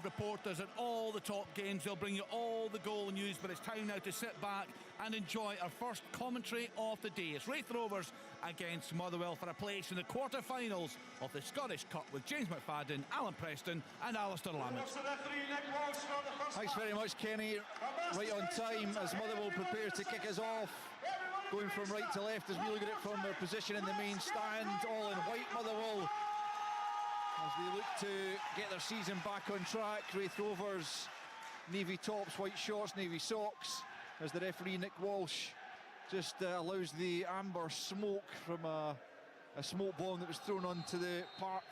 have reporters at all the top games. They'll bring you all the goal news, but it's time now to sit back and enjoy our first commentary of the day. It's Raith Rovers against Motherwell for a place in the quarter-finals of the Scottish Cup with James McFadden, Alan Preston and Alistair Lamont. Thanks very much, Kenny. Right on time as Motherwell prepare to kick us off. Going from right to left as we look at it from their position in the main stand, all in white Motherwell, as they look to get their season back on track. Raith Rovers, navy tops, white shorts, navy socks, as the referee Nick Walsh just allows the amber smoke from a smoke bomb that was thrown onto the park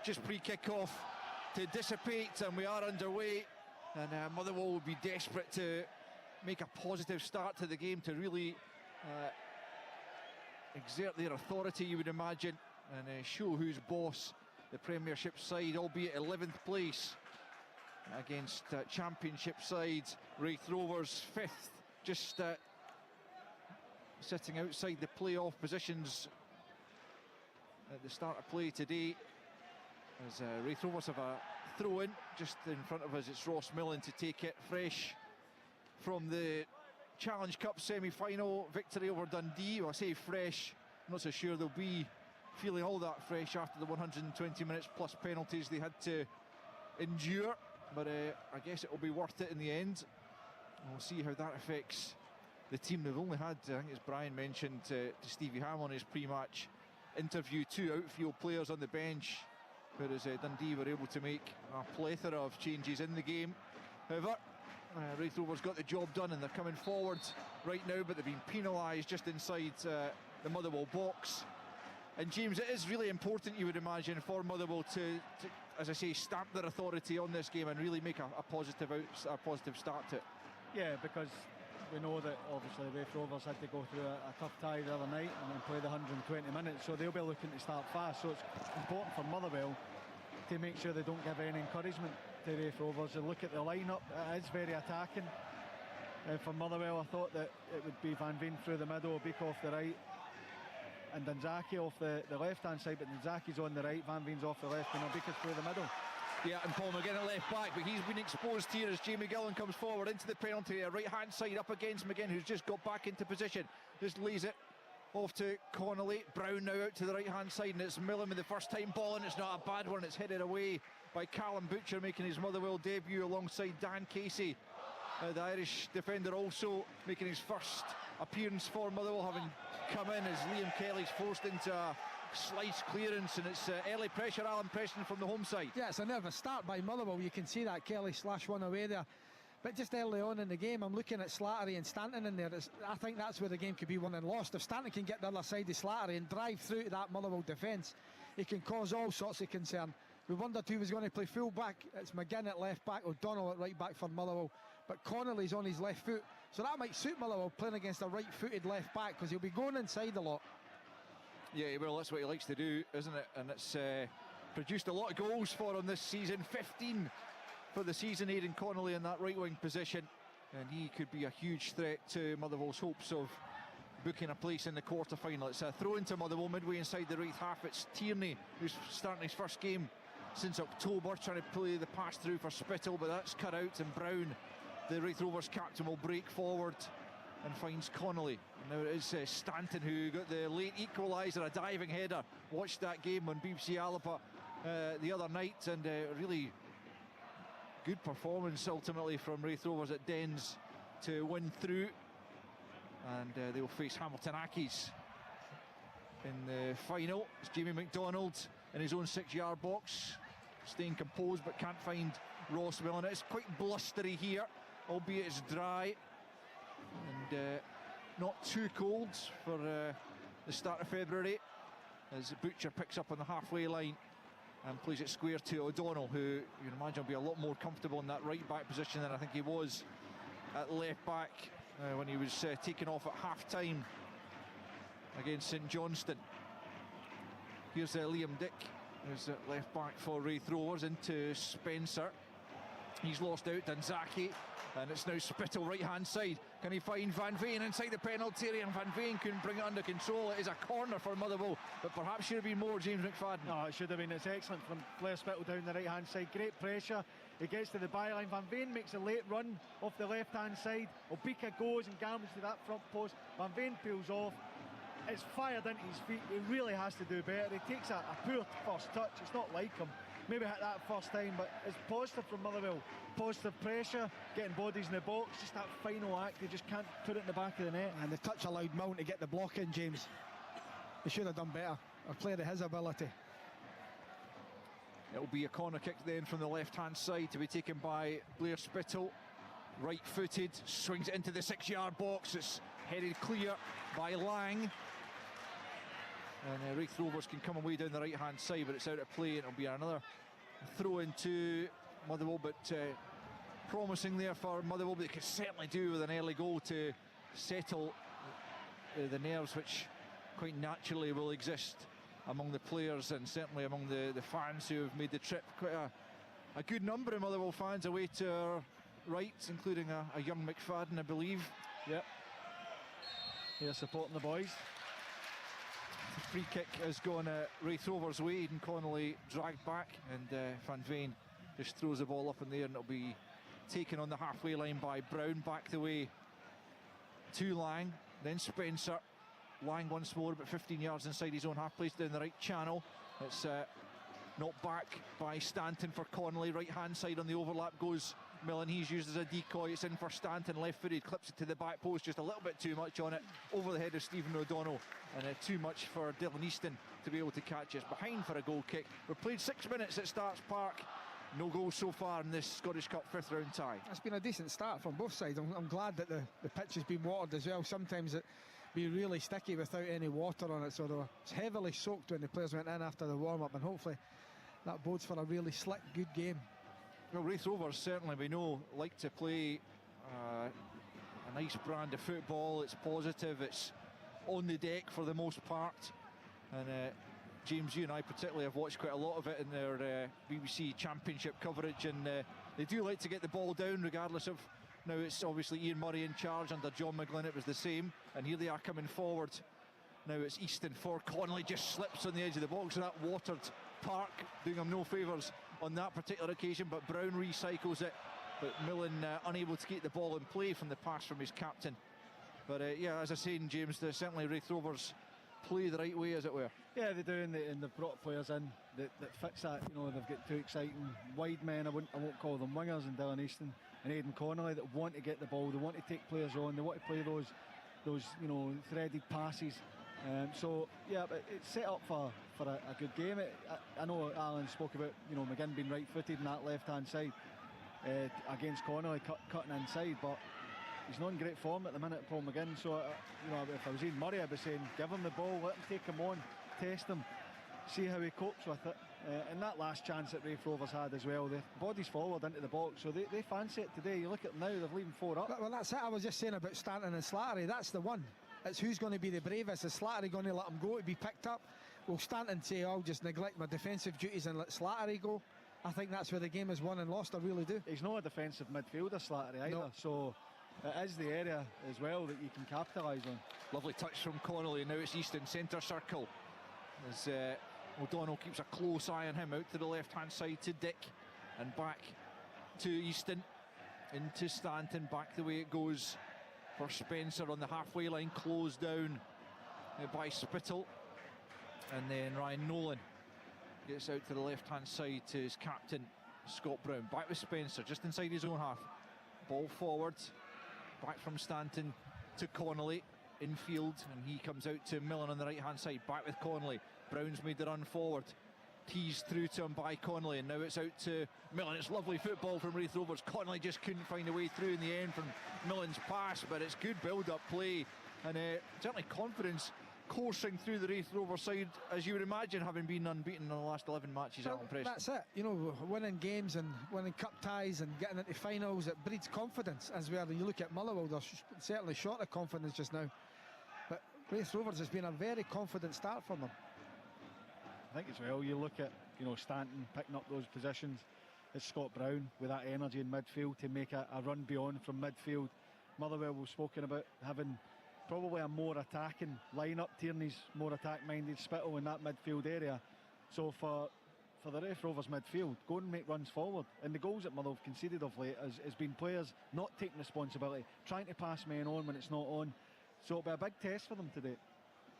just pre-kick-off to dissipate, and we are underway. And Motherwell will be desperate to make a positive start to the game, to really exert their authority, you would imagine, and show who's boss. The Premiership side, albeit 11th place against Championship sides. Raith Rovers 5th, just sitting outside the playoff positions at the start of play today, as Raith Rovers have a throw-in just in front of us. It's Ross Millen to take it, fresh from the Challenge Cup semi-final victory over Dundee. Well, I say fresh, I'm not so sure they'll be feeling all that fresh after the 120 minutes plus penalties they had to endure, but I guess it will be worth it in the end. We'll see how that affects the team. They've only had, I think as Brian mentioned to Stevie Ham on his pre-match interview, 2 outfield players on the bench, whereas Dundee were able to make a plethora of changes in the game. However, Raith Rovers got the job done and they're coming forward right now, but they've been penalised just inside the Motherwell box. And James, it is really important, you would imagine, for Motherwell to, as I say, stamp their authority on this game and really make a positive start to it. Yeah, because we know that obviously Raith Rovers had to go through a tough tie the other night and then play the 120 minutes, so they'll be looking to start fast. So it's important for Motherwell to make sure they don't give any encouragement to Raith Rovers. And look at the lineup, it is very attacking. For Motherwell, I thought that it would be Van Veen through the middle, Beak off the right, and Danzaki off the left-hand side, but Danzaki's on the right, Van Veen's off the left, and Obika's through the middle. Yeah, and Paul McGinn at left back, but he's been exposed here as Jamie Gillan comes forward into the penalty area, right-hand side up against McGinn, who's just got back into position. Just lays it off to Connolly. Brown now out to the right-hand side, and it's Millen with the first-time ball, and it's not a bad one. It's headed away by Callum Butcher, making his Motherwell debut alongside Dan Casey. The Irish defender also making his first appearance for Motherwell, having come in as Liam Kelly's forced into a slice clearance, and it's early pressure, Alan Preston, from the home side. Yeah, it's a nervous start by Motherwell. You can see that Kelly slash one away there, but just early on in the game I'm looking at Slattery and Stanton in there. I think that's where the game could be won and lost. If Stanton can get the other side of Slattery and drive through to that Motherwell defence, he can cause all sorts of concern. We wondered who was going to play full back. It's McGinn at left back, O'Donnell at right back for Motherwell, but Connolly's on his left foot, so that might suit Motherwell playing against a right-footed left back, because he'll be going inside a lot. Yeah, well, that's what he likes to do, isn't it? And it's produced a lot of goals for him this season. 15 for the season, Aidan Connolly in that right-wing position, and he could be a huge threat to Motherwell's hopes of booking a place in the quarter-final. It's a throw into Motherwell midway inside the right half. It's Tierney who's starting his first game since October, trying to play the pass through for Spittle, but that's cut out, and Brown, the Raith Rovers captain, will break forward and finds Connolly. And now it is Stanton who got the late equaliser, a diving header. Watched that game on BBC Alapa the other night, and really good performance ultimately from Raith Rovers at Dens to win through. And they will face Hamilton Accies in the final. It's Jamie McDonald in his own 6-yard box, staying composed but can't find Ross Millen. It's quite blustery here, albeit it's dry and not too cold for the start of February, as Butcher picks up on the halfway line and plays it square to O'Donnell, who you can imagine will be a lot more comfortable in that right back position than I think he was at left back when he was taken off at half time against St Johnstone. Here's Liam Dick, who's at left back for Raith Rovers, into Spencer. He's lost out Danzaki, and it's now Spittle right hand side. Can he find Van Veen inside the penalty area? And Van Veen couldn't bring it under control. It is a corner for Motherwell, but perhaps should have been more, James McFadden. No, it should have been. It's excellent from Blair Spittle down the right hand side. Great pressure. He gets to the byline. Van Veen makes a late run off the left-hand side. Obika goes and gambles to that front post. Van Veen peels off. It's fired into his feet. He really has to do better. He takes a poor first touch. It's not like him. Maybe hit that first time, but it's positive from Motherwell. Positive pressure, getting bodies in the box. Just that final act, they just can't put it in the back of the net. And the touch allowed Mount to get the block in, James. He should have done better. A player of his ability. It'll be a corner kick then from the left-hand side to be taken by Blair Spittle. Right-footed, swings it into the 6-yard box. It's headed clear by Lang. And Wraith Rovers can come away down the right-hand side, but it's out of play. It'll be another throw into Motherwell, but promising there for Motherwell. But they could certainly do with an early goal to settle the nerves, which quite naturally will exist among the players and certainly among the fans who have made the trip. Quite a good number of Motherwell fans away to our right, including a young McFadden, I believe. Yep. Here supporting the boys. The free kick has gone Wraith Rovers' way. Aidan Connolly dragged back, and Van Veen just throws the ball up in the air, and it'll be taken on the halfway line by Brown. Back the way to Lang, then Spencer. Lang once more, about 15 yards inside his own half, placed down the right channel. It's knocked back by Stanton for Connolly. Right hand side on the overlap goes Millen. He's used as a decoy. It's in for Stanton, left footed, clips it to the back post, just a little bit too much on it, over the head of Stephen O'Donnell, and too much for Dylan Easton to be able to catch us. Behind for a goal kick. We've played 6 minutes at Starks Park. No goals so far in this Scottish Cup 5th round tie. It's been a decent start from both sides. I'm glad that the pitch has been watered as well. Sometimes it be really sticky without any water on it, so they were heavily soaked when the players went in after the warm-up, and hopefully that bodes for a really slick, good game. Well, Wraith Rovers certainly, we know, like to play a nice brand of football. It's positive, it's on the deck for the most part, and James, you and I particularly have watched quite a lot of it in their BBC Championship coverage, and they do like to get the ball down regardless of. Now it's obviously Ian Murray in charge. Under John McGlynn it was the same, and here they are coming forward. Now it's Easton for Connolly, just slips on the edge of the box, and that watered Park doing him no favours on that particular occasion, but Brown recycles it, but Millen unable to get the ball in play from the pass from his captain. But yeah, as I say, James, certainly Wraith Rovers play the right way, as it were. Yeah, they do, and they've brought players in that fix that. You know, they've got two exciting wide men. I won't call them wingers, and Dylan Easton and Aidan Connolly, that want to get the ball. They want to take players on. They want to play those threaded passes. So yeah, but it's set up for a good game. I know Alan spoke about McGinn being right-footed in that left-hand side against Connolly cutting inside, but he's not in great form at the minute, Paul McGinn. So if I was Ian Murray, I'd be saying give him the ball, let him take him on, test him, see how he copes with it. And that last chance that Wraith Rovers had as well, the bodies forward into the box, so they fancy it today. You look at them now, they're leaving 4 up. Well, that's it. I was just saying about Stanton and Slattery. That's the one. It's who's going to be the bravest. Is Slattery going to let him go to be picked up? Will Stanton say, I'll just neglect my defensive duties and let Slattery go? I think that's where the game is won and lost. I really do. He's not a defensive midfielder, Slattery, either. No. So it is the area as well that you can capitalise on. Lovely touch from Connolly. Now it's Easton, centre circle. As O'Donnell keeps a close eye on him, out to the left-hand side to Dick, and back to Easton, into Stanton, back the way it goes for Spencer on the halfway line, closed down by Spittle, and then Ryan Nolan gets out to the left-hand side to his captain, Scott Brown. Back with Spencer, just inside his own half. Ball forward, back from Stanton to Connolly, infield, and he comes out to Millen on the right-hand side, back with Connolly. Brown's made the run forward, teased through to him by Connolly, and now it's out to Millen. It's lovely football from Wraith Rovers. Connolly just couldn't find a way through in the end from Millen's pass, but it's good build-up play, and certainly confidence coursing through the Wraith Rovers side, as you would imagine, having been unbeaten in the last 11 matches. Well, that's it. Winning games and winning cup ties and getting into finals, it breeds confidence as well. And you look at Motherwell, they're certainly short of confidence just now, but Wraith Rovers has been a very confident start for them. I think as well, you look at Stanton picking up those positions. It's Scott Brown with that energy in midfield to make a run beyond from midfield. Motherwell, we've spoken about having probably a more attacking lineup. Tierney's more attack-minded, Spittle in that midfield area. So for for the Raith Rovers midfield, go and make runs forward. And the goals that Motherwell have conceded of late has been players not taking responsibility, trying to pass men on when it's not on. So it'll be a big test for them today.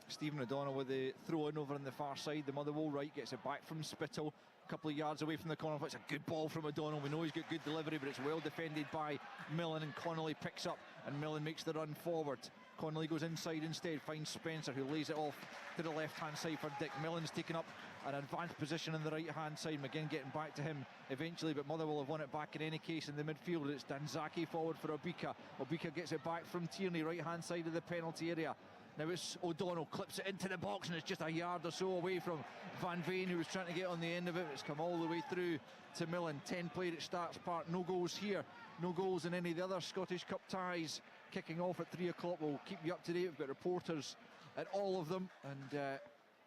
Stephen O'Donnell with the throw in over on the far side. The Motherwell right gets it back from Spittle, a couple of yards away from the corner. It's a good ball from O'Donnell. We know he's got good delivery, but it's well defended by Millen, and Connolly picks up and Millen makes the run forward. Connolly goes inside instead, finds Spencer, who lays it off to the left hand side for Dick. Millen's taken up an advanced position on the right hand side. McGinn getting back to him eventually, but Motherwell have won it back in any case in the midfield. It's Danzaki forward for Obika. Obika gets it back from Tierney, right hand side of the penalty area. Now it's O'Donnell, clips it into the box, and it's just a yard or so away from Van Veen, who was trying to get on the end of it. It's come all the way through to Millen. 10 played at Starks Park. No goals here, no goals in any of the other Scottish Cup ties. Kicking off at 3 o'clock. We'll keep you up to date. We've got reporters at all of them, and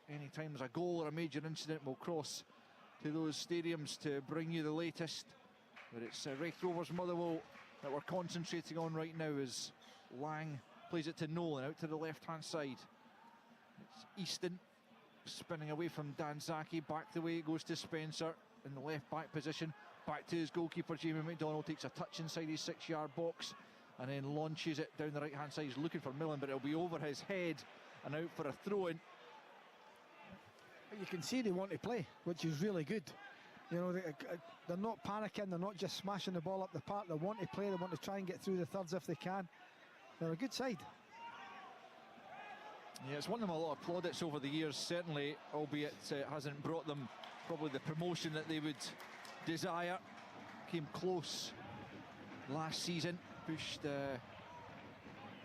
any time there's a goal or a major incident, we'll cross to those stadiums to bring you the latest. But it's Raith Rovers Motherwell that we're concentrating on right now, as Lang plays it to Nolan out to the left hand side. It's Easton spinning away from Danzaki, back the way it goes to Spencer in the left back position, back to his goalkeeper. Jamie McDonald takes a touch inside his 6-yard box and then launches it down the right hand side. He's looking for Millen, but it'll be over his head and out for a throw in. You can see they want to play, which is really good. You know, they're not panicking, they're not just smashing the ball up the park. They want to play, they want to try and get through the thirds if they can. They're a good side. Yeah, it's won them a lot of plaudits over the years, certainly, albeit it hasn't brought them probably the promotion that they would desire. Came close last season, pushed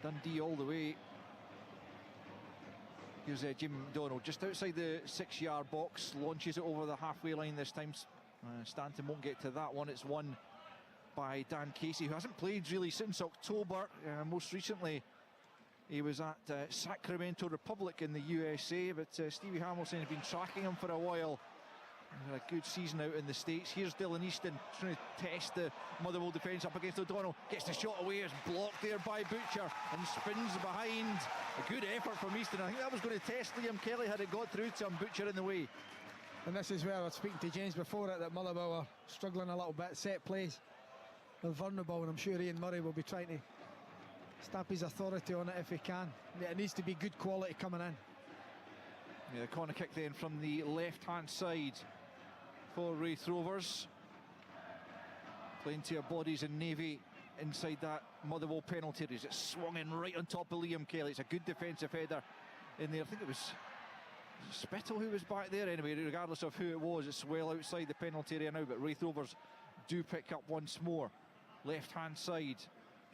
Dundee all the way. Here's Jim McDonald just outside the 6-yard box, launches it over the halfway line this time. Stanton won't get to that one. It's won by Dan Casey, who hasn't played really since October. Most recently he was at Sacramento Republic in the USA, but Stevie Hamilton has been tracking him for a while. Had a good season out in the States. Here's Dylan Easton trying to test the Motherwell defence up against O'Donnell. Gets the shot away, it's blocked there by Butcher and spins behind. A good effort from Easton. I think that was going to test Liam Kelly had it got through to him. Butcher in the way. And this is where I was speaking to James before it, that Motherwell are struggling a little bit. Set plays, they're vulnerable, and I'm sure Ian Murray will be trying to stamp his authority on it if he can. It needs to be good quality coming in. Yeah, the corner kick then from the left hand side for Raith Rovers. Plenty of bodies in Navy inside that Motherwell penalty area. It's swung in right on top of Liam Kelly. It's a good defensive header in there. I think it was Spittle who was back there anyway. Regardless of who it was, it's well outside the penalty area now, but Raith Rovers do pick up once more. Left hand side,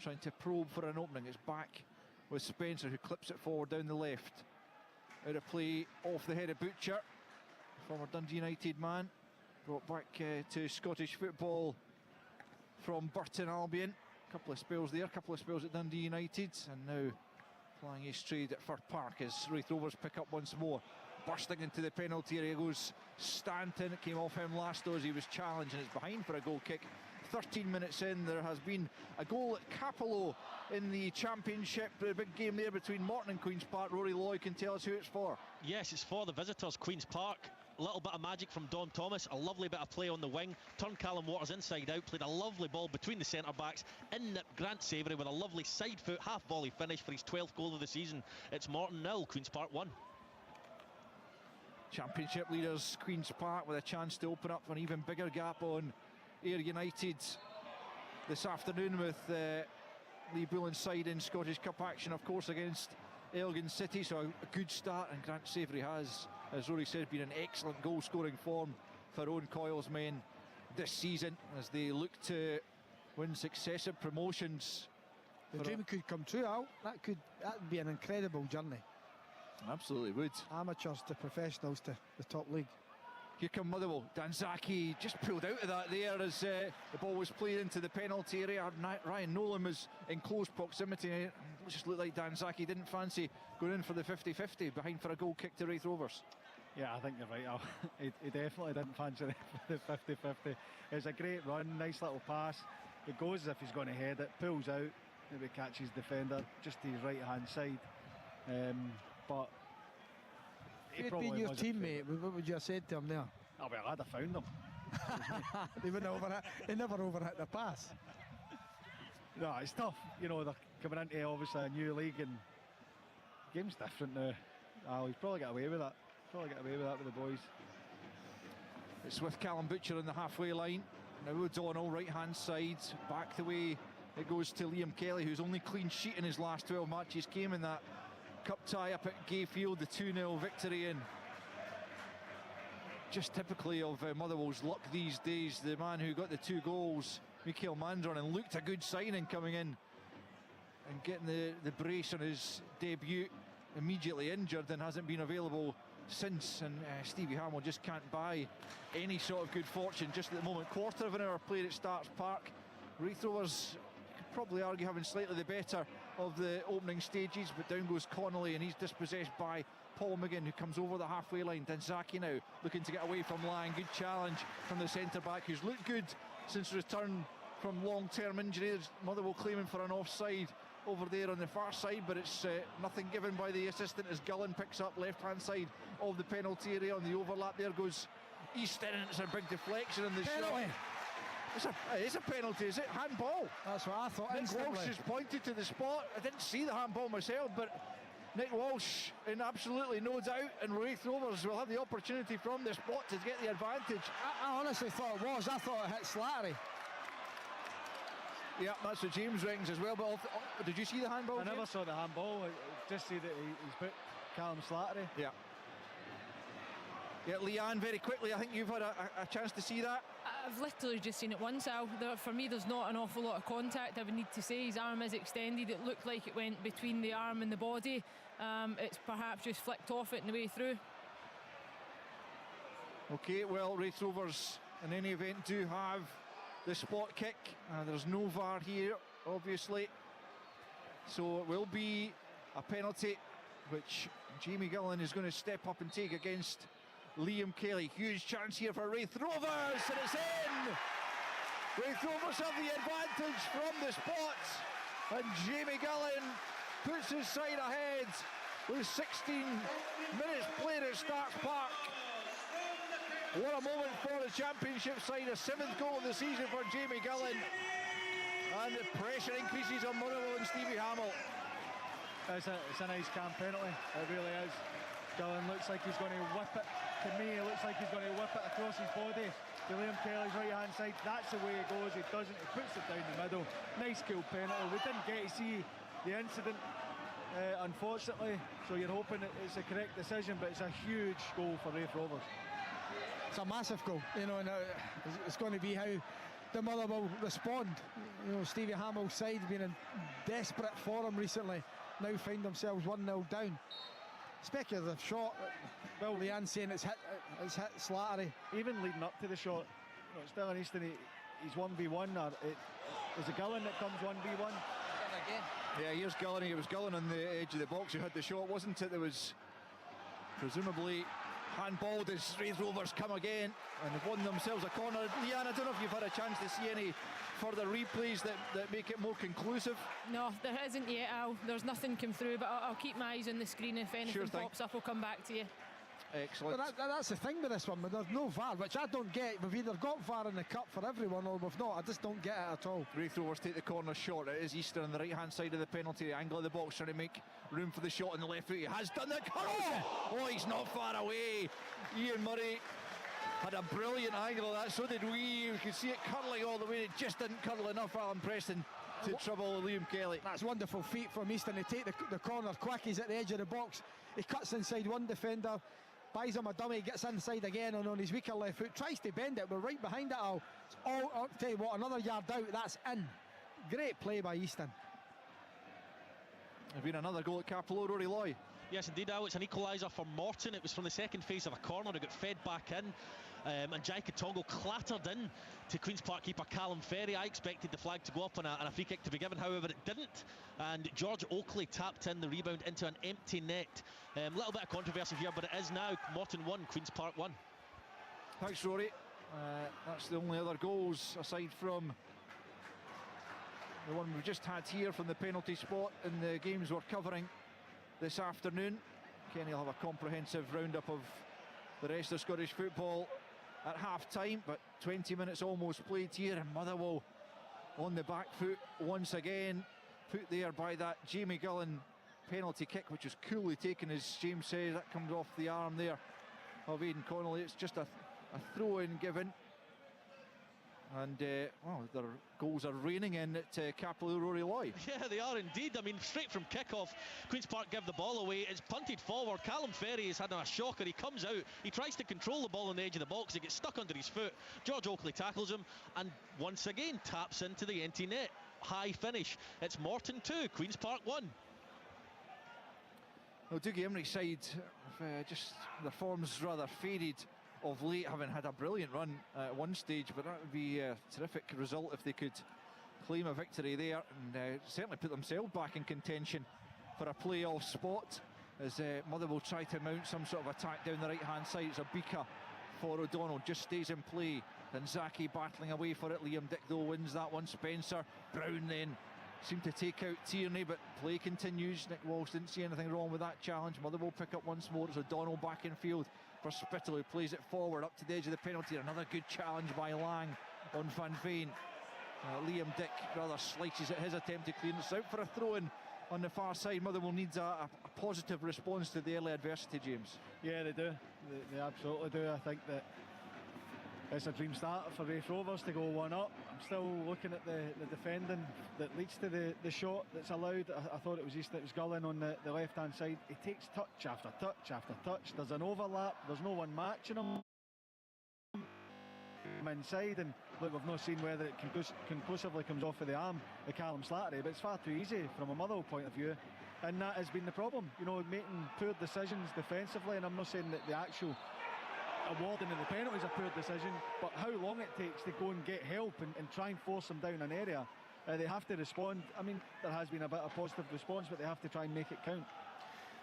trying to probe for an opening. It's back with Spencer, who clips it forward down the left. Out of play off the head of Butcher, former Dundee United man, brought back to Scottish football from Burton Albion. A couple of spells there, a couple of spells at Dundee United, and now plying his trade at Firth Park as Raith Rovers pick up once more. Bursting into the penalty area goes Stanton. It came off him last though as he was challenged, and it's behind for a goal kick. 13 minutes in, there has been a goal at Capello in the Championship. The big game there between Morton and Queen's Park. Rory Lloyd can tell us who it's for. Yes, it's for the visitors, Queen's Park. A little bit of magic from Dom Thomas, a lovely bit of play on the wing, turned Callum Waters inside out, played a lovely ball between the centre backs, in nipped Grant Savoury with a lovely side foot half volley finish for his 12th goal of the season. It's Morton 0, Queen's Park 1. Championship leaders Queen's Park with a chance to open up an even bigger gap on Ayr United this afternoon, with Lee Bullen side in Scottish Cup action, of course, against Elgin City. So a good start, and Grant Savoury has, as Rory said, been an excellent goal scoring form for Owen Coyle's men this season as they look to win successive promotions. The dream could come true, Al. That'd be an incredible journey. Absolutely would. Amateurs to professionals to the top league. Here come Motherwell. Danzaki just pulled out of that there as the ball was played into the penalty area. Ryan Nolan was in close proximity. It just looked like Danzaki didn't fancy going in for the 50-50, behind for a goal kick to Raith Rovers. Yeah, I think you're right, Al. He definitely didn't fancy the 50-50. It's a great run, nice little pass. It goes as if he's going to head it, pulls out, maybe catches defender just to his right hand side. But if he'd been your teammate, what would you have said to him there? Oh well, I'd have found them. They wouldn't overhit. They never overhit the pass. No, it's tough. You know, they're coming into obviously a new league and the game's different now. Oh, he's probably got away with that. Probably get away with that with the boys. It's with Callum Butcher on the halfway line. Now O'Donnell, right hand side, back the way it goes to Liam Kelly, whose only clean sheet in his last 12 matches came in that cup tie up at Gayfield, the 2-0 victory. And just typically of Motherwell's luck these days, the man who got the 2 goals, Mikael Mandron, and looked a good signing coming in and getting the brace on his debut, immediately injured and hasn't been available since. And Stevie Hamill just can't buy any sort of good fortune just at the moment. Quarter of an hour played at Starks Park. Wraith Rovers, you could probably argue, having slightly the better of the opening stages, but down goes Connolly and he's dispossessed by Paul McGinn, who comes over the halfway line. Denzaki now looking to get away from Lang. Good challenge from the centre back, who's looked good since return from long-term injury. There's Motherwell claiming for an offside over there on the far side, but it's nothing given by the assistant as Gullen picks up left-hand side of the penalty area on the overlap. There goes Easton, and it's a big deflection in the Penalty. shot. It is a penalty, is it? Handball. That's what I thought. Nick Instantly. Walsh has pointed to the spot. I didn't see the handball myself, but Nick Walsh in absolutely no doubt, and Wraith Rovers will have the opportunity from the spot to get the advantage. I honestly thought it was. I thought it hit Slattery. Yeah, that's what James reckons as well. But did you see the handball? I never James? saw the handball. I just see that he's put Callum Slattery. Yeah. Yeah, Leanne, very quickly, I think you've had a chance to see that. I've literally just seen it once. For me, there's not an awful lot of contact. I would need to say his arm is extended. It looked like it went between the arm and the body. It's perhaps just flicked off it on the way through. Okay, well, Wraith Rovers in any event do have the spot kick. There's no VAR here, obviously. So it will be a penalty, which Jamie Gillan is going to step up and take against Liam Kelly. Huge chance here for Wraith Rovers, and it's in! Wraith Rovers have the advantage from the spot, and Jamie Gillan puts his side ahead with 16 minutes played at Starks Park. What a moment for the championship side, a 7th goal of the season for Jamie Gillan. And the pressure increases on Motherwell and Stevie Hamill. It's a nice calm penalty, it really is. Gillan looks like he's going to whip it. To me, it looks like he's going to whip it across his body to Liam Kelly's right hand side. That's the way it goes. He doesn't, he puts it down the middle. Nice cool penalty. We didn't get to see the incident, unfortunately, so you're hoping it's a correct decision, but it's a huge goal for Wraith Rovers. It's a massive goal, you know, and it's going to be how the Motherwell respond. You know, Stevie Hamill's side been in desperate form recently, now find themselves 1-0 down. Speculative shot. Well, Leanne's saying it's hit Slattery. Even leading up to the shot, you know, it's still an Easton, he's 1v1, or is it Gillan that comes 1v1? Yeah, here's Gillan. It was Gillan on the edge of the box who had the shot, wasn't it? There was presumably handballed as Wraith Rovers come again and have won themselves a corner. Leanne, I don't know if you've had a chance to see any further replays that make it more conclusive. No, there isn't yet, Al. There's nothing come through, but I'll keep my eyes on the screen. If anything Sure thing. pops up, I'll come back to you. Excellent. But that's the thing with this one, but there's no VAR, which I don't get. We've either got VAR in the cup for everyone or we've not. I just don't get it at all. Wraith Rovers take the corner shot. It is Easton on the right hand side of the penalty angle of the box, trying to make room for the shot on the left foot. He has done the curl. Oh, he's not far away. Ian Murray had a brilliant angle of that, so did we. You could see it curling all the way. It just didn't curl enough, Alan Preston, to trouble Liam Kelly. That's wonderful feet from Easton to take the corner quick. He's at the edge of the box. He cuts inside one defender, buys him a dummy, gets inside again and on his weaker left foot, tries to bend it. We're right behind it all. It's all, I'll tell you what, another yard out, that's in. Great play by Easton. There's been another goal at Capello, Rory Loy. Yes, indeed, Al. It's an equaliser for Morton. It was from the second phase of a corner. It got fed back in. And Jai Katongo clattered in to Queen's Park keeper Callum Ferry. I expected the flag to go up and a free kick to be given, however it didn't, and George Oakley tapped in the rebound into an empty net. Little bit of controversy here, but it is now Morton 1, Queen's Park 1. Thanks, Rory. That's the only other goals aside from the one we've just had here from the penalty spot in the games we're covering this afternoon. Kenny will have a comprehensive roundup of the rest of Scottish football at half-time, but 20 minutes almost played here, and Motherwell on the back foot once again, put there by that Jamie Gullen penalty kick, which was coolly taken, as James says. That comes off the arm there of Aidan Connolly. It's just a throw-in given, and well, their goals are raining in at Capello Rory Loy. Yeah, they are indeed. I mean, straight from kick-off, Queen's Park give the ball away. It's punted forward. Callum Ferry has had a shocker. He comes out, he tries to control the ball on the edge of the box. It gets stuck under his foot. George Oakley tackles him and once again taps into the empty net. High finish. It's Morton 2, Queen's Park 1. Well, Dougie Imrie's side, just their form's rather faded of late, having had a brilliant run at one stage, but that would be a terrific result if they could claim a victory there, and certainly put themselves back in contention for a playoff spot, as Motherwell try to mount some sort of attack down the right hand side. It's a Bika for O'Donnell, just stays in play, and Zaki battling away for it. Liam Dick though wins that one. Spencer Brown then seemed to take out Tierney, but play continues. Nick Walsh didn't see anything wrong with that challenge. Motherwell pick up once more. It's O'Donnell back in field for Spittle, who plays it forward up to the edge of the penalty. Another good challenge by Lang on Van Veen. Liam Dick rather slices at his attempt to clear this out for a throw-in on the far side. Motherwell needs a positive response to the early adversity, James. Yeah, they do. They absolutely do. I think that it's a dream start for Raith Rovers to go 1 up. I'm still looking at the defending that leads to the shot that's allowed. I thought it was Gullen on the left hand side. He takes touch after touch after touch. There's an overlap, there's no one matching him inside, and look, we've not seen whether it conclusively comes off of the arm of Callum Slattery, but it's far too easy from a Motherwell point of view, and that has been the problem, you know, making poor decisions defensively. And I'm not saying that the actual awarding of the penalty is a poor decision, but how long it takes to go and get help and try and force them down an area. They have to respond. I mean, there has been a bit of positive response, but they have to try and make it count.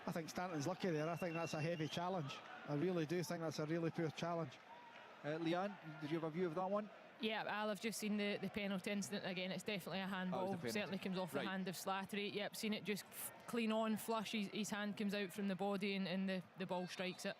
I think Stanton's lucky there. I think that's a heavy challenge. I really do think that's a really poor challenge. Leanne, did you have a view of that one? Yeah, Al, I've just seen the penalty incident again. It's definitely a handball. Certainly comes off the hand of Slattery. Yep, seen it just clean on, flush. His hand comes out from the body, and the ball strikes it.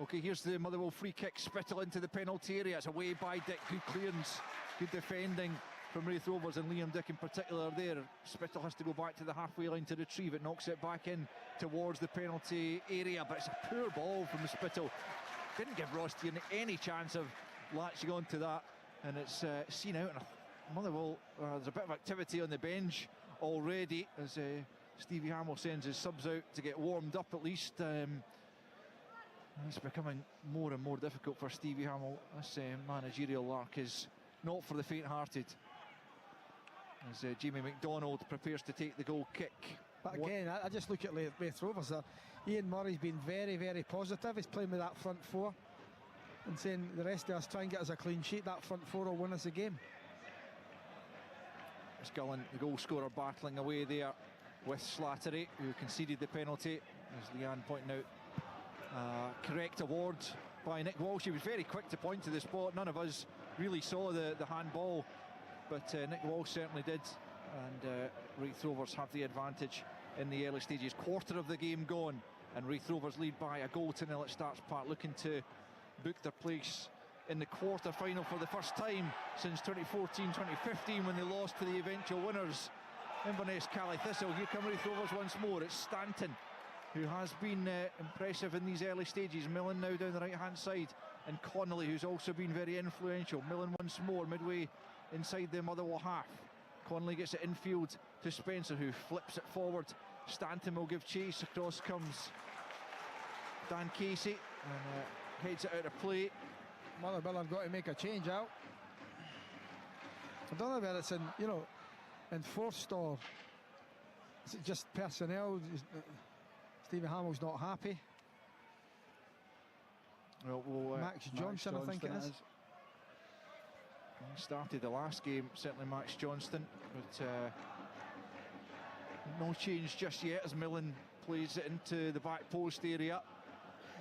Okay, here's the Motherwell free kick. Spittle into the penalty area. It's away by Dick. Good clearance, good defending from Raith Rovers, and Liam Dick in particular there. Spittle has to go back to the halfway line to retrieve it. Knocks it back in towards the penalty area, but it's a poor ball from Spittle. Didn't give Ross Tierney any chance of latching on to that, and it's seen out. And Motherwell, there's a bit of activity on the bench already, as Stevie Hamill sends his subs out to get warmed up at least. It's becoming more and more difficult for Stevie Hamill. This managerial lark is not for the faint-hearted, as Jamie McDonald prepares to take the goal kick. But again, I just look at Raith Rovers there. Ian Murray's been very, very positive. He's playing with that front four and saying the rest of us try and get us a clean sheet. That front four will win us the game. Gullen, the goal scorer, battling away there with Slattery, who conceded the penalty, as Leanne pointing out. Correct award by Nick Walsh. He was very quick to point to the spot. None of us really saw the handball, but Nick Walsh certainly did, and Raith Rovers have the advantage in the early stages. Quarter of the game gone, and Raith Rovers lead by a goal to nil at Starks Park, looking to book their place in the quarter final for the first time since 2014-2015, when they lost to the eventual winners, Inverness Cally Thistle. Here come Raith Rovers once more. It's Stanton who has been impressive in these early stages. Millen now down the right hand side, and Connolly, who's also been very influential. Millen once more midway inside the Motherwell half. Connolly gets it infield to Spencer, who flips it forward. Stanton will give chase. Across comes Dan Casey, and heads it out of play. Motherwell have got to make a change out. I don't know whether it's in forced or is it just personnel. Stevie Hamill's not happy. Well, Max Johnston, I think it is. He started the last game, certainly Max Johnston, but no change just yet as Millen plays it into the back post area.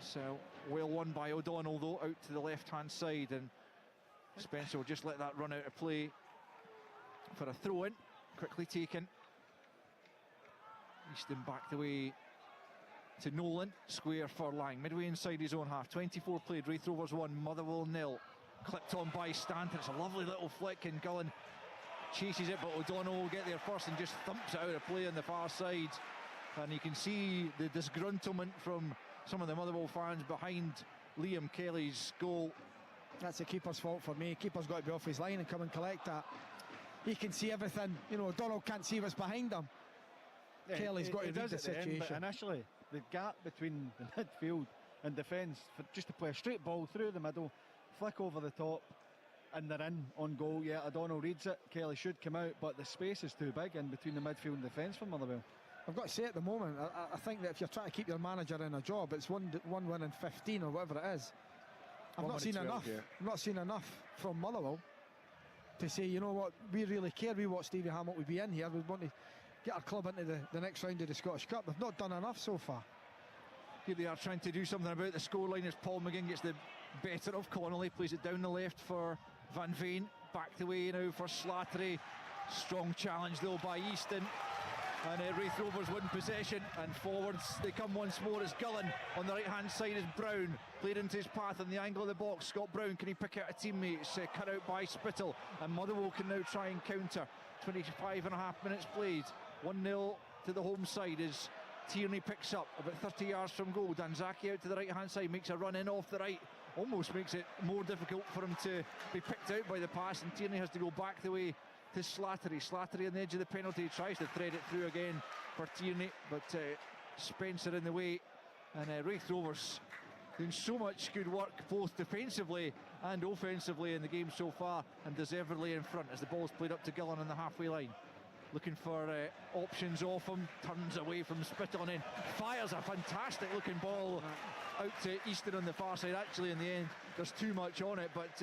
So well won by O'Donnell though, out to the left hand side, and Spencer will just let that run out of play for a throw in, quickly taken. Easton back the way to Nolan, square for Lang, midway inside his own half. 24 played, Raith Rovers 1, Motherwell 0. Clipped on by Stanton, it's a lovely little flick, and Gullen chases it, but O'Donnell will get there first and just thumps it out of play on the far side. And you can see the disgruntlement from some of the Motherwell fans behind Liam Kelly's goal. That's the keeper's fault for me. Keeper's got to be off his line and come and collect that. He can see everything. You know, O'Donnell can't see what's behind him. Yeah, Kelly's got to read the situation. But initially, the gap between the midfield and defence, just to play a straight ball through the middle, flick over the top, and they're in on goal. Yeah, O'Donnell reads it. Kelly should come out, but the space is too big in between the midfield and defence for Motherwell. I've got to say, at the moment, I think that if you're trying to keep your manager in a job, it's one win in 15 or whatever it is. I've not seen 12, enough. yeah. I've not seen enough from Motherwell to say, you know what, we really care. We want Stevie Hammett to be in here. We want to get our club into the next round of the Scottish Cup. They've not done enough so far. Here they are trying to do something about the scoreline as Paul McGinn gets the better of Connolly, plays it down the left for Van Veen. Back the way now for Slattery. Strong challenge though by Easton. And Raith Rovers win possession, and forwards they come once more as Gullen. On the right hand side is Brown, played into his path on the angle of the box. Scott Brown, can he pick out a teammate? It's cut out by Spittle, and Motherwell can now try and counter. 25 and a half minutes played, 1-0 to the home side as Tierney picks up about 30 yards from goal. Danzaki out to the right hand side, makes a run in off the right, almost makes it more difficult for him to be picked out by the pass, and Tierney has to go back the way to Slattery. Slattery on the edge of the penalty, tries to thread it through again for Tierney, but Spencer in the way. And Raith Rovers doing so much good work both defensively and offensively in the game so far, and deservedly in front as the ball's played up to Gillen on the halfway line. Looking for options off him, turns away from Spittle and then fires a fantastic looking ball out to Easton on the far side. Actually in the end there's too much on it, but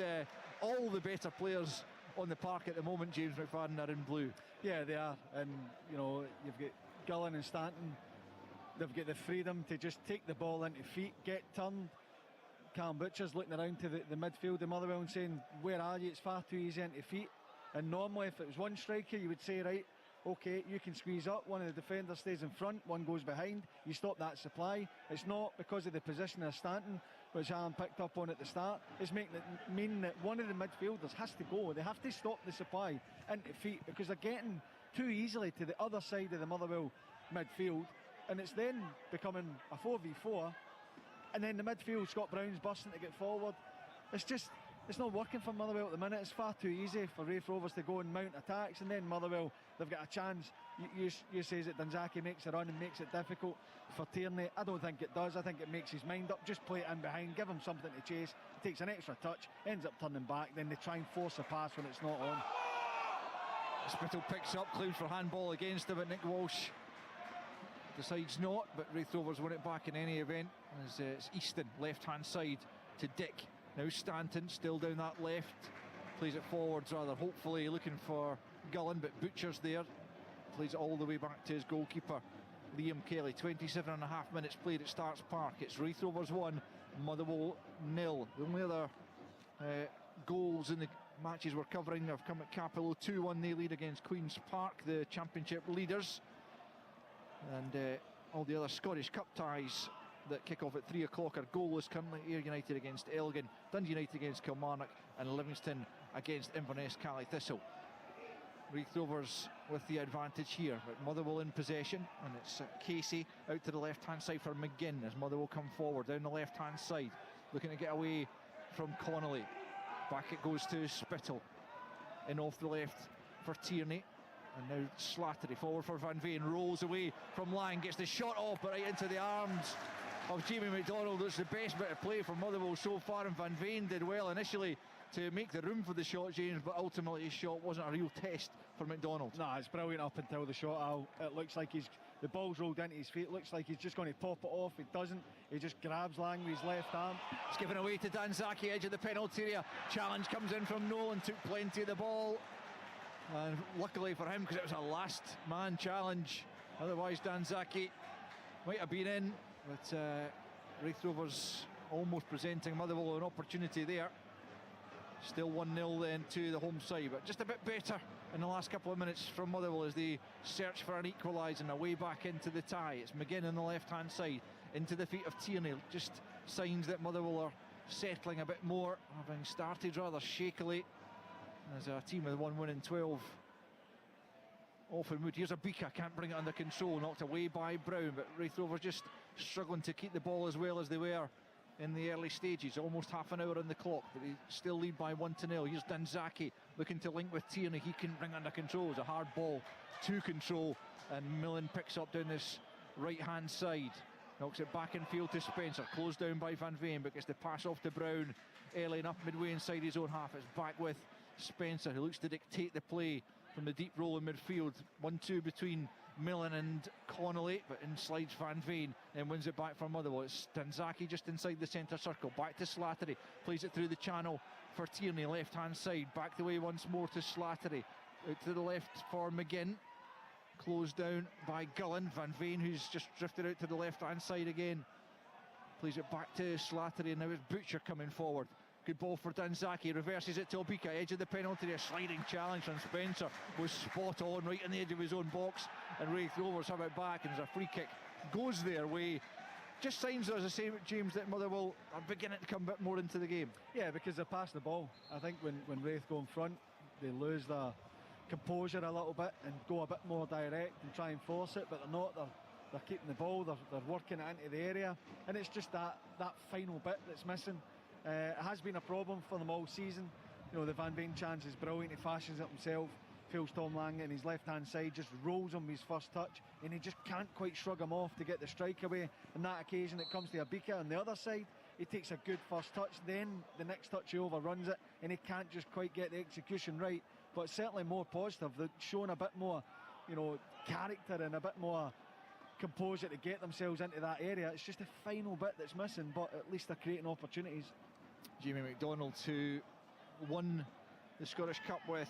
all the better players on the park at the moment, James McFadden, are in blue. Yeah, they are, and you know, you've got Gullen and Stanton. They've got the freedom to just take the ball into feet, get turned. Callum Butcher's looking around to the midfield of Motherwell and saying, where are you? It's far too easy into feet. And normally if it was one striker, you would say, right, okay, you can squeeze up, one of the defenders stays in front, one goes behind, you stop that supply. It's not because of the position of Stanton, which Alan picked up on at the start. It's making it mean that one of the midfielders has to go. They have to stop the supply into feet because they're getting too easily to the other side of the Motherwell midfield, and it's then becoming a 4v4, and then the midfield, Scott Brown's bursting to get forward. It's not working for Motherwell at the minute. It's far too easy for Raith Rovers to go and mount attacks, and then Motherwell, they've got a chance. You say that Danzaki makes a run and makes it difficult for Tierney. I don't think it does. I think it makes his mind up. Just play it in behind, give him something to chase. It takes an extra touch, ends up turning back, then they try and force a pass when it's not on. Spittle picks up, claims for handball against him, but Nick Walsh decides not, but Raith Rovers win it back in any event as it's Easton, left hand side to Dick. Now Stanton still down that left, plays it forwards rather, hopefully looking for Gullen, but Butcher's there, plays it all the way back to his goalkeeper Liam Kelly. 27 and a half minutes played at Starks Park. It's Raith Rovers 1, Motherwell 0. The only other goals in the matches we're covering have come at Capello. 2-1 they lead against Queen's Park, the championship leaders, and all the other Scottish Cup ties that kick off at 3 o'clock are goalless currently. Ayr United against Elgin, Dundee United against Kilmarnock, and Livingston against Inverness Cally Thistle. Raith Rovers with the advantage here, but Motherwell in possession, and it's Casey out to the left hand side for McGinn as Motherwell come forward down the left hand side, looking to get away from Connolly. Back it goes to Spittle, in off the left for Tierney, and now Slattery forward for Van Veen, rolls away from Lang, gets the shot off but right into the arms of Jamie McDonald. It's the best bit of play for Motherwell so far, and Van Veen did well initially to make the room for the shot, James, but ultimately his shot wasn't a real test for McDonald. No, it's brilliant up until the shot, Al. It looks like the ball's rolled into his feet. It looks like he's just going to pop it off. He doesn't. He just grabs Lang with his left arm. It's given away to Danzaki, edge of the penalty area. Challenge comes in from Nolan, took plenty of the ball, and luckily for him, because it was a last man challenge, otherwise Danzaki might have been in, but Raith Rovers almost presenting Motherwell an opportunity there. Still 1-0 then to the home side, but just a bit better in the last couple of minutes from Motherwell as they search for an equaliser and a way back into the tie. It's McGinn on the left hand side, into the feet of Tierney. Just signs that Motherwell are settling a bit more, having started rather shakily as a team with 1 win in 12. Offenwood, here's a Bika, can't bring it under control, knocked away by Brown, but Raith Rovers just struggling to keep the ball as well as they were in the early stages. Almost half an hour on the clock, but they still lead by 1-0. Here's Danzaki looking to link with Tierney. He can bring under control. It's a hard ball to control, and Millen picks up down this right hand side, knocks it back in field to Spencer, closed down by Van Veen, but gets the pass off to Brown early enough midway inside his own half. It's back with Spencer, who looks to dictate the play from the deep roll in midfield. 1-2 between Millen and Connolly, but in slides Van Veen and wins it back from Motherwell. It's Danzaki just inside the centre circle, back to Slattery, plays it through the channel for Tierney, left hand side, back the way once more to Slattery, out to the left for McGinn, closed down by Gullen. Van Veen, who's just drifted out to the left hand side again, plays it back to Slattery, and now it's Butcher coming forward. Good ball for Danzaki, reverses it to Obika, edge of the penalty, a sliding challenge from Spencer was spot on, right in the edge of his own box, and Raith Rovers have it back, and there's a free kick goes their way. Just signs, as I say, James, that Motherwell are beginning to come a bit more into the game. Yeah, because they pass the ball. I think when Raith go in front, they lose their composure a little bit and go a bit more direct and try and force it, but they're not. They're keeping the ball, they're working it into the area, and it's just that final bit that's missing. It has been a problem for them all season. You know, the Van Veen chance is brilliant. He fashions it himself, feels Tom Lang in his left-hand side, just rolls him with his first touch, and he just can't quite shrug him off to get the strike away. On that occasion, it comes to Abika on the other side. He takes a good first touch, then the next touch he overruns it, and he can't just quite get the execution right. But it's certainly more positive. They've shown a bit more, you know, character and a bit more composure to get themselves into that area. It's just a final bit that's missing, but at least they're creating opportunities. Jamie McDonald, who won the Scottish Cup with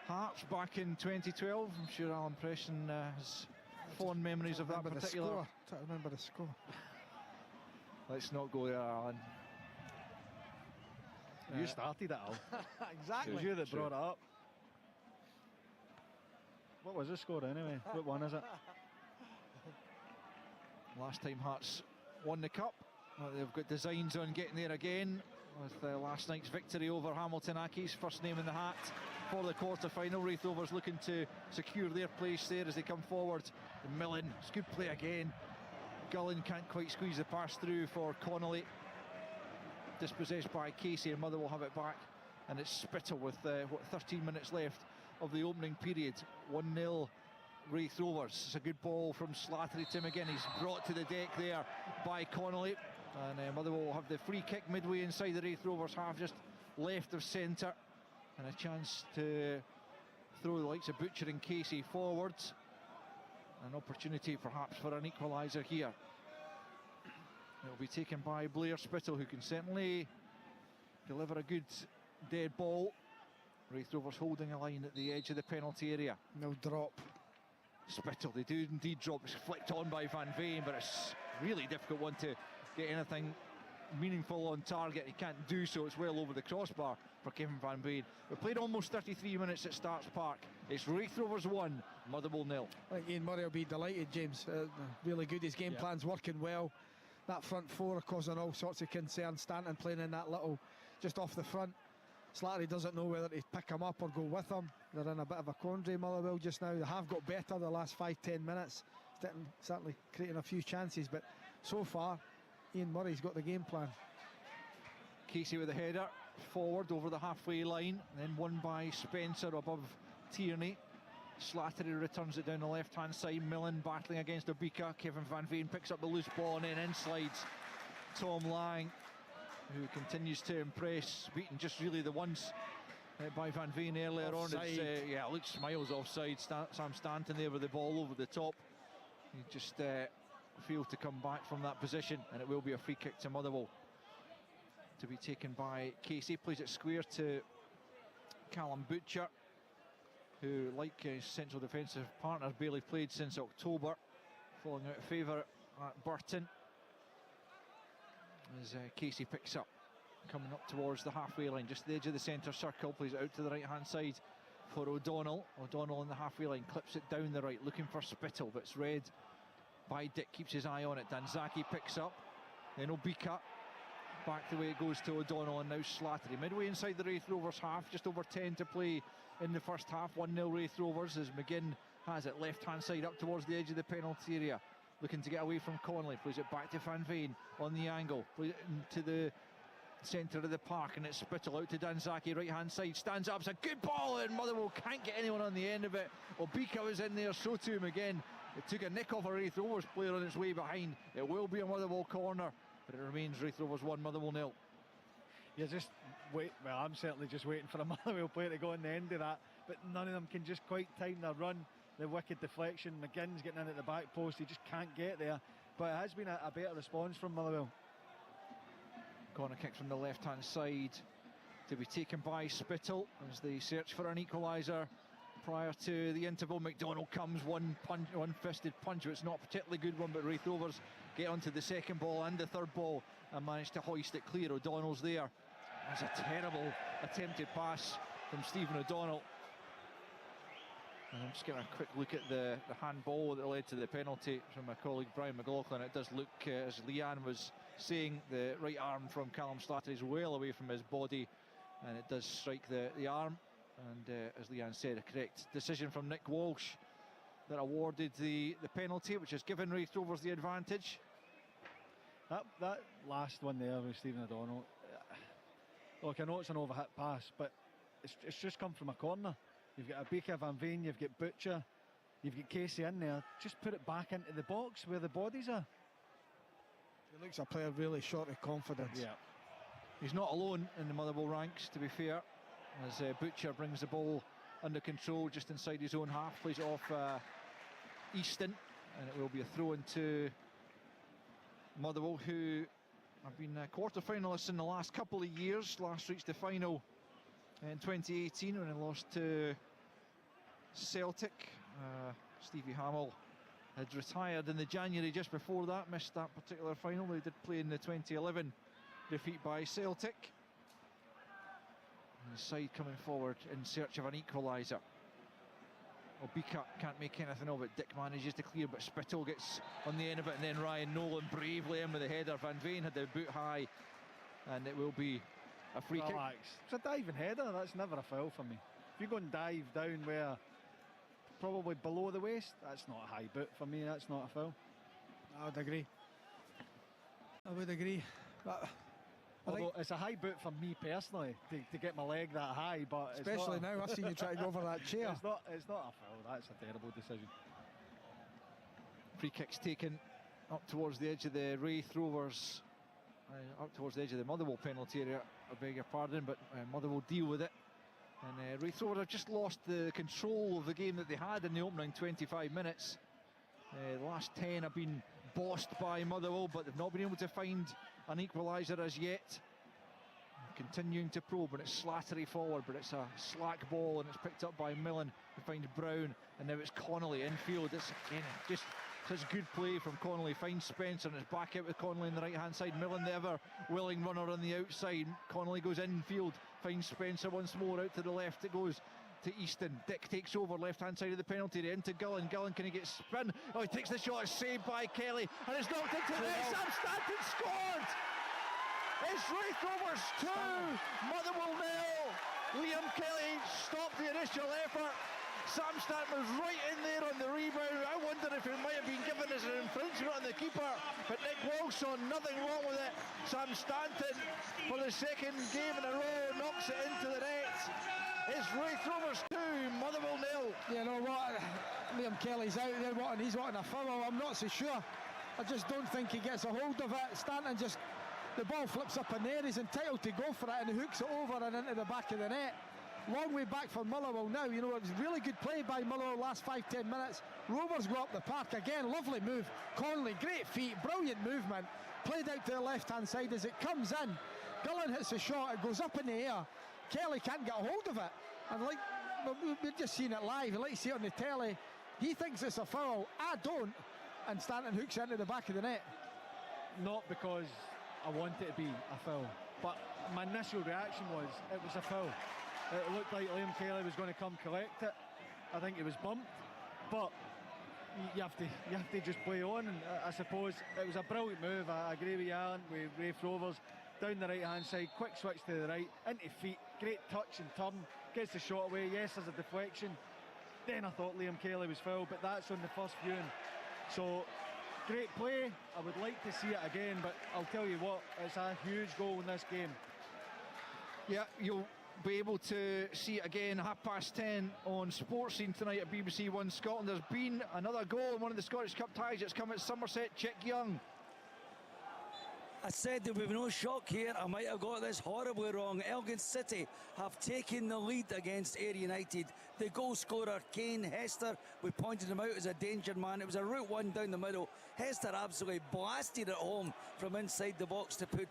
Hearts back in 2012. I'm sure Alan Preston has fond memories of that particular. Try to remember the score. Let's not go there, Alan. You started it, Al. Exactly. It was you that brought it up. What was the score anyway? What one is it? Last time Hearts won the Cup, they've got designs on getting there again with last night's victory over Hamilton Accies, first name in the hat for the quarter-final. Raith Rovers looking to secure their place there as they come forward. Millen, it's good play again. Gullen can't quite squeeze the pass through for Connolly. Dispossessed by Casey, and Motherwell have it back, and it's Spittle with 13 minutes left of the opening period. 1-0 Raith Rovers. It's a good ball from Slattery to McGinn. He's brought to the deck there by Connolly, and Motherwell will have the free kick midway inside the Raith Rovers half, just left of centre, and a chance to throw the likes of Butcher and Casey forwards. An opportunity perhaps for an equaliser here. It'll be taken by Blair Spittle, who can certainly deliver a good dead ball. Raith Rovers holding a line at the edge of the penalty area. No drop. Spittle, they do indeed drop. It's flicked on by Van Veen, but it's really difficult one to get anything meaningful on target. He can't do so. It's well over the crossbar for Kevin Van Veen. We played almost 33 minutes at Starks Park. It's Raith Rovers 1, Motherwell 0. I think Ian Murray will be delighted, James. Really good. His game plan's working well. That front four are causing all sorts of concern. Stanton playing in that little, just off the front. Slattery doesn't know whether to pick him up or go with him. They're in a bit of a quandary, Motherwell, just now. They have got better the last 5-10 minutes. Certainly creating a few chances, but so far, Ian Murray's got the game plan. Casey with a header forward over the halfway line, then won by Spencer above Tierney. Slattery returns it down the left-hand side. Millen battling against Obika. Kevin Van Veen picks up the loose ball, and then in slides Tom Lang, who continues to impress, beaten just really the once by Van Veen earlier Offside. on. It's, looks miles offside. Sam Stanton there with the ball over the top. He just failed to come back from that position, and it will be a free kick to Motherwell, to be taken by Casey. Plays it square to Callum Butcher, who, like his central defensive partner, barely played since October, falling out of favour at Burton. As Casey picks up, coming up towards the halfway line, just the edge of the centre circle, plays it out to the right-hand side for O'Donnell. O'Donnell on the halfway line, clips it down the right, looking for Spittle, but it's read by Dick, keeps his eye on it. Danzaki picks up, then Obika. Back the way it goes to O'Donnell, and now Slattery. Midway inside the Raith Rovers half, just over 10 to play in the first half. 1-0 Raith Rovers as McGinn has it left-hand side up towards the edge of the penalty area. Looking to get away from Connolly, plays it back to Van Veen on the angle, plays it into the centre of the park, and it's Spittle out to Danzaki, right-hand side, stands up, it's a good ball, and Motherwell can't get anyone on the end of it. Obika was in there, so too McGinn. It took a nick off a Raith Rovers player on its way behind. It will be a Motherwell corner, but it remains Raith Rovers 1, Motherwell 0. You just wait. Well, I'm certainly just waiting for a Motherwell player to go on the end of that, but none of them can just quite time their run. The wicked deflection, McGinn's getting in at the back post, he just can't get there. But it has been a better response from Motherwell. Corner kick from the left-hand side to be taken by Spittle as they search for an equaliser prior to the interval. McDonald comes, one-fisted punch, but it's not a particularly good one, but Raith Rovers get onto the second ball and the third ball and manage to hoist it clear. O'Donnell's there. That's a terrible attempted pass from Stephen O'Donnell. And I'm just getting a quick look at the handball that led to the penalty from my colleague Brian McLaughlin. It does look, as Leanne was saying, the right arm from Callum Slattery is well away from his body, and it does strike the arm. And as Leanne said, a correct decision from Nick Walsh that awarded the penalty, which has given Raith Rovers the advantage. That last one there with Stephen O'Donnell, look, I know it's an overhit pass, but it's just come from a corner. You've got Obika, Van Veen, you've got Butcher, you've got Casey in there. Just put it back into the box where the bodies are. He looks a player really short of confidence. Yeah. He's not alone in the Motherwell ranks, to be fair, as Butcher brings the ball under control just inside his own half, plays it off Easton, and it will be a throw into Motherwell, who have been quarter-finalists in the last couple of years. Last reached the final in 2018 when they lost to Celtic. Stevie Hamill had retired in the January just before that, missed that particular final. They did play in the 2011 defeat by Celtic. And the side coming forward in search of an equaliser. Obika can't make anything of it. Dick manages to clear, but Spittle gets on the end of it, and then Ryan Nolan bravely in with the header. Van Veen had the boot high, and it will be a free kick. It's a diving header, that's never a foul for me. If you go and dive down where probably below the waist, that's not a high boot for me, that's not a foul. I would agree. But although it's a high boot for me personally to get my leg that high, but especially it's not now, I've seen you try to go over that chair. It's not a foul, that's a terrible decision. Free kicks taken up towards the edge of the Raith Rovers, up towards the edge of the Motherwell penalty area, I beg your pardon, but Motherwell deal with it. And Raith Rovers have just lost the control of the game that they had in the opening 25 minutes. The last 10 have been bossed by Motherwell, but they've not been able to find an equaliser as yet. Continuing to probe, and it's Slattery forward, but it's a slack ball, and it's picked up by Millen, who finds Brown, and now it's Connolly infield. It's again just such good play from Connolly, finds Spencer, and it's back out with Connolly on the right hand side. Millen, the ever willing runner on the outside. Connolly goes infield, finds Spencer once more. Out to the left it goes to Easton. Dick takes over left hand side of the penalty area into Gullen. Gullen, can he get spin? Oh, he takes the shot, it's saved by Kelly, and it's knocked into the net. Sam Stanton scored! It's Raith Rovers 2, Motherwell 0. Liam Kelly stopped the initial effort. Sam Stanton was right in there on the rebound. I wonder if it might have been given as an infringement on the keeper, but Nick Walsh saw nothing wrong with it. Sam Stanton, for the second game in a row, knocks it into the net. It's Raith Rovers 2, Motherwell 0. You know what? Liam Kelly's out there, and he's wanting a foul. I'm not so sure. I just don't think he gets a hold of it. Stanton just, the ball flips up in there. He's entitled to go for it, and he hooks it over and into the back of the net. Long way back for Motherwell now. You know, it was really good play by Motherwell last 5-10 minutes. Rovers go up the park again. Lovely move. Connolly, great feet, brilliant movement. Played out to the left-hand side as it comes in. Gullen hits a shot. It goes up in the air. Kelly can't get a hold of it. And like, we're just seeing it live. You like to see it on the telly. He thinks it's a foul. I don't. And Stanton hooks into the back of the net. Not because I want it to be a foul, but my initial reaction was it was a foul. It looked like Liam Kelly was going to come collect it. I think it was bumped, but you have to just play on, and I suppose it was a brilliant move. I agree with you, Alan, with Raith Rovers down the right hand side, quick switch to the right, into feet, great touch and turn, gets the shot away. Yes, there's a deflection. Then I thought Liam Kelly was fouled, but that's on the first viewing. So great play. I would like to see it again, but I'll tell you what, it's a huge goal in this game. Yeah, you'll be able to see it again 10:30 on Sports Scene tonight at BBC One Scotland. There's been another goal in one of the Scottish Cup ties. It's come at Somerset. Chick Young. I said there would be no shock here. I might have got this horribly wrong. Elgin City have taken the lead against Ayr United. The goal scorer, Kane Hester, we pointed him out as a danger man. It was a route one down the middle. Hester absolutely blasted it home from inside the box to put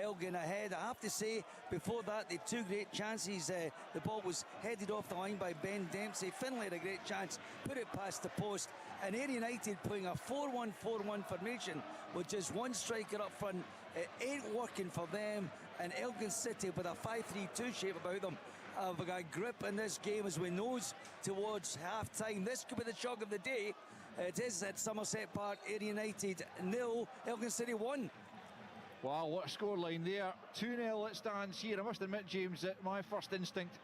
Elgin ahead. I have to say, before that, they had two great chances. The ball was headed off the line by Ben Dempsey. Finlay had a great chance, put it past the post. And Ayr United playing a 4-1-4-1 formation with just one striker up front. It ain't working for them. And Elgin City with a 5-3-2 shape about them have got grip in this game as we nose towards half-time. This could be the shock of the day. It is at Somerset Park. Ayr United 0, Elgin City 1. Wow, what a scoreline there. 2-0 it stands here. I must admit, James, that my first instinct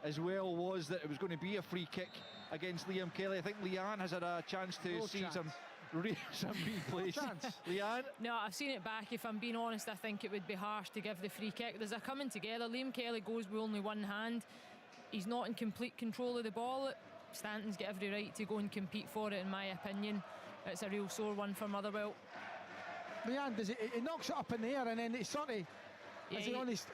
as well was that it was going to be a free kick against Liam Kelly. I think Leanne has had a chance to see some replays. Leanne? No, I've seen it back. If I'm being honest, I think it would be harsh to give the free kick. There's a coming together. Liam Kelly goes with only one hand. He's not in complete control of the ball. Stanton's got every right to go and compete for it, in my opinion. It's a real sore one for Motherwell. Leanne, he knocks it up in the air and then it's sort of... Yeah,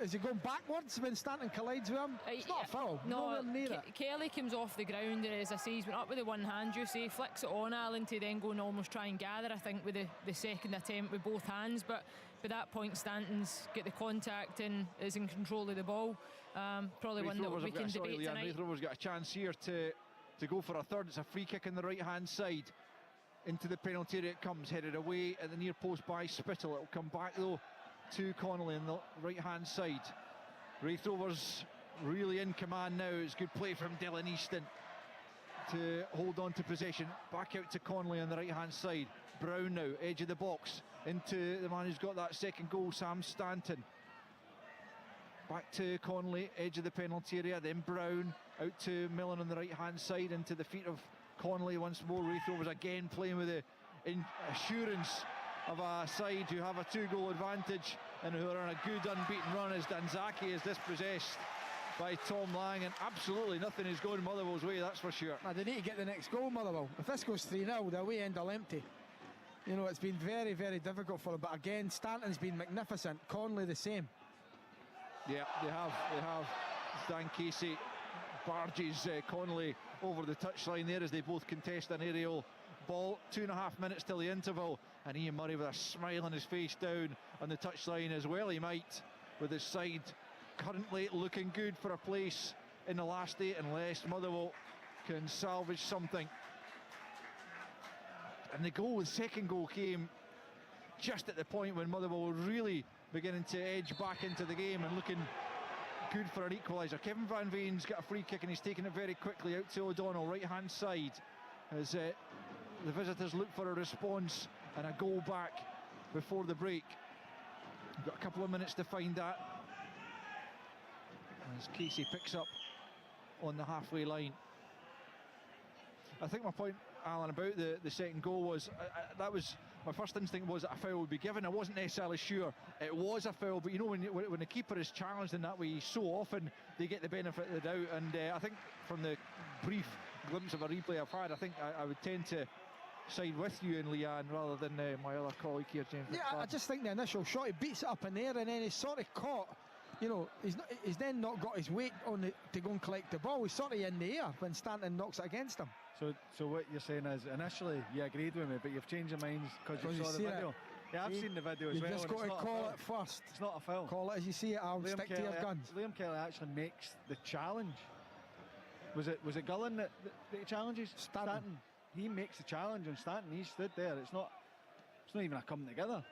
is he going backwards when Stanton collides with him? It's not a foul. No, nowhere near it. Kelly comes off the ground, and as I say, he's went up with the one hand, you say, flicks it on Allen to then go and almost try and gather, I think, with the second attempt with both hands. But by that point, Stanton's got the contact and is in control of the ball. Probably Raith one that we can debate Leanne, tonight. Raith Rovers got a chance here to go for a third. It's a free kick on the right hand side. Into the penalty area it comes, headed away at the near post by Spittle. It'll come back though to Connolly on the right hand side. Raith Rovers really in command now. It's good play from Dylan Easton to hold on to possession. Back out to Connolly on the right hand side. Brown now, edge of the box, into the man who's got that second goal, Sam Stanton. Back to Connolly, edge of the penalty area, then Brown out to Millen on the right hand side, into the feet of Connolly once more. Raith Rovers again playing with the assurance of a side who have a 2-goal advantage and who are on a good unbeaten run, as Danzaki is dispossessed by Tom Lang, and absolutely nothing is going Motherwell's way, that's for sure. They need to get the next goal, Motherwell. If this goes 3-0, the away end will empty. You know, it's been very, very difficult for them, but again, Stanton's been magnificent. Connolly the same. Yeah, they have. Dan Casey barges Connolly over the touchline there as they both contest an aerial ball. 2.5 minutes till the interval, and Ian Murray with a smile on his face down on the touchline as well. He might, with his side currently looking good for a place in the last 8, unless Motherwell can salvage something. And the second goal came just at the point when Motherwell were really beginning to edge back into the game and looking good for an equaliser. Kevin Van Veen's got a free kick and he's taken it very quickly out to O'Donnell, right hand side, as the visitors look for a response and a goal back before the break. We've got a couple of minutes to find that, as Casey picks up on the halfway line. I think my point, Alan, about the second goal was that was my first instinct was that a foul would be given. I wasn't necessarily sure it was a foul, but you know, when the keeper is challenged in that way, so often they get the benefit of the doubt. And I think from the brief glimpse of a replay I've had, I think I would tend to side with you and Leanne rather than my other colleague here, James. Yeah, I just think the initial shot, he beats it up in the air and then he's sort of caught. You know, he's then not got his weight on to go and collect the ball. He's sort of in the air when Stanton knocks it against him. So what you're saying is, initially you agreed with me, but you've changed your minds because you saw the video. Yeah, I've seen the video as well. You've just got to call it first. It's not a foul. Call it as you see it. I'll stick to your guns. Liam Kelly actually makes the challenge. Was it Gullen that challenges Stanton? He makes the challenge on Stanton. He stood there. It's not even a coming together.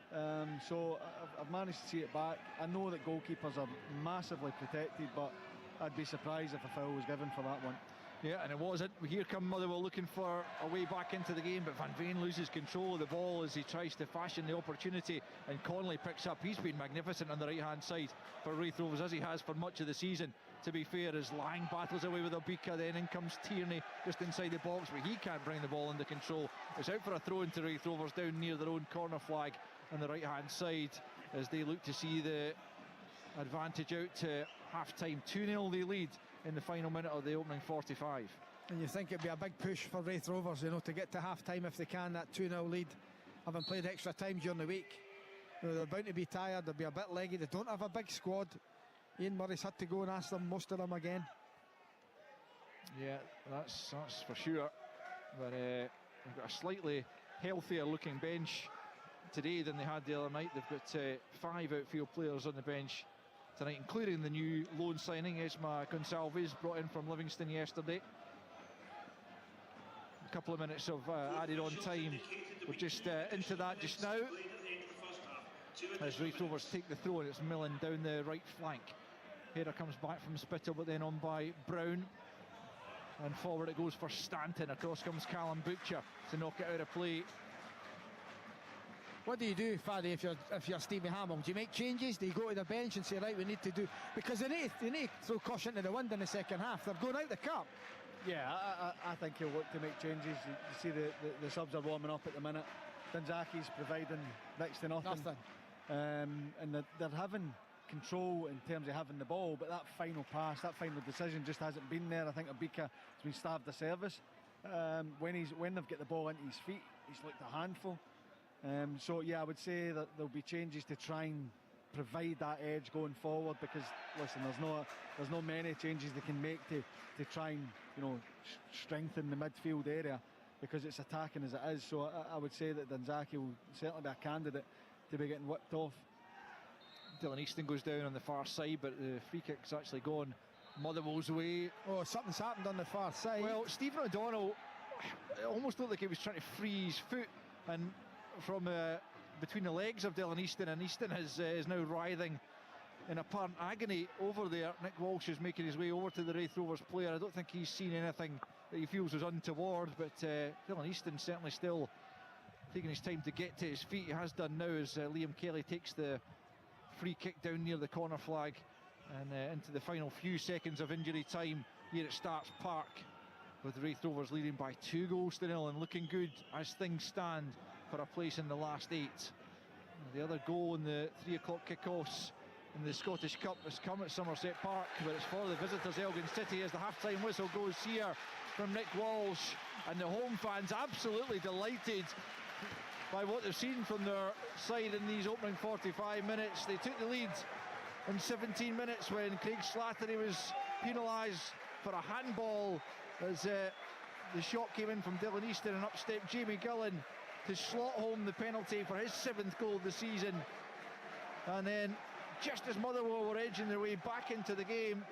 So I've managed to see it back. I know that goalkeepers are massively protected, but I'd be surprised if a foul was given for that one. Yeah, and it wasn't. Here come Motherwell looking for a way back into the game, but Van Veen loses control of the ball as he tries to fashion the opportunity, and Connolly picks up. He's been magnificent on the right-hand side for Raith Rovers, as he has for much of the season, to be fair, as Lang battles away with Obika. Then in comes Tierney just inside the box, but he can't bring the ball under control. It's out for a throw into Raith Rovers down near their own corner flag on the right-hand side, as they look to see the advantage out to half-time. 2-0 they lead in the final minute of the opening 45. And you think it'd be a big push for Raith Rovers, you know, to get to half-time if they can, that 2-0 lead, having played extra time during the week. You know, they're bound to be tired, they'll be a bit leggy, they don't have a big squad. Ian Murray's had to go and ask them, most of them again. Yeah, that's for sure. But they've got a slightly healthier looking bench today than they had the other night. They've got 5 outfield players on the bench tonight, including the new loan signing, Esma Gonçalves, brought in from Livingston yesterday. A couple of minutes of added on time. We're just into that just now, as Raith Rovers take the throw, and it's Millen down the right flank. Header comes back from Spittle, but then on by Brown, and forward it goes for Stanton. Across comes Callum Butcher to knock it out of play. What do you do, Faddy, if you're Stevie Hamill? Do you make changes? Do you go to the bench and say, right, we need to do... Because they need to throw caution to the wind in the second half. They're going out the cup. Yeah, I think he'll look to make changes. You see the subs are warming up at the minute. Danzaki's providing next to nothing. And they're having control in terms of having the ball, but that final pass, that final decision just hasn't been there. I think Obika has been starved of service. When they've got the ball into his feet, he's looked a handful. So yeah, I would say that there'll be changes to try and provide that edge going forward, because listen, there's no many changes they can make to try and, you know, strengthen the midfield area, because it's attacking as it is. So I would say that Danzaki will certainly be a candidate to be getting whipped off. Dylan Easton goes down on the far side, but the free kick's actually gone Motherwell's way. Oh, something's happened on the far side. Well, Stephen O'Donnell, it almost looked like he was trying to free his foot, and from between the legs of Dylan Easton, and Easton is now writhing in apparent agony over there. Nick Walsh is making his way over to the Raith Rovers player. I don't think he's seen anything that he feels was untoward, but Dylan Easton certainly still taking his time to get to his feet. He has done now, as Liam Kelly takes the free kick down near the corner flag, and into the final few seconds of injury time here at Starks Park, with Raith Rovers leading by 2-0 and looking good as things stand for a place in the last 8. The other goal in the 3 o'clock kickoffs in the Scottish Cup has come at Somerset Park, but it's for the visitors, Elgin City, as the half-time whistle goes here from Nick Walsh, and the home fans absolutely delighted by what they've seen from their side in these opening 45 minutes. They took the lead in 17 minutes when Craig Slattery was penalised for a handball, as the shot came in from Dylan Easton, and up stepped Jamie Gillan to slot home the penalty for his 7th goal of the season. And then, just as Motherwell were edging their way back into the game,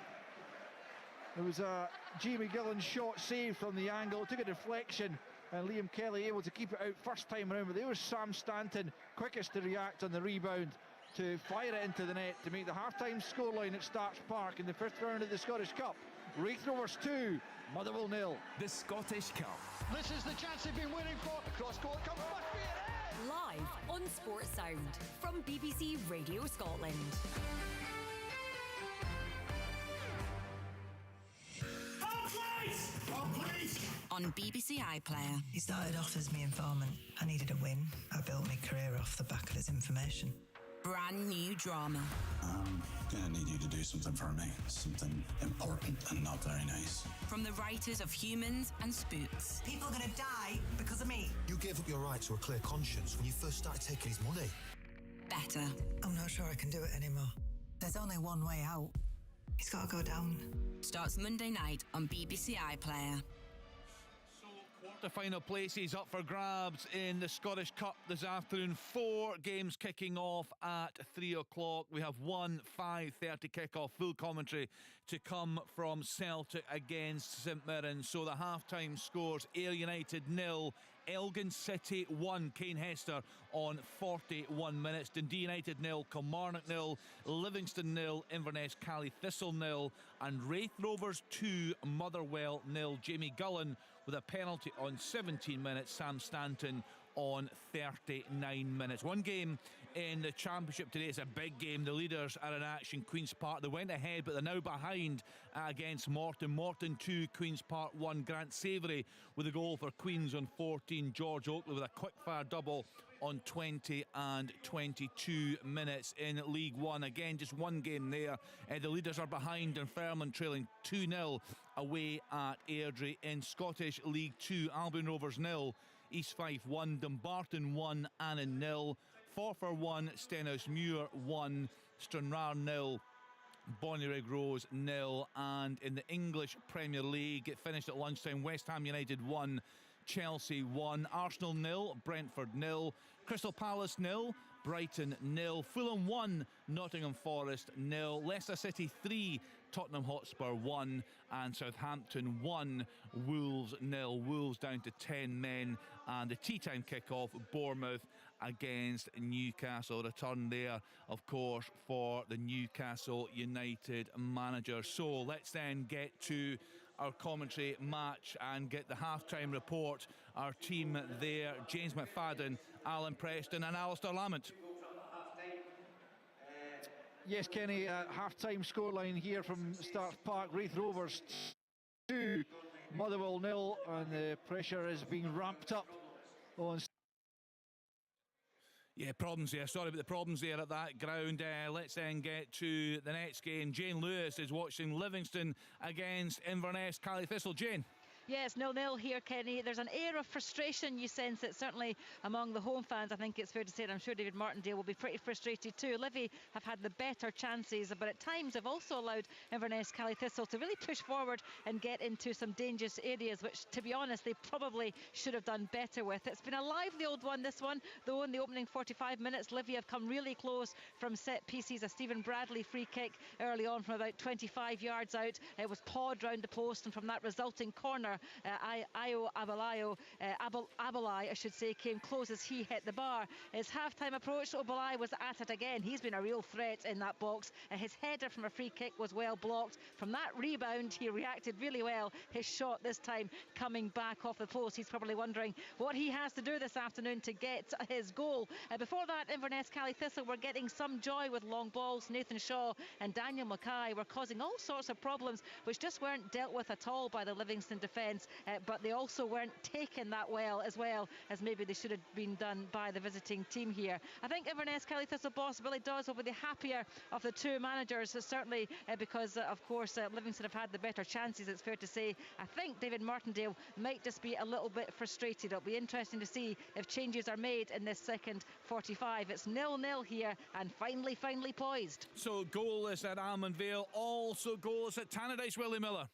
there was a Jamie Gillan shot saved from the angle. It took a deflection, and Liam Kelly able to keep it out first time around, but there was Sam Stanton, quickest to react on the rebound, to fire it into the net to make the half-time scoreline at Starks Park in the 5th round of the Scottish Cup. Raith Rovers 2, Motherwell 0. The Scottish Cup. This is the chance they've been waiting for. Cross goal comes, must be it. Live on Sports Sound from BBC Radio Scotland. On BBC iPlayer. He started off as my informant. I needed a win. I built my career off the back of his information. Brand new drama. I'm gonna need you to do something for me. Something important and not very nice. From the writers of Humans and Spooks. People are gonna die because of me. You gave up your right to a clear conscience when you first started taking his money. Better. I'm not sure I can do it anymore. There's only one way out. He's got to go down. Starts Monday night on BBC iPlayer. The final places up for grabs in the Scottish Cup this afternoon. 4 games kicking off at 3 o'clock. We have one 5:30 kick-off, full commentary to come from Celtic against St Mirren. So the half-time scores: Ayr United 0, Elgin City 1, Kane Hester on 41 minutes. Dundee United 0, Kilmarnock 0, Livingston 0, Inverness Cally Thistle 0, and Wraith Rovers 2, Motherwell 0. Jamie Gullen with a penalty on 17 minutes, Sam Stanton on 39 minutes. One game in the Championship today. It's a big game. The leaders are in action. Queen's Park, they went ahead, but they're now behind against Morton. Morton 2, Queen's Park 1. Grant Savoury with a goal for Queens on 14. George Oakley with a quick-fire double on 20 and 22 minutes in League One. Again, just one game there. The leaders are behind, and Fairmont trailing 2-0 away at Airdrie. In Scottish League 2, Albion Rovers 0, East Fife 1, Dumbarton 1, Annan 0, Forfar 1, Stenhousemuir 1, Stranraer 0, Bonnyrigg Rose 0. And in the English Premier League, it finished at lunchtime. West Ham United 1, Chelsea 1, Arsenal 0, Brentford 0, Crystal Palace 0, Brighton 0, Fulham 1, Nottingham Forest 0, Leicester City 3, Tottenham Hotspur 1, and Southampton 1, Wolves 0. Wolves down to 10 men. And the tea time kick-off, Bournemouth against Newcastle. Return there, of course, for the Newcastle United manager. So let's then get to our commentary match and get the half-time report. Our team there, James McFadden, Alan Preston and Alistair Lamont. Yes, Kenny, half-time scoreline here from Start Park. Wraith Rovers 2, Motherwell 0, and the pressure is being ramped up on. Yeah, problems there. Sorry about the problems there at that ground. Let's then get to the next game. Jane Lewis is watching Livingston against Inverness Cally Thistle. Jane. Yes, 0-0 here, Kenny. There's an air of frustration, you sense it, certainly among the home fans. I think it's fair to say, and I'm sure David Martindale will be pretty frustrated too. Livy have had the better chances, but at times have also allowed Inverness Cally Thistle to really push forward and get into some dangerous areas, which, to be honest, they probably should have done better with. It's been a lively old one, this one, though in the opening 45 minutes, Livy have come really close from set pieces. A Stephen Bradley free kick early on from about 25 yards out. It was pawed round the post, and from that resulting corner, Ayo Abalai, I should say, came close as he hit the bar. His half-time approach, Obalai was at it again. He's been a real threat in that box. His header from a free kick was well blocked. From that rebound, he reacted really well. His shot this time coming back off the post. He's probably wondering what he has to do this afternoon to get his goal. Before that, Inverness Cally Thistle were getting some joy with long balls. Nathan Shaw and Daniel Mackay were causing all sorts of problems which just weren't dealt with at all by the Livingston defence. But they also weren't taken that well as maybe they should have been done by the visiting team here. I think Inverness Cally Thistle boss Billy Dawes will be the happier of the two managers, certainly because of course Livingston have had the better chances, it's fair to say. I think David Martindale might just be a little bit frustrated. It'll be interesting to see if changes are made in this second 45. It's 0-0 here and finally poised. So goalless at Almond Vale, also goalless at Tannadice, Willie Miller.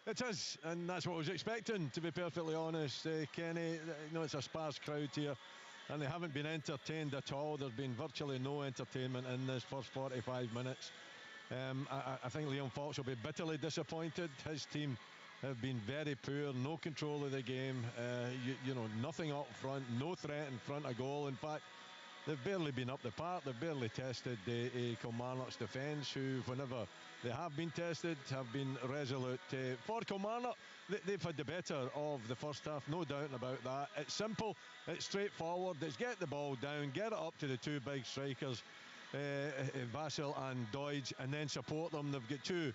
It is, and that's what I was expecting, to be perfectly honest, Kenny. It's a sparse crowd here, and they haven't been entertained at all. There's been virtually no entertainment in this first 45 minutes. I think Liam Fox will be bitterly disappointed. His team have been very poor, no control of the game, nothing up front, no threat in front of goal. In fact, they've barely been up the park. They've barely tested Kilmarnock's defence, who, whenever they have been tested, have been resolute. For Kilmarnock, they've had the better of the first half, no doubt about that. It's simple, it's straightforward. It's get the ball down, get it up to the two big strikers, Vassell and Doidge, and then support them. They've got two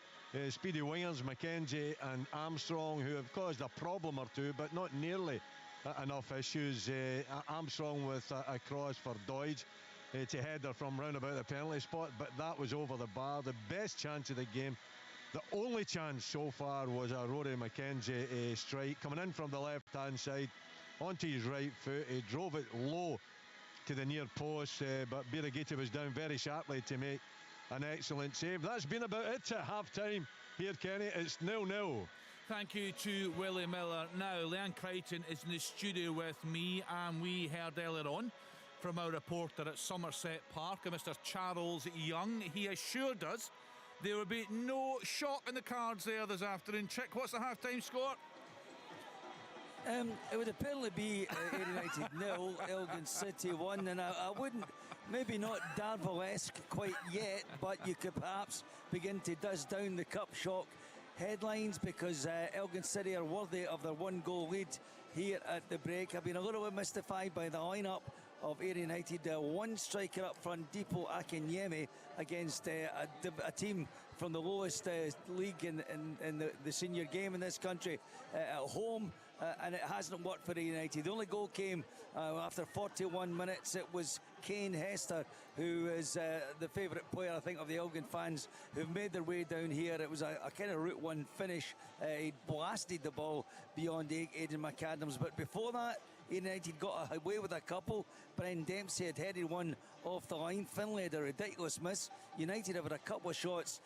speedy wingers, McKenzie and Armstrong, who have caused a problem or two, but not nearly enough issues. Armstrong with a cross for Doidge to header from round about the penalty spot, but that was over the bar. The best chance of the game, the only chance so far, was a Rory McKenzie strike coming in from the left hand side onto his right foot. He drove it low to the near post, but Birighitti was down very sharply to make an excellent save. That's been about it at half time here, Kenny. It's 0-0. Thank you to Willie Miller. Now, Leanne Crichton is in the studio with me, and we heard earlier on from our reporter at Somerset Park, Mr. Charles Young. He assured us there will be no shock in the cards there this afternoon. Chick, what's the half-time score? It would apparently be Ayr United 0, Elgin City 1, and I wouldn't, maybe not Darvel-esque quite yet, but you could perhaps begin to dust down the cup shock headlines, because Elgin City are worthy of their 1-goal lead here at the break. I've been a little bit mystified by the lineup of Ayr United. One striker up front, Dipo Akinyemi, against a team from the lowest league in the senior game in this country at home. And it hasn't worked for Ayr United. The only goal came after 41 minutes. It was Kane Hester, who is the favourite player, I think, of the Elgin fans who've made their way down here. It was a kind of Route 1 finish. He blasted the ball beyond Aidan McAdams. But before that, Ayr United got away with a couple. Bren Dempsey had headed one off the line. Finlay had a ridiculous miss. United have had a couple of shots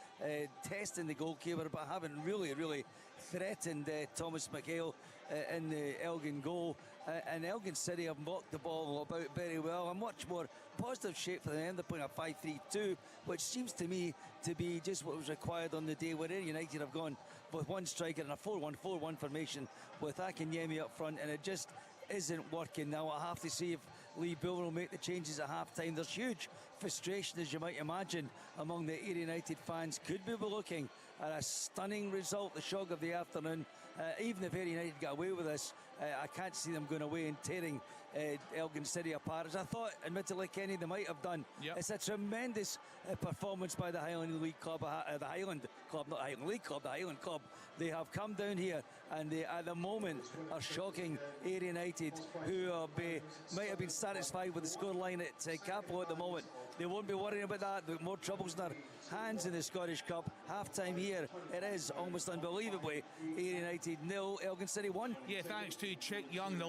testing the goalkeeper, but haven't really threatened Thomas McHale in the Elgin goal. And Elgin City have mocked the ball about very well. A much more positive shape for them. They're playing a 5-3-2, which seems to me to be just what was required on the day where Ayr United have gone with one striker in a 4-1-4-1 formation with Akinyemi up front, and it just isn't working. Now I have to see if Lee Buller will make the changes at half-time. There's huge frustration, as you might imagine, among the Ayr United fans. Could we be looking at a stunning result, the shock of the afternoon? Even if Ayr United get away with this, I can't see them going away and tearing Elgin City apart, as I thought, admittedly, Kenny, they might have done. Yep. It's a tremendous performance by the Highland League Club, the Highland Club, not Highland League Club, the Highland Club. They have come down here and they, at the moment, are shocking Ayr United, who might have been satisfied with the scoreline at Cappielow at the moment. They won't be worrying about that. They've more troubles in their hands in the Scottish Cup. Half-time here, it is almost unbelievably Ayr United 0, Elgin City 1. Yeah, thanks to Chick Young. The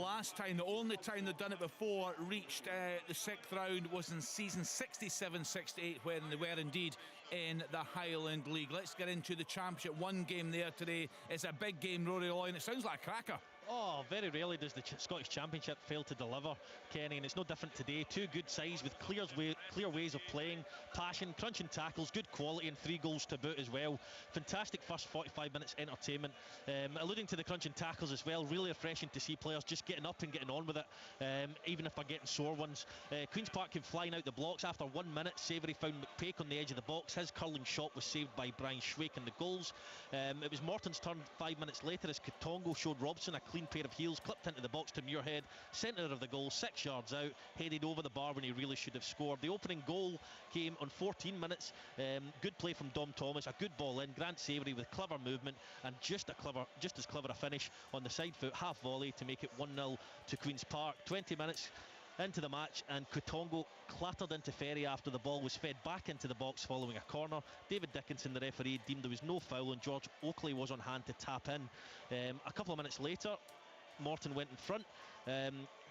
only time they've done it before, reached the 6th round, was in season 67-68, when they were indeed in the Highland League. Let's get into the Championship. One game there today. It's a big game, Rory Loy, and it sounds like a cracker. Oh, very rarely does the Scottish Championship fail to deliver, Kenny, and it's no different today. Two good sides with clear ways of playing, passion, crunching tackles, good quality, and 3 goals to boot as well. Fantastic first 45 minutes entertainment. Alluding to the crunching tackles as well, really refreshing to see players just getting up and getting on with it, even if they're getting sore ones. Queen's Park came flying out the blocks. After 1 minute, Savoury found McPake on the edge of the box. His curling shot was saved by Brian Schwake in the goals. It was Morton's turn 5 minutes later as Katongo showed Robson a clean pair of heels, clipped into the box to Muirhead, centre of the goal, 6 yards out, headed over the bar when he really should have scored. The opening goal came on 14 minutes. Good play from Dom Thomas, a good ball in. Grant Savoury with clever movement and just as clever a finish on the side foot half volley to make it 1-0 to Queen's Park. 20 minutes into the match and Katongo clattered into Ferry after the ball was fed back into the box following a corner. David Dickinson, the referee, deemed there was no foul and George Oakley was on hand to tap in. A couple of minutes later, Morton went in front.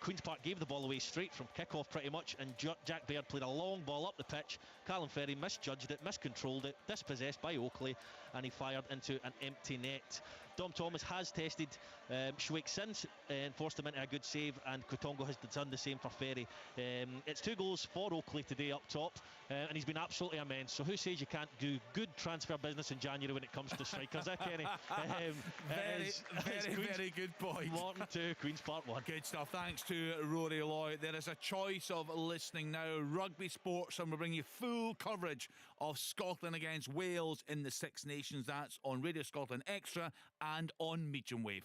Queen's Park gave the ball away straight from kick-off pretty much, and Jack Baird played a long ball up the pitch. Callum Ferry misjudged it, miscontrolled it, dispossessed by Oakley, and he fired into an empty net. Dom Thomas has tested Schwake since and forced him into a good save, and Katongo has done the same for Ferry. It's 2 goals for Oakley today up top, and he's been absolutely immense. So who says you can't do good transfer business in January when it comes to strikers, Kenny? Very good point. Morton 2, Queen's Park 1. Good stuff. Thanks to Rory Loy. There is a choice of listening now. Rugby Sports, and we'll bring you full coverage of Scotland against Wales in the Six Nations. That's on Radio Scotland Extra and on medium wave.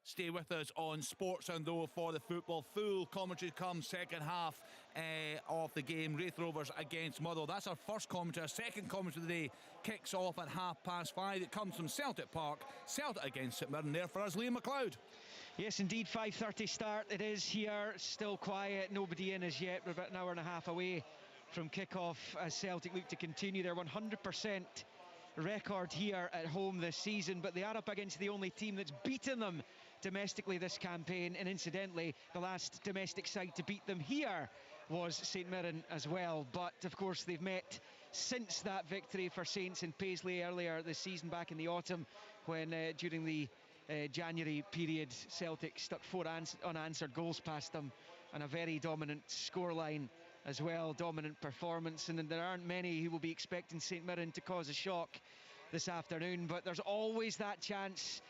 Stay with us on Sports and though for the football. Full commentary comes second half of the game. Raith Rovers against Motherwell. That's our first commentary. Our second commentary of the day kicks off at 5:30. It comes from Celtic Park. Celtic against St Mirren. There for us, Liam McLeod. Yes, indeed, 5:30 start. It is here, still quiet, nobody in as yet. We're about an hour and a half away from kick-off as Celtic look to continue their 100% record here at home this season, but they are up against the only team that's beaten them domestically this campaign, and incidentally the last domestic side to beat them here was St Mirren as well. But of course they've met since that victory for Saints in Paisley earlier this season back in the autumn, when during the January period Celtic stuck 4 unanswered goals past them, and a very dominant scoreline as well, dominant performance, and there aren't many who will be expecting St Mirren to cause a shock this afternoon, but there's always that chance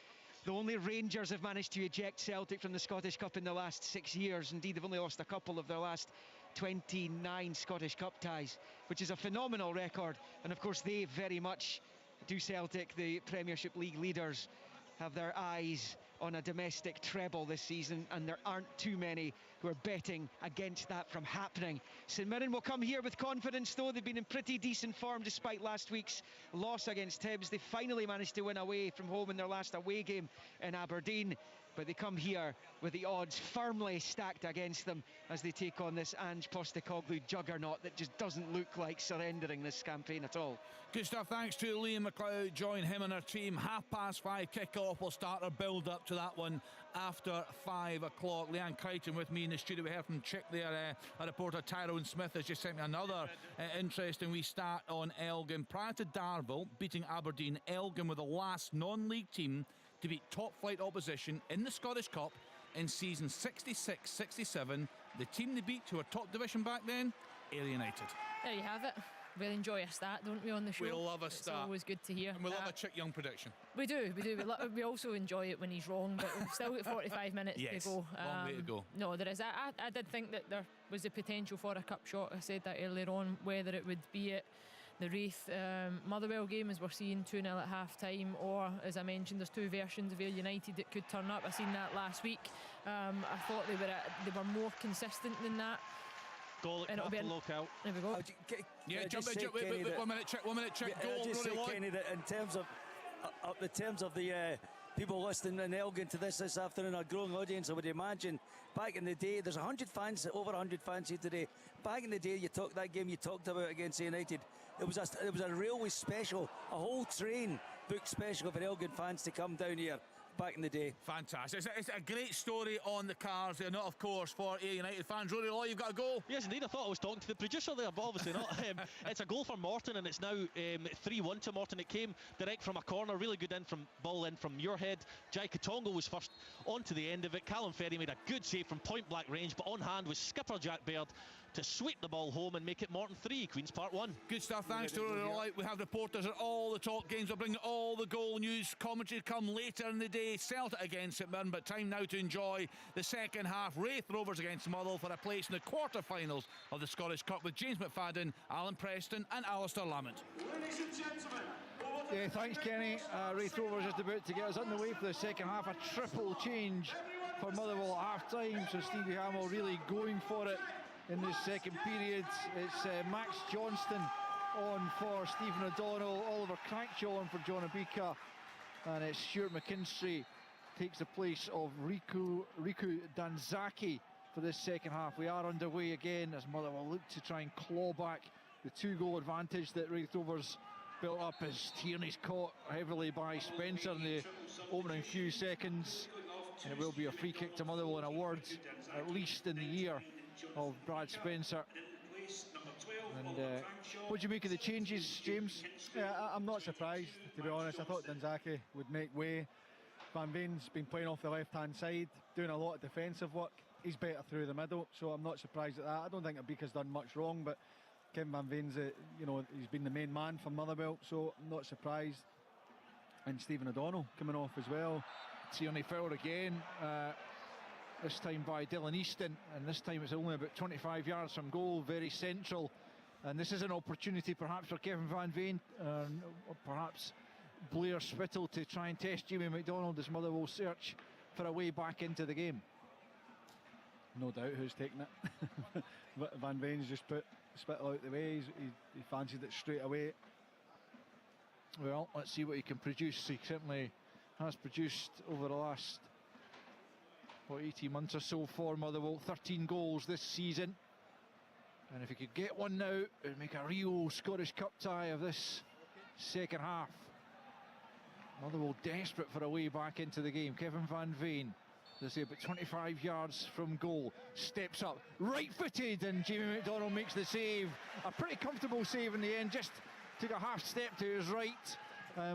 The only Rangers have managed to eject Celtic from the Scottish Cup in the last 6 years. Indeed, they've only lost a couple of their last 29 Scottish Cup ties, which is a phenomenal record. And of course, they very much do Celtic, the Premiership League leaders, have their eyes on a domestic treble this season, and there aren't too many who are betting against that from happening. St Mirren will come here with confidence, though. They've been in pretty decent form despite last week's loss against Hibs. They finally managed to win away from home in their last away game in Aberdeen, but they come here with the odds firmly stacked against them as they take on this Ange Postecoglou juggernaut that just doesn't look like surrendering this campaign at all. Good stuff. Thanks to Liam McLeod. Join him and our team. 5:30 kick-off. We'll start our build-up to that one after 5 o'clock. Leanne Crichton with me in the studio. We heard from Chick there. Our reporter Tyrone Smith has just sent me another interesting wee start on Elgin. Prior to Darvel beating Aberdeen, Elgin were the last non-league team to beat top-flight opposition in the Scottish Cup in season 66-67. The team they beat, who were top division back then, Ayr United. There you have it. We enjoy a stat, don't we, on the show? We love a stat. It's always good to hear. And we love a Chick Young prediction. We do. We also enjoy it when he's wrong, but we've still got 45 minutes yes, to go. Long way to go. No, there is. I did think that there was a potential for a cup shot. I said that earlier on, whether it would be at the Wraith Motherwell game, as we're seeing 2-0 at half time, or as I mentioned, there's two versions of Ayr United that could turn up. I seen that last week. I thought they were more consistent than that. Goal at Carlton locale. There we go. Jump in. Wait, 1 minute, Chick. 1 minute, Chick. Goal, just say, Ronnie Kenny, that in terms of the people listening in Elgin to this afternoon, a growing audience, I would imagine. Back in the day, there's 100 fans, over 100 fans here today. Back in the day, that game you talked about against United, it was a railway special, a whole train booked special for Elgin fans to come down here. Back in the day. Fantastic. It's a great story on the cards. They're not, of course, for Ayr United fans. Rory Law, you've got a goal. Yes, indeed. I thought I was talking to the producer there, but obviously not. It's a goal for Morton, and it's now 3-1 to Morton. It came direct from a corner. Really good ball in from Muirhead. Jai Katongo was first onto the end of it. Callum Ferry made a good save from point blank range, but on hand was skipper Jack Baird to sweep the ball home and make it Morton 3, Queen's Park 1. Good stuff. Thanks to Rory Law. We have reporters at all the top games. We'll bring all the goal news. Commentary come later in the day. Celtic against St Mirren, but time now to enjoy the second half. Wraith Rovers against Motherwell for a place in the quarter-finals of the Scottish Cup with James McFadden, Alan Preston and Alistair Lamont. Ladies and gentlemen, yeah, thanks, Kenny. Wraith Rovers just about to get us underway for the second half. A triple change for Motherwell at half-time, so Stevie Hamill really going for it in this second period. It's Max Johnston on for Stephen O'Donnell, Oliver Crankshaw on for John Obika, and it's Stuart McKinstry takes the place of Riku Danzaki for this second half. We are underway again as Motherwell look to try and claw back the 2-goal advantage that Wraith Rovers built up as Tierney's caught heavily by Spencer in the opening few seconds, and it will be a free kick to Motherwell in a word, at least in the year of Brad Spencer. And what do you make of the changes, James? Yeah, I'm not surprised, to be honest. I thought Danzaki would make way. Van Veen's been playing off the left-hand side, doing a lot of defensive work. He's better through the middle, so I'm not surprised at that. I don't think Obika's done much wrong, but Kevin Van Veen's, he's been the main man for Motherwell, so I'm not surprised. And Stephen O'Donnell coming off as well. Tierney fouled again. This time by Dylan Easton, and this time it's only about 25 yards from goal, very central, and this is an opportunity perhaps for Kevin Van Veen, or perhaps Blair Spittle to try and test Jimmy McDonald as Motherwell search for a way back into the game. No doubt who's taking it. Van Veen's just put Spittle out the way. He fancied it straight away. Well, let's see what he can produce. He certainly has produced over the last 18 months or so for Motherwell. 13 goals this season, and if he could get one now, it would make a real Scottish Cup tie of this second half. Motherwell desperate for a way back into the game. Kevin Van Veen, as I say, about 25 yards from goal, steps up, right-footed, and Jamie McDonald makes the save. A pretty comfortable save in the end, just took a half step to his right,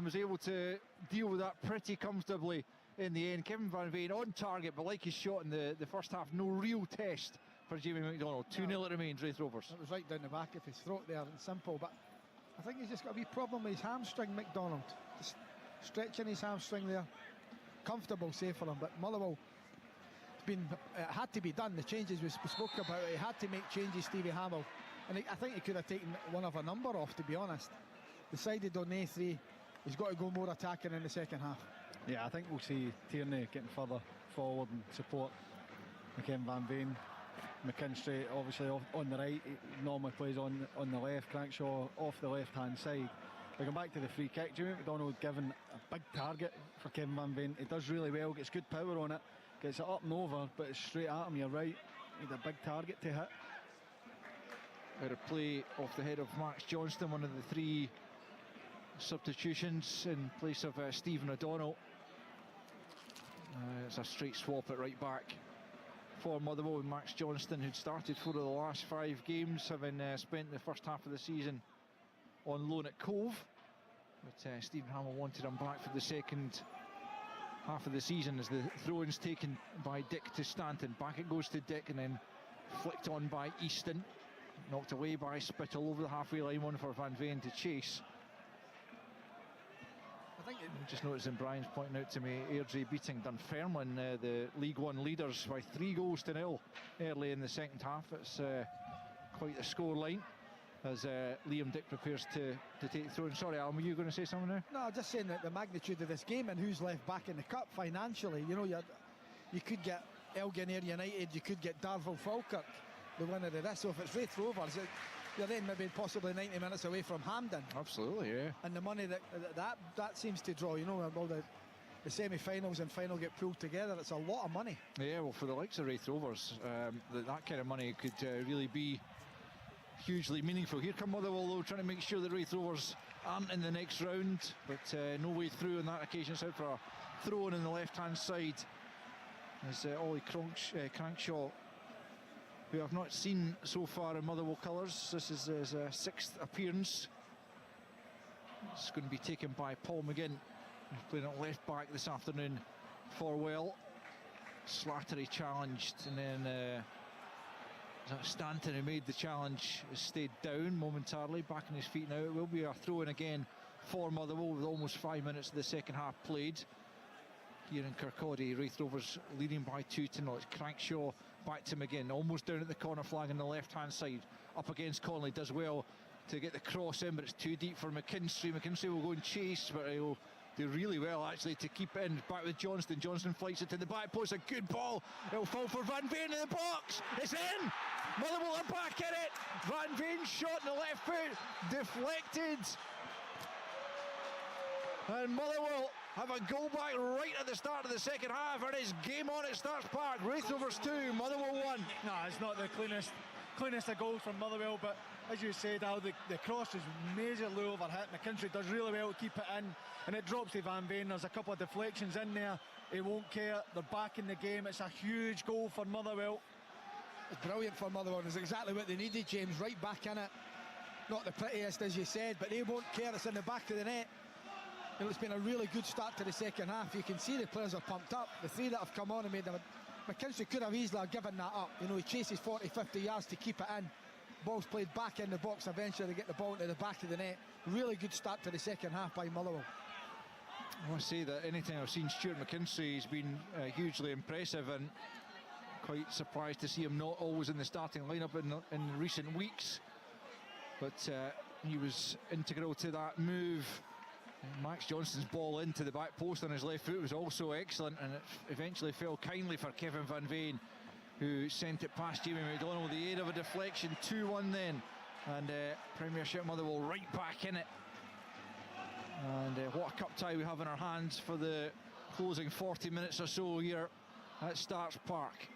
was able to deal with that pretty comfortably in the end. Kevin Van Veen on target, but like his shot in the first half, no real test for Jamie McDonald. 2-0 it remains, Wraith Rovers. It was right down the back of his throat there and simple, but I think he's just got a wee problem with his hamstring, McDonald. Just stretching his hamstring there. comfortable save for him. But Motherwell, it had to be done. The changes we spoke about, he had to make changes, Stevie Hamill, and I think he could have taken one of a number off, to be honest. Decided on A3. He's got to go more attacking in the second half. Yeah, I think we'll see Tierney getting further forward and support Kevin Van Veen. McKinstry obviously on the right, he normally plays on the left. Crankshaw off the left hand side. We come back to the free kick. Jimmy McDonald given a big target for Kevin Van Veen. He does really well, gets good power on it, gets it up and over, but it's straight at him. You're right, he had a big target to hit. Out of play off the head of Max Johnston, one of the 3 substitutions in place of Stephen O'Donnell. It's a straight swap at right back for Motherwell, and Max Johnston, who'd started 4 of the last 5 games, having spent the first half of the season on loan at Cove, but Stephen Hamill wanted him back for the second half of the season, as the throw-in's taken by Dick to Stanton. Back it goes to Dick and then flicked on by Easton, knocked away by Spittle over the halfway line, one for Van Veen to chase. I think just noticing Brian's pointing out to me, Airdrie beating Dunfermline, the League One leaders, by 3-0 early in the second half. It's quite a score line as Liam Dick prepares to take the throw. And sorry, Alan, were you going to say something there? No, just saying that the magnitude of this game and who's left back in the cup financially. You know, you could get Elgin Air United, you could get Darvel Falkirk, the winner of this. So if it's Raith Rovers, you're then maybe possibly 90 minutes away from Hampden. Absolutely, yeah. And the money that seems to draw, you know, all the semi-finals and final get pulled together. It's a lot of money. Yeah, well, for the likes of Raith Rovers, that kind of money could really be hugely meaningful. Here come Motherwell, though, trying to make sure that Raith Rovers aren't in the next round, but no way through on that occasion. It's out for a throw-in on the left-hand side as Ollie Crankshaw, who I've not seen so far in Motherwell colours. This is his 6th appearance. It's going to be taken by Paul McGinn, who's playing at left back this afternoon for Well. Slattery challenged, and then Stanton, who made the challenge, has stayed down momentarily, back on his feet now. It will be a throw-in again for Motherwell with almost 5 minutes of the second half played here in Kirkcaldy. Raith Rovers leading by 2-0. It's Crankshaw back to McGinn, almost down at the corner flag on the left-hand side, up against Connolly. Does well to get the cross in, but it's too deep for McKinstry. McKinstry will go and chase, but he'll do really well actually to keep it in. Back with Johnston. Johnston flights it to the back post. A good ball. It'll fall for Van Veen in the box. It's in. Motherwell are back in it. Van Veen shot in the left foot, deflected, and Motherwell have a goal back right at the start of the second half, and it's game on at Starks Park. Raith Rovers 2, Motherwell 1. No, it's not the cleanest of goals from Motherwell, but as you said, Al, the cross is majorly overhit. McKinstry does really well to keep it in, and it drops to Van Veen. There's a couple of deflections in there. He won't care. They're back in the game. It's a huge goal for Motherwell. It's brilliant for Motherwell. It's exactly what they needed, James. Right back in it. Not the prettiest, as you said, but they won't care. It's in the back of the net. You know, it's been a really good start to the second half. You can see the players are pumped up. The 3 that have come on and made them. McKinstry could have easily given that up. You know, he chases 40, 50 yards to keep it in. Ball's played back in the box. Eventually they get the ball into the back of the net. Really good start to the second half by Motherwell. I want to say that anytime I've seen Stuart McKinstry, he's been hugely impressive, and quite surprised to see him not always in the starting lineup in recent weeks. But he was integral to that move. Max Johnston's ball into the back post on his left foot was also excellent, and it eventually fell kindly for Kevin Van Veen, who sent it past Jamie McDonald with the aid of a deflection. 2-1 then, and Premiership Motherwell right back in it. And what a cup tie we have in our hands for the closing 40 minutes or so here at Starks Park.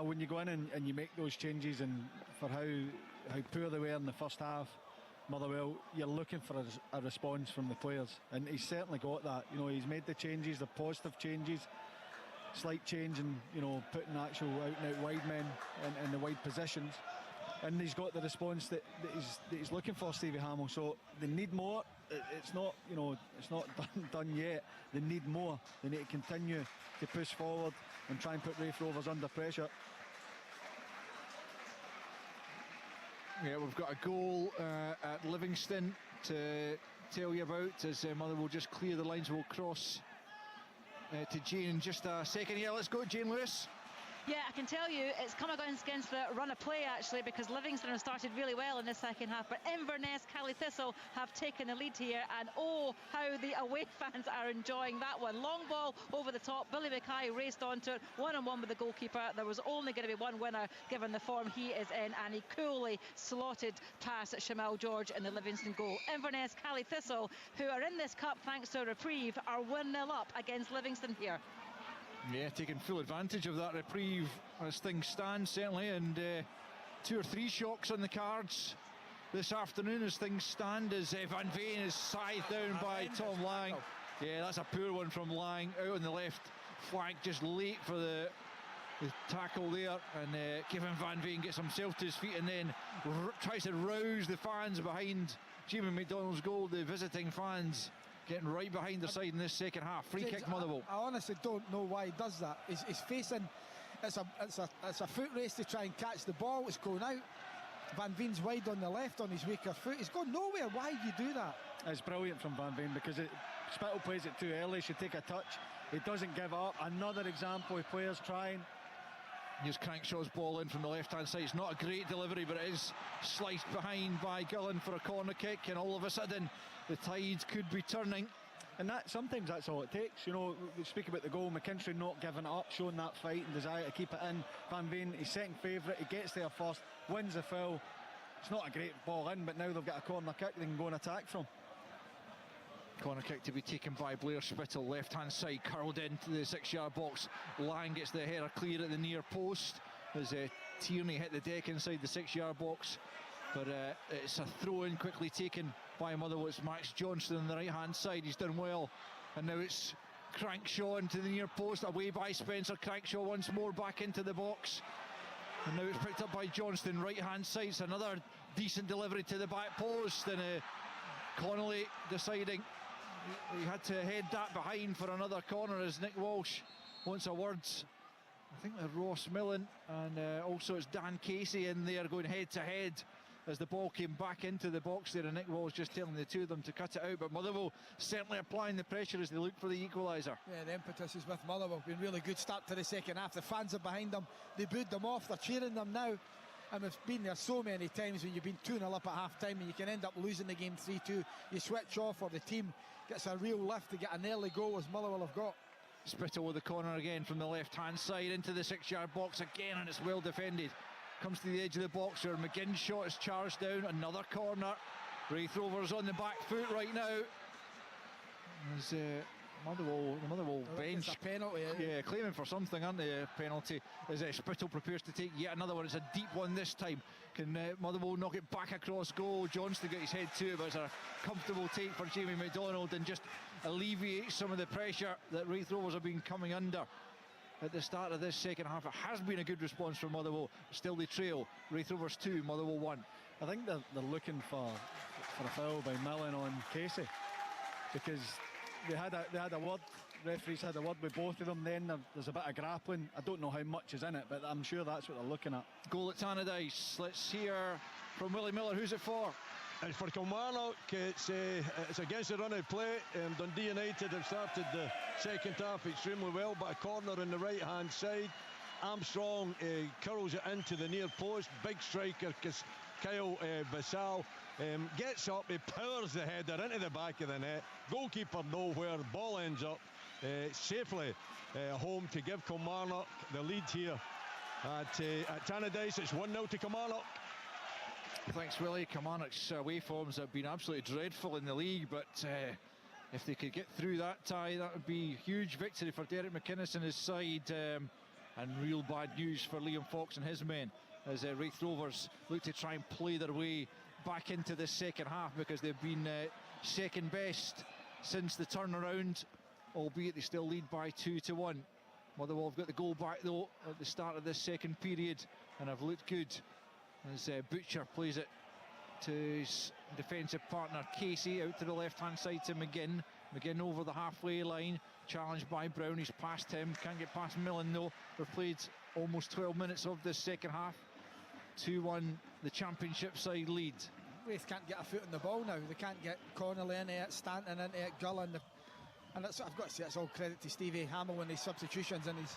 When you go in and you make those changes, and for how poor they were in the first half, Motherwell, you're looking for a response from the players, and he's certainly got that. You know, he's made the changes, the positive changes, slight change in, you know, putting actual out-and-out wide men in the wide positions, and he's got the response that he's looking for, Stevie Hamill. So they need more. It's not, you know, it's not done yet. They need more. They need to continue to push forward and try and put Raith Rovers under pressure. Yeah, we've got a goal at Livingston to tell you about, as Motherwell just clear the lines. Will cross to Jane in just a second. Yeah, let's go, Jane Lewis. Yeah, I can tell you it's come against the run of play actually, because Livingston have started really well in the second half, but Inverness, Cali Thistle have taken the lead here, and oh how the away fans are enjoying that one. Long ball over the top, Billy Mackay raced onto it, one-on-one with the goalkeeper. There was only going to be one winner given the form he is in, and he coolly slotted past Shamal George in the Livingston goal. Inverness, Cali Thistle, who are in this cup thanks to a reprieve, are 1-0 up against Livingston here. Yeah, taking full advantage of that reprieve as things stand, certainly, and 2 or 3 shocks on the cards this afternoon as things stand, as Van Veen is scythed down by Tom Lang. Yeah, that's a poor one from Lang, out on the left flank, just late for the tackle there, and Kevin Van Veen gets himself to his feet and then tries to rouse the fans behind Jamie McDonald's goal, the visiting fans getting right behind the side in this second half. Free kick, Motherwell. I honestly don't know why he does that. He's facing, it's a foot race to try and catch the ball. It's going out. Van Veen's wide on the left on his weaker foot. He's gone nowhere. Why do you do that? It's brilliant from Van Veen, because Spittle plays it too early. Should take a touch. He doesn't give up. Another example of players trying. Here's Crankshaw's ball in from the left-hand side. It's not a great delivery, but it is sliced behind by Gillen for a corner kick, and all of a sudden the tides could be turning. And sometimes that's all it takes. You know, we speak about the goal, McKinstry not giving it up, showing that fight and desire to keep it in. Van Veen, his second favourite, he gets there first, wins the foul. It's not a great ball in, but now they've got a corner kick they can go and attack from. Corner kick to be taken by Blair Spittle, left-hand side, curled into the 6-yard box. Lang gets the header clear at the near post as Tierney hit the deck inside the 6-yard box. But it's a throw-in quickly taken by Motherwell. It's Max Johnston on the right-hand side. He's done well. And now it's Crankshaw into the near post, away by Spencer. Crankshaw once more back into the box. And now it's picked up by Johnston, right-hand side. It's another decent delivery to the back post. And Connolly deciding he had to head that behind for another corner as Nick Walsh wants a word. I think they're Ross Millen, and also it's Dan Casey in there going head-to-head as the ball came back into the box there, and Nick Walsh just telling the two of them to cut it out. But Motherwell certainly applying the pressure as they look for the equaliser. Yeah, the impetus is with Motherwell. Been really good start to the second half. The fans are behind them. They booed them off. They're cheering them now. And we've been there so many times when you've been 2-0 up at half-time and you can end up losing the game 3-2. You switch off, or the team gets a real lift to get an early goal, as Motherwell have got. Spittle with the corner again from the left-hand side into the 6-yard box again, and it's well defended. Comes to the edge of the box where McGinn's shot is charged down. Another corner. Raith Rovers on the back foot right now. As the Motherwell bench. It's a penalty. Yeah, claiming for something, aren't they? A penalty as Spittle prepares to take yet another one. It's a deep one this time. Can Motherwell knock it back across goal? Johnston got his head to it, but it's a comfortable take for Jamie McDonald and just alleviates some of the pressure that Raith Rovers have been coming under at the start of this second half. It has been a good response from Motherwell. Still they trail. Raith Rovers 2, Motherwell 1. I think they're looking for a foul by Millen on Casey, because they had a word. Referees had a word with both of them. Then there's a bit of grappling. I don't know how much is in it, but I'm sure that's what they're looking at. Goal at Tannadice. Let's hear from Willie Miller. Who's it for? It's for Kilmarnock. It's against the run of play. Dundee United have started the second half extremely well, but a corner on the right hand side. Armstrong curls it into the near post. Big striker Kyle Vassal gets up, he powers the header into the back of the net. Goalkeeper nowhere, the ball ends up safely home to give Kilmarnock the lead here at Tannadice. It's 1-0 to Kilmarnock. Thanks, Willie. Kilmarnock's away forms have been absolutely dreadful in the league, but if they could get through that tie, that would be a huge victory for Derek McInnes and his side, and real bad news for Liam Fox and his men as Raith Rovers look to try and play their way back into the second half, because they've been second best since the turnaround, albeit they still lead by 2-1. Motherwell have got the goal back though at the start of this second period and have looked good as Butcher plays it to his defensive partner Casey, out to the left hand side to McGinn. McGinn over the halfway line, challenged by Brown. He's past him, can't get past Millen though. We've played almost 12 minutes of this second half. 2-1 the championship side lead. Raith can't get a foot on the ball now. They can't get Connolly into it, Stanton into it, Gullen. And I've got to say, it's all credit to Stevie Hamill and his substitutions and his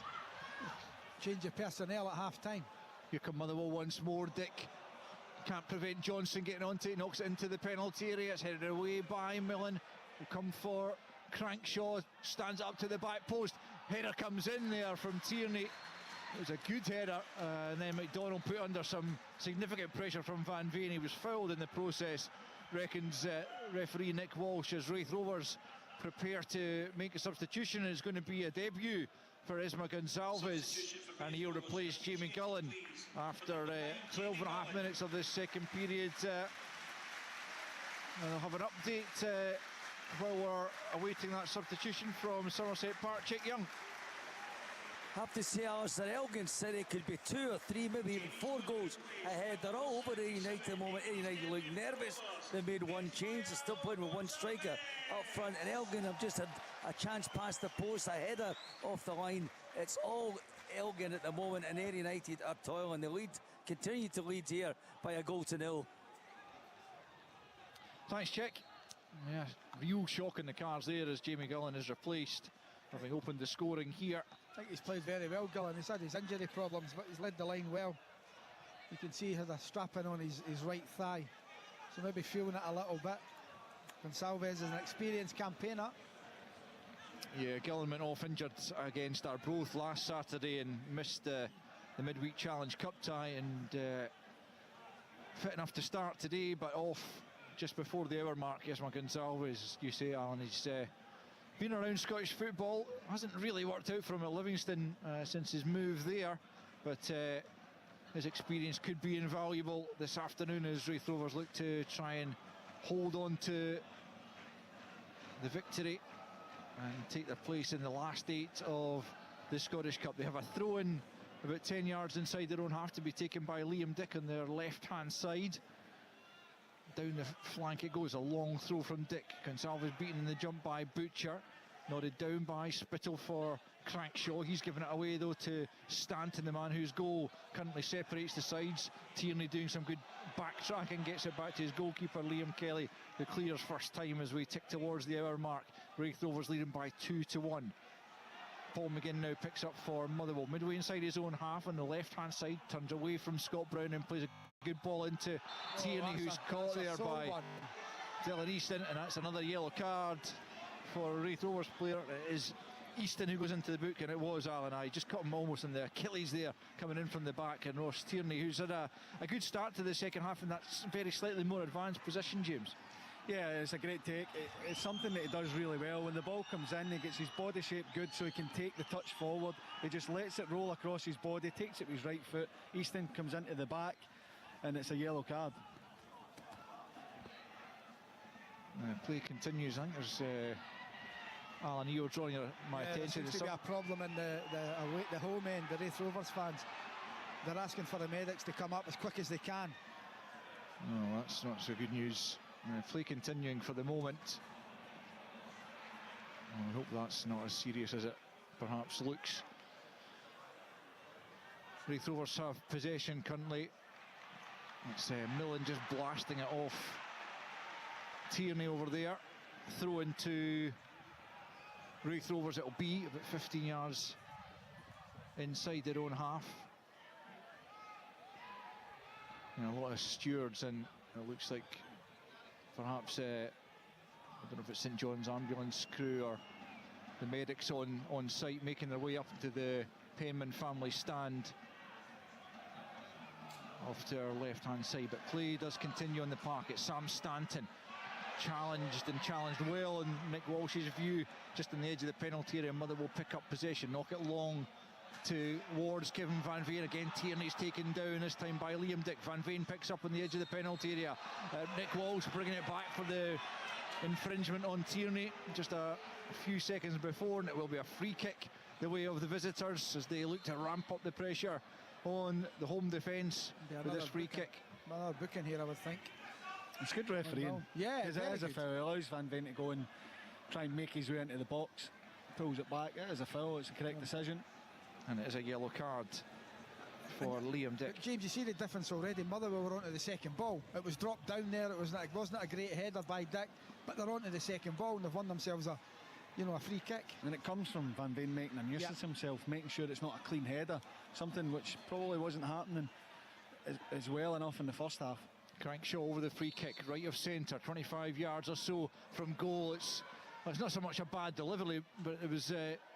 change of personnel at half-time. Here come Motherwell once more. Dick can't prevent Johnson getting onto it, knocks it into the penalty area. It's headed away by Millen. Will come for Crankshaw, stands up to the back post. Header comes in there from Tierney. It was a good header, and then McDonald put under some significant pressure from Van Veen. He was fouled in the process, reckons referee Nick Walsh, as Raith Rovers prepare to make a substitution. It's going to be a debut for Isma Gonçalves, and he'll replace Jamie Gullen after 12 and a half minutes of this second period. I'll have an update while we're awaiting that substitution from Somerset Park. Chick Young. Have to say, Alistair, Elgin City could be 2 or 3, maybe even 4 goals ahead. They're all over Ayr United at the moment. Ayr United look nervous. They made one change. They're still playing with one striker up front. And Elgin have just had a chance past the post, a header off the line. It's all Elgin at the moment, and Ayr United are toiling. The lead, continue to lead here by a 1-0. Thanks, Chick. Yeah, real shock in the cards there as Jamie Gullen is replaced, having opened the scoring here. I think he's played very well, Gullen. He's had his injury problems, but he's led the line well. You can see he has a strapping on his right thigh, so maybe feeling it a little bit. Gonçalves is an experienced campaigner. Yeah, Gullen went off injured against Arbroath last Saturday and missed the midweek Challenge Cup tie, and fit enough to start today, but off just before the hour mark. Isma Gonçalves, you say, Alan, he's been around Scottish football, hasn't really worked out for him at Livingston since his move there, but his experience could be invaluable this afternoon as Raith Rovers look to try and hold on to the victory and take their place in the last 8 of the Scottish Cup. They have a throw-in about 10 yards inside their own half to be taken by Liam Dick on their left-hand side. Down the flank it goes, a long throw from Dick. Gonçalves beaten in the jump by Butcher, nodded down by Spittle for Crankshaw. He's given it away though to Stanton, the man whose goal currently separates the sides. Tierney doing some good backtracking, gets it back to his goalkeeper Liam Kelly, who clears first time as we tick towards the hour mark. Raith Rovers leading by 2-1. Paul McGinn now picks up for Motherwell, midway inside his own half on the left hand side, turns away from Scott Brown and plays a good ball into Tierney, who's caught there by Dylan Easton, and that's another yellow card for a Raith Rovers player. It is Easton who goes into the book, and it was Alan. I just caught him almost in the Achilles there, coming in from the back, and Ross Tierney, who's had a good start to the second half in that very slightly more advanced position, James. Yeah, it's a great take. It's something that he does really well. When the ball comes in, he gets his body shape good so he can take the touch forward. He just lets it roll across his body, takes it with his right foot. Easton comes into the back, and it's a yellow card. Play continues. I think there's Alan, you're drawing my attention. There seems to be a problem in the home end. The Raith Rovers fans, they're asking for the medics to come up as quick as they can. No, that's not so good news. Play continuing for the moment. I hope that's not as serious as it perhaps looks. Raith Rovers have possession currently. It's Millen just blasting it off Tierney over there. Throw into Raith Rovers, it'll be about 15 yards inside their own half. A lot of stewards, and it looks like perhaps I don't know if it's St John's ambulance crew or the medics on site making their way up to the Penman family stand off to our left hand side, but play does continue on the park. It's Sam Stanton challenged well in Nick Walsh's view, just on the edge of the penalty area. Motherwell pick up possession, knock it long to Wards. Kevin Van Veen again. Tierney's taken down, this time by Liam Dick. Van Veen picks up on the edge of the penalty area. Nick Walsh bringing it back for the infringement on Tierney just a few seconds before, and it will be a free kick the way of the visitors as they look to ramp up the pressure on the home defence with this free kick. Another booking here, I would think. It's good refereeing. Yeah, because it is a foul. It allows Van Veen to go and try and make his way into the box. Pulls it back. It is a foul. It's a correct decision. And it is a yellow card for Liam Dick. James, you see the difference already. Motherwell were onto the second ball. It was dropped down there. It wasn't a great header by Dick, but they're onto the second ball and they've won themselves a a free kick. And it comes from Van Veen making a nuisance himself, making sure it's not a clean header, something which probably wasn't happening as well enough in the first half. Crankshaw over the free kick, right of centre, 25 yards or so from goal. It's not so much a bad delivery, but it was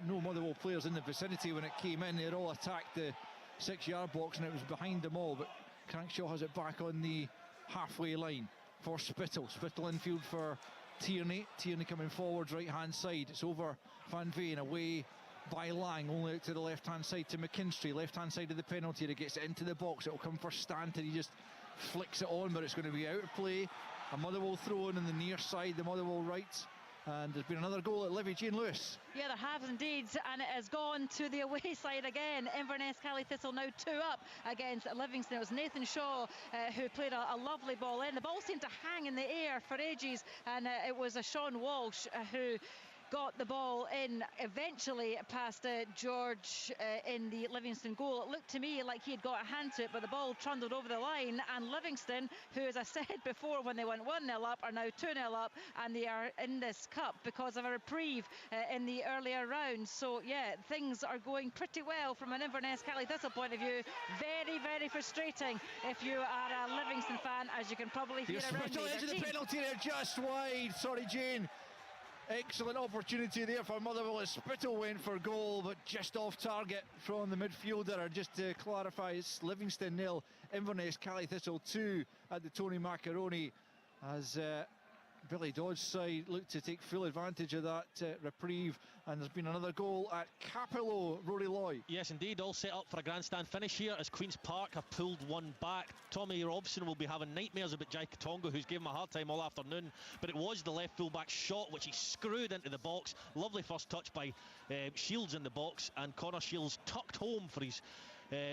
no Motherwell players in the vicinity when it came in. They had all attacked the 6-yard box and it was behind them all, but Crankshaw has it back on the halfway line for Spittle. Spittle infield for Tierney. Tierney coming forward, right hand side. It's over Van Veen, away by Lang, only out to the left hand side to McKinstry. Left hand side of the penalty area, gets it into the box. It'll come for Stanton. He just flicks it on, but it's going to be out of play. A Motherwell throw in the near side, the Motherwell right. And there's been another goal at Livy. Jane Lewis. Yeah, there has indeed, and it has gone to the away side again. Inverness Cally Thistle now 2 up against Livingston. It was Nathan Shaw who played a lovely ball in. The ball seemed to hang in the air for ages, and it was Sean Walsh who got the ball in eventually past George in the Livingston goal. It looked to me like he had got a hand to it, but the ball trundled over the line, and Livingston, who, as I said before, when they went 1-0 up, are now 2-0 up, and they are in this cup because of a reprieve in the earlier rounds. So yeah, things are going pretty well from an Inverness Cally Thistle point of view. Very, very frustrating if you are a Livingston fan, as you can probably hear around me. Edge of the penalty area, just wide. Sorry, Jane. Excellent opportunity there for Motherwell as Spittle went for goal, but just off target from the midfielder. Just to clarify, it's Livingston 0, Inverness Cally Thistle 2 at the Tony Macaroni, as Billy Dodds' side looked to take full advantage of that reprieve. And there's been another goal at Capello, Rory Loy. Yes, indeed, all set up for a grandstand finish here as Queen's Park have pulled one back. Tommy Robson will be having nightmares about Jai Katongo, who's given him a hard time all afternoon, but it was the left full-back shot which he screwed into the box. Lovely first touch by Shields in the box, and Connor Shields tucked home for his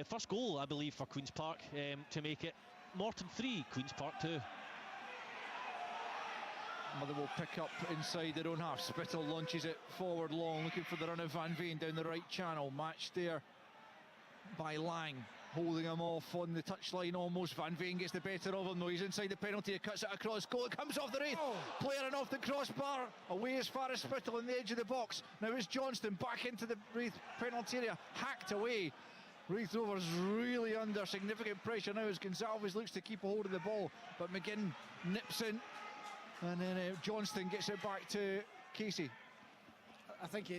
first goal, I believe, for Queen's Park to make it Morton 3, Queen's Park 2. Motherwell pick up inside their own half. Spittle launches it forward long, looking for the run of Van Veen down the right channel. Matched there by Lang, holding him off on the touchline almost. Van Veen gets the better of him though. He's inside the penalty, he cuts it across goal. It comes off the Wraith, player and off the crossbar, away as far as Spittle on the edge of the box. Now it's Johnston back into the Wraith penalty area, hacked away. Wraith Rovers really under significant pressure now as Gonzalez looks to keep a hold of the ball, but McGinn nips in. And then Johnston gets it back to Casey. I think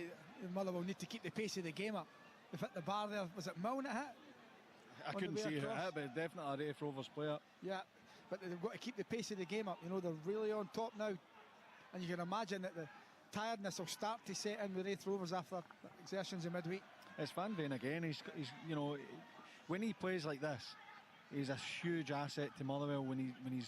Motherwell need to keep the pace of the game up. They've hit the bar there. Was it Milne it hit? I couldn't see who it hit, but it's definitely a Wraith Rovers player. Yeah, but they've got to keep the pace of the game up. They're really on top now. And you can imagine that the tiredness will start to set in with Wraith Rovers after exertions in midweek. It's Van Veen again. He's when he plays like this, he's a huge asset to Motherwell when he's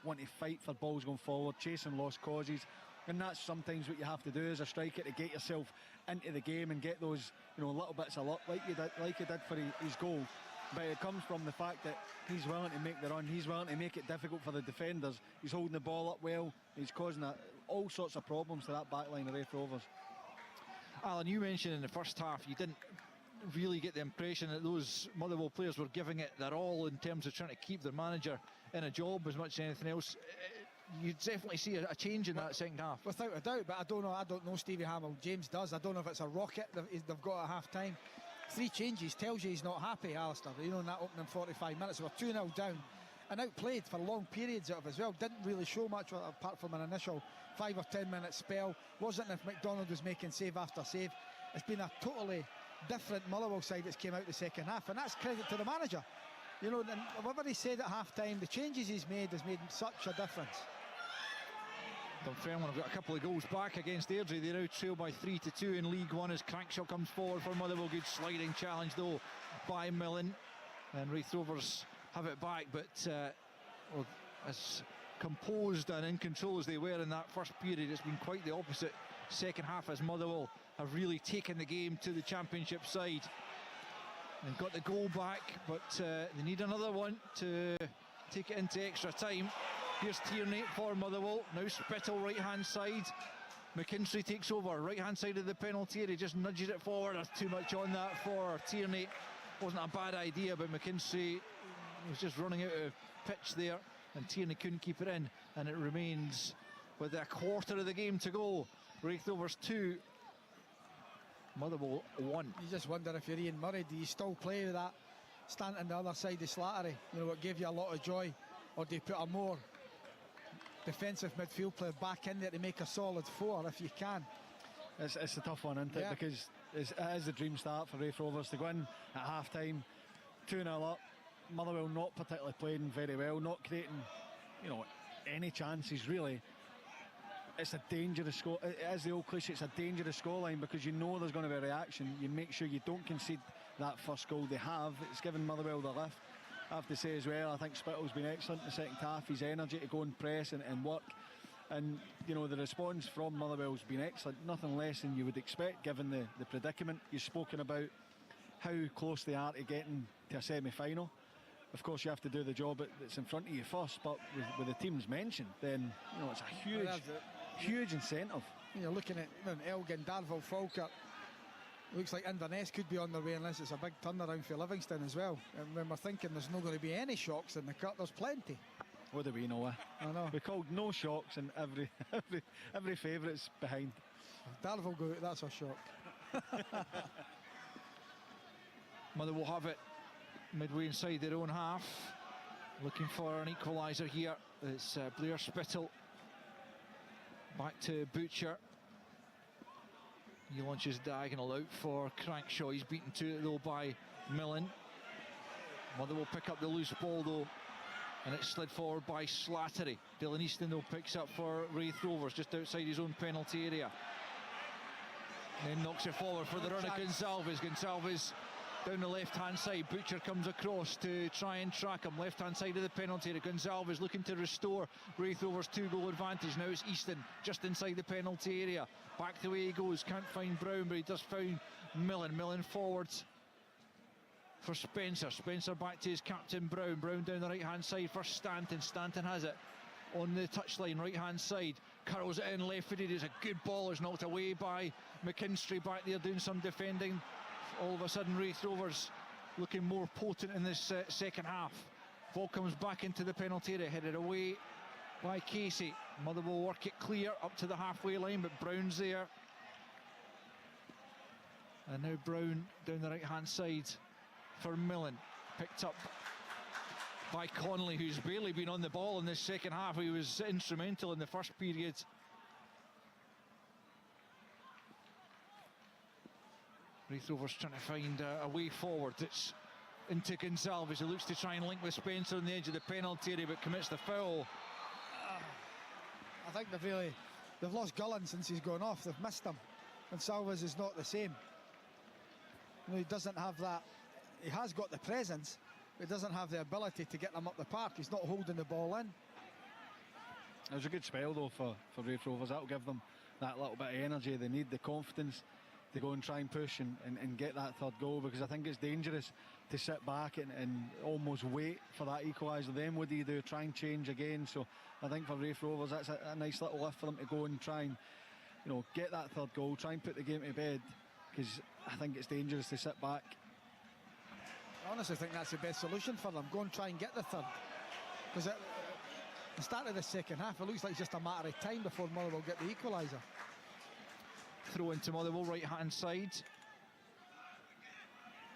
wanting to fight for balls going forward, chasing lost causes, and that's sometimes what you have to do as a striker to get yourself into the game and get those little bits of luck like he did for his goal. But it comes from the fact that he's willing to make the run, he's willing to make it difficult for the defenders, he's holding the ball up well, he's causing all sorts of problems to that back line of Wraith Rovers. Alan, you mentioned in the first half you didn't really get the impression that those Motherwell players were giving it their all in terms of trying to keep their manager in a job as much as anything else. You definitely see a change in that second half. Without a doubt, but I don't know Stevie Hamill. James does. I don't know if it's a rocket they've got at half time. 3 changes tells you he's not happy, Alistair. In that opening 45 minutes, we're 2-0 down and outplayed for long periods out of as well. Didn't really show much apart from an initial 5 or 10 minute spell. Wasn't if McDonald was making save after save. It's been a totally different Motherwell side that's came out the second half, and that's credit to the manager. And whatever he said at half time, the changes he's made has made such a difference. Dunfermline have got a couple of goals back against Airdrie. They now trail by 3-2 in League One as Crankshaw comes forward for Motherwell. Good sliding challenge though by Millen, and Wraith Rovers have it back, but as composed and in control as they were in that first period, it's been quite the opposite second half as Motherwell have really taken the game to the Championship side and got the goal back, but they need another one to take it into extra time. Here's Tierney for Motherwell. Now Spittle right hand side. McKinstry takes over right hand side of the penalty area, just nudges it forward. There's too much on that for Tierney. Wasn't a bad idea, but McKinstry was just running out of pitch there and Tierney couldn't keep it in, and it remains with a quarter of the game to go Wraith Rovers 2, Motherwell 1. You just wonder if you're Ian Murray, do you still play with that Stanton the other side of Slattery? You know, what gave you a lot of joy, or do you put a more defensive midfield player back in there to make a solid 4 if you can? It's a tough one, isn't it? Because it is the dream start for Wraith Rovers to go in at half time, 2-0 up. Motherwell not particularly playing very well, not creating, you know, any chances really. It's a dangerous score. It is the old cliche, it's a dangerous scoreline because you know there's going to be a reaction. You make sure you don't concede that first goal they have. It's given Motherwell the lift. I have to say as well, I think Spittle's been excellent in the second half. His energy to go and press and work. And, you know, the response from Motherwell's been excellent. Nothing less than you would expect given the predicament. You've spoken about how close they are to getting to a semi-final. Of course, you have to do the job that's in front of you first, but with the teams mentioned, then, you know, it's a huge incentive. You're looking at Elgin, Darvel, Falkirk. Looks like Inverness could be on their way unless it's a big turnaround for Livingston as well. And when we're thinking there's not going to be any shocks in the cut, there's plenty. What do we know? I know. We called no shocks and every favourite's behind. If Darvel go out, that's a shock. Motherwell have it midway inside their own half. Looking for an equaliser here. It's Blair Spittle. Back to Butcher. He launches diagonal out for Crankshaw. He's beaten to it though by Millen. Motherwell pick up the loose ball though, and it's slid forward by Slattery. Dylan Easton though picks up for Wraith Rovers just outside his own penalty area. Then knocks it forward for the run of Gonsalves. Gonsalves down the left-hand side. Butcher comes across to try and track him. Left-hand side of the penalty area. Gonsalves looking to restore Wraith Rovers' 2-goal advantage. Now it's Easton just inside the penalty area. Back the way he goes. Can't find Brown, but he does find Millen. Millen forwards for Spencer. Spencer back to his captain Brown. Brown down the right-hand side for Stanton. Stanton has it on the touchline, right-hand side. Curls it in, left-footed. It's a good ball. It's knocked away by McKinstry back there doing some defending. All of a sudden, Wraith Rovers looking more potent in this second half. Ball comes back into the penalty area, headed away by Casey. Motherwell work it clear up to the halfway line, but Brown's there. And now Brown down the right-hand side for Millen. Picked up by Connolly, who's barely been on the ball in this second half. He was instrumental in the first period. Wraith Rovers trying to find a way forward. It's into Gonsalves, who looks to try and link with Spencer on the edge of the penalty area, but commits the foul. I think they've lost Gullen since he's gone off. They've missed him. Gonsalves is not the same. You know, he doesn't have that. He has got the presence, but he doesn't have the ability to get them up the park. He's not holding the ball in. It was a good spell though for Wraith Rovers. That'll give them that little bit of energy. They need the confidence to go and try and push and get that third goal, because I think it's dangerous to sit back and almost wait for that equaliser. Then what do you do? Try and change again. So I think for Wraith Rovers, that's a nice little lift for them to go and try and, you know, get that third goal, try and put the game to bed, because I think it's dangerous to sit back. I honestly think that's the best solution for them. Go and try and get the third, because at the start of the second half, it looks like it's just a matter of time before Motherwell get the equaliser. Throw into Motherwell, right-hand side.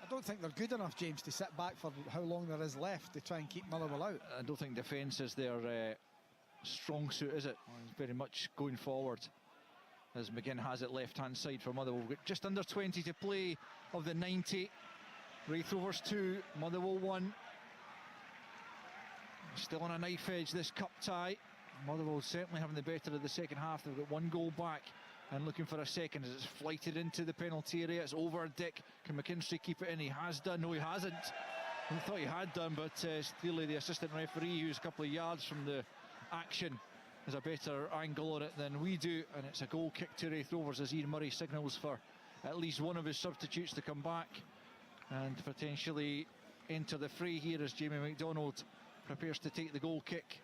I don't think they're good enough, James, to sit back for how long there is left to try and keep Motherwell out. I don't think defence is their strong suit, is it? It's very much going forward, as McGinn has it left-hand side for Motherwell. Just under 20 to play of the 90. Wraith Rovers 2, Motherwell 1. Still on a knife edge, this cup tie. Motherwell certainly having the better of the second half. They've got one goal back and looking for a second as it's flighted into the penalty area. It's over Dick. Can McKinstry keep it in? He has done. No, he hasn't. I thought he had done, but clearly the assistant referee, who's a couple of yards from the action, has a better angle on it than we do, and it's a goal kick to Wraith Rovers as Ian Murray signals for at least one of his substitutes to come back and potentially enter the fray here as Jamie McDonald prepares to take the goal kick.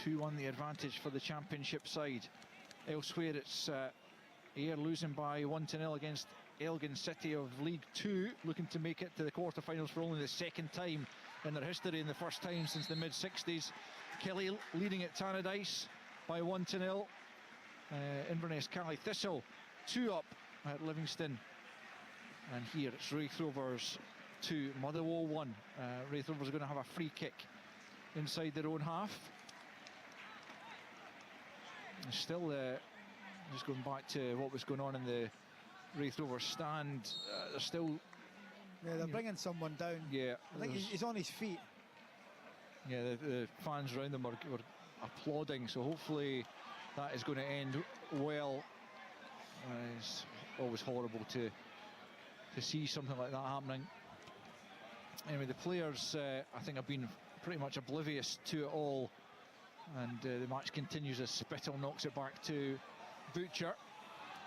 2-1 the advantage for the championship side. Elsewhere it's Ayr losing by 1-0 against Elgin City of League 2, looking to make it to the quarterfinals for only the second time in their history and the first time since the mid-60s. Kelly leading at Tannadice by 1-0. Inverness Cally Thistle 2 up at Livingston, and here it's Raith Rovers 2, Motherwell 1. Raith Rovers are going to have a free kick inside their own half. And still just going back to what was going on in the Raith Rovers stand, they're still... Yeah, they're bringing someone down. Yeah. I think he's on his feet. Yeah, the fans around them were applauding, so hopefully that is going to end well. It's always horrible to see something like that happening. Anyway, the players, I think, have been pretty much oblivious to it all, and the match continues as Spittle knocks it back to Butcher.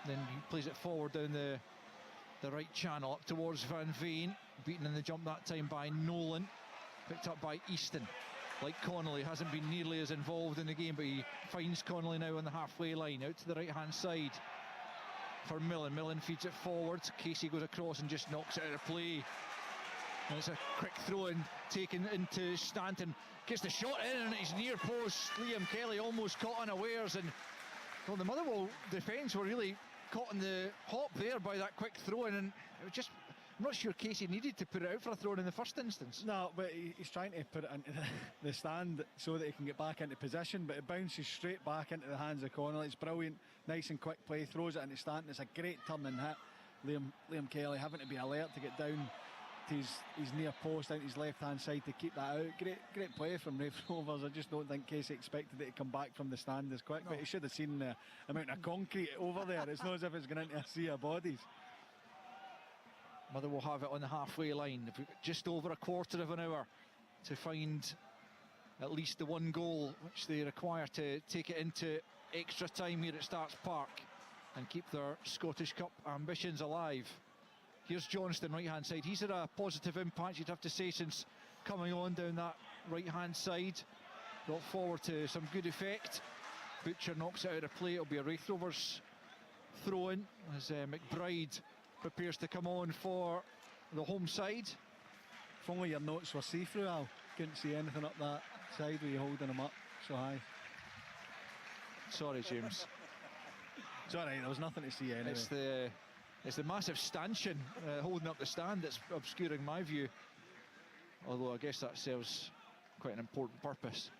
Then he plays it forward down the right channel up towards Van Veen, beaten in the jump that time by Nolan, picked up by Easton. Like Connolly, hasn't been nearly as involved in the game, but he finds Connolly now on the halfway line, out to the right hand side for Millen. Millen feeds it forward, Casey goes across and just knocks it out of play. And it's a quick throw in taken into Stanton, gets the shot in and his near post. Liam Kelly almost caught unawares, and well, the Motherwell defence were really caught in the hop there by that quick throw in, and it was just, I'm not sure Casey needed to put it out for a throw in the first instance. No, but he's trying to put it into the stand so that he can get back into position, but it bounces straight back into the hands of Connolly. It's brilliant, nice and quick play, throws it into Stanton. It's a great turn and hit. Liam Kelly having to be alert to get down to his near post, out his left hand side to keep that out. Great play from Raith Rovers. I just don't think Casey expected it to come back from the stand as quick, but he should have seen the amount of concrete over there. It's not as if it's going into a sea of bodies. Motherwell have it on the halfway line. They've got just over a quarter of an hour to find at least the one goal which they require to take it into extra time here at Starks Park and keep their Scottish Cup ambitions alive. Here's Johnston, right hand side. He's had a positive impact, you'd have to say, since coming on down that right hand side. Brought forward to some good effect. Butcher knocks it out of play. It'll be a Raith Rovers throw in as McBride prepares to come on for the home side. If only your notes were see-through, Al. Couldn't see anything up that side with you holding them up so high. Sorry, James. It's all right, there was nothing to see anyway. It's the massive stanchion holding up the stand that's obscuring my view. Although I guess that serves quite an important purpose.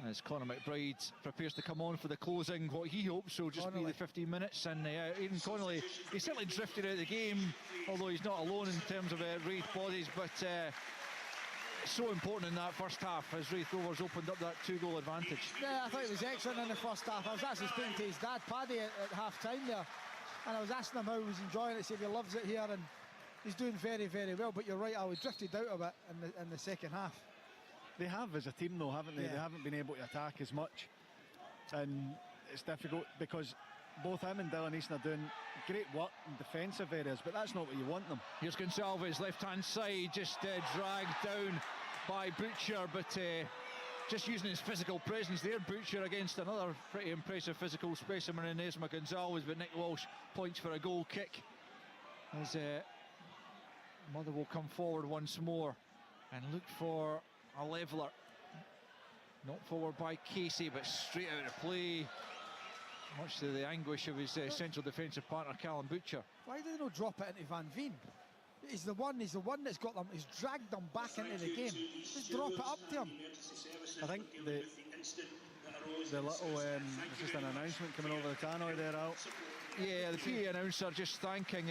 As Conor McBride prepares to come on for the closing, what he hopes will just be the 15 minutes. And Aidan Connolly, he certainly drifted out of the game, although he's not alone in terms of Raith bodies. But so important in that first half as Raith Rovers opened up that 2-goal advantage. Yeah, I thought it was excellent in the first half. I was actually speaking to his dad, Paddy, at half-time there. And I was asking him how he was enjoying it. He said he loves it here and he's doing very, very well. But you're right, I was drifted out of it in the second half. They have as a team though, haven't they? Yeah. They haven't been able to attack as much, and it's difficult because both him and Dylan Easton are doing great work in defensive areas, but that's not what you want them. Here's Gonsalves, left hand side, just dragged down by Butcher, but just using his physical presence there. Butcher against another pretty impressive physical specimen in Esma Gonsalves, but Nick Walsh points for a goal kick as Motherwell come forward once more and look for a leveller. Knocked forward by Casey, but straight out of play, much to the anguish of his central defensive partner Callum Butcher. Why do they not drop it into Van Veen? He's the one that's got them, he's dragged them back into the game. Just drop it up to him. I think the little there's just an announcement coming over the tannoy there, Al. Yeah, the PA announcer just thanking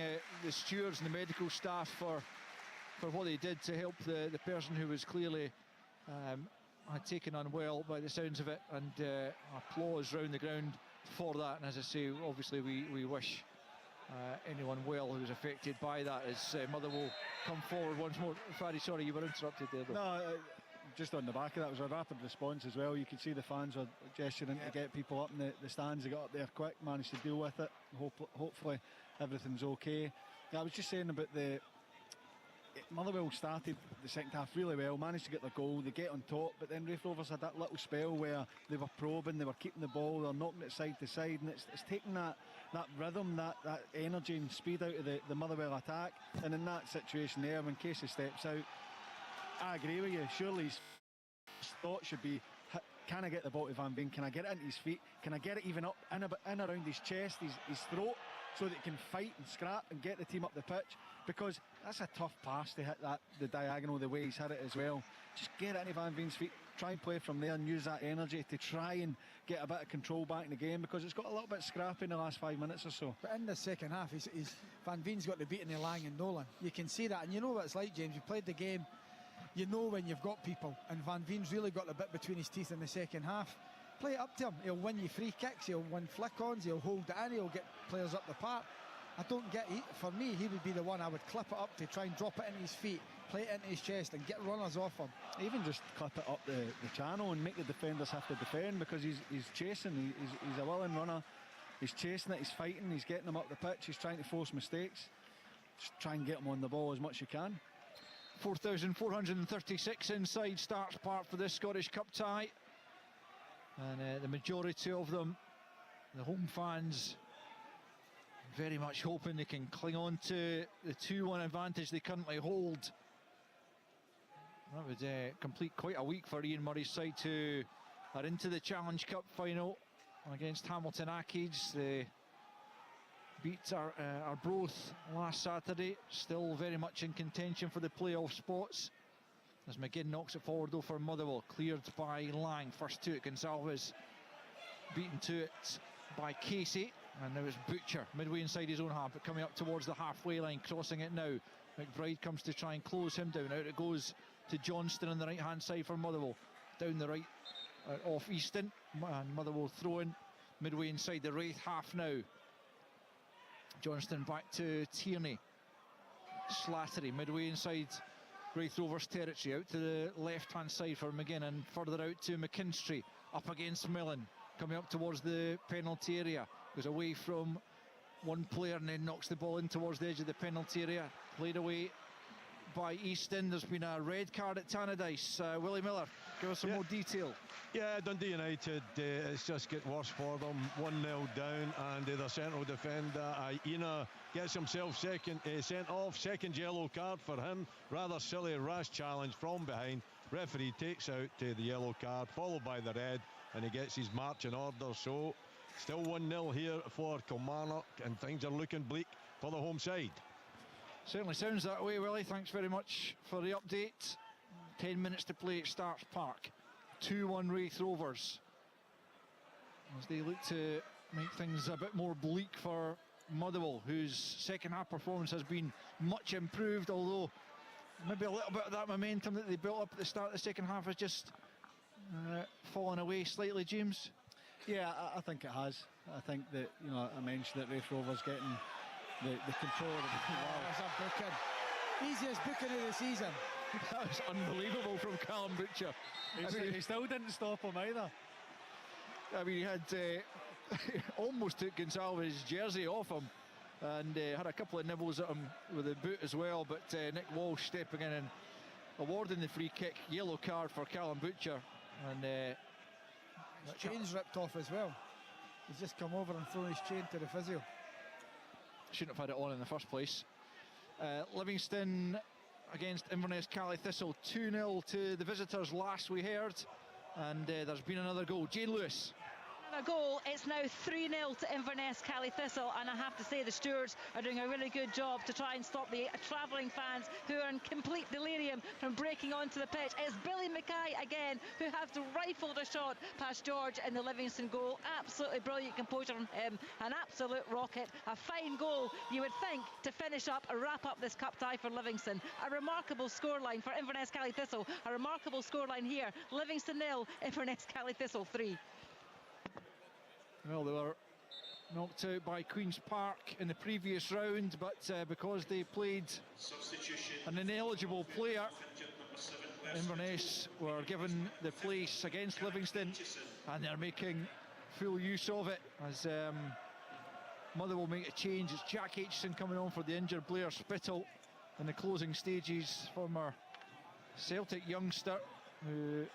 the stewards and the medical staff for what they did to help the person who was clearly had taken unwell by the sounds of it, and applause round the ground for that. And as I say, obviously we wish anyone well who was affected by that as Motherwell come forward once more. Faddy, sorry, you were interrupted there though. No, just on the back of that was a rapid response as well. You could see the fans were gesturing to get people up in the stands. They got up there quick, managed to deal with it. Hopefully everything's okay. I was just saying about Motherwell started the second half really well, managed to get their goal, they get on top, but then Raith Rovers had that little spell where they were probing, they were keeping the ball, they were knocking it side to side, and it's taking that rhythm, that energy and speed out of the Motherwell attack. And in that situation there, when Casey steps out, I agree with you, surely his thought should be can I get the ball to Van Veen? Can I get it into his feet? Can I get it even up in around his chest, his throat, so that he can fight and scrap and get the team up the pitch? Because that's a tough pass to hit the diagonal the way he's hit it as well. Just get it into Van Veen's feet, try and play from there and use that energy to try and get a bit of control back in the game, because it's got a little bit scrappy in the last 5 minutes or so. But in the second half, Van Veen's got the beating of Lang and Nolan. You can see that, and you know what it's like, James. You played the game, you know when you've got people, and Van Veen's really got a bit between his teeth in the second half. Play it up to him. He'll win you free kicks, he'll win flick-ons, he'll hold it in, he'll get players up the park. I don't get it. For me, he would be the one I would clip it up to, try and drop it into his feet, play it into his chest and get runners off him. Even just clip it up the channel and make the defenders have to defend, because he's chasing, he's a willing runner, he's chasing it, he's fighting, he's getting them up the pitch, he's trying to force mistakes. Just try and get him on the ball as much as you can. 4,436 inside Starks Park for this Scottish Cup tie, and the majority of them, the home fans, very much hoping they can cling on to the 2-1 advantage they currently hold. That would complete quite a week for Ian Murray's side, who are into the Challenge Cup final against Hamilton Accies. They beat Arbroath last Saturday, still very much in contention for the playoff spots. As McGinn knocks it forward though for Motherwell, cleared by Lang, first to it Gonsalves, beaten to it by Casey, and now it's Butcher midway inside his own half, but coming up towards the halfway line, crossing it now. McBride comes to try and close him down. Out it goes to Johnston on the right hand side for Motherwell, down the right off Easton, and Motherwell throwing midway inside the Wraith half now. Johnston back to Tierney, Slattery midway inside Wraith Rovers territory, out to the left hand side for McGinn, and further out to McKinstry, up against Millen, coming up towards the penalty area, goes away from one player and then knocks the ball in towards the edge of the penalty area, played away by Easton. There's been a red card at Tannadice. Willie Miller, give us some more detail. Yeah, Dundee United, it's just get worse for them. 1-0 down, and their central defender Aina gets himself sent off. Second yellow card for him. Rather silly, rash challenge from behind. Referee takes out the yellow card, followed by the red, and he gets his marching order. So still 1-0 here for Kilmarnock, and things are looking bleak for the home side. Certainly sounds that way, Willie. Thanks very much for the update. 10 minutes to play at Starks Park. 2-1 Wraith Rovers, as they look to make things a bit more bleak for Motherwell, whose second half performance has been much improved, although maybe a little bit of that momentum that they built up at the start of the second half has just fallen away slightly, James. Yeah, I think it has. I think that, you know, I mentioned that Wraith Rovers getting the control of the wow. That's a booking. Easiest booking of the season. That was unbelievable from Callum Butcher. He still didn't stop him either. I mean, he had almost took Gonsalves' jersey off him, and had a couple of nibbles at him with the boot as well, but Nick Walsh stepping in and awarding the free kick. Yellow card for Callum Butcher, and his chain's ripped off as well. He's just come over and thrown his chain to the physio. Shouldn't have had it on in the first place. Livingston against Inverness Cally Thistle, 2-0 to the visitors last we heard, and there's been another goal. Jane Lewis. A goal. It's now 3-0 to Inverness Cally Thistle, and I have to say the stewards are doing a really good job to try and stop the travelling fans who are in complete delirium from breaking onto the pitch. It's Billy Mackay again who has rifled a shot past George in the Livingston goal. Absolutely brilliant composure from him, an absolute rocket, a fine goal, you would think, to finish up and wrap up this cup tie for Livingston. A remarkable scoreline for Inverness Cally Thistle, a remarkable scoreline here. Livingston 0, Inverness Cally Thistle 3. Well, they were knocked out by Queen's Park in the previous round, but because they played an ineligible player, Inverness were given the place against Livingston, and they're making full use of it as Motherwell make a change. It's Jack Aitchison coming on for the injured Blair Spittle in the closing stages. Former Celtic youngster who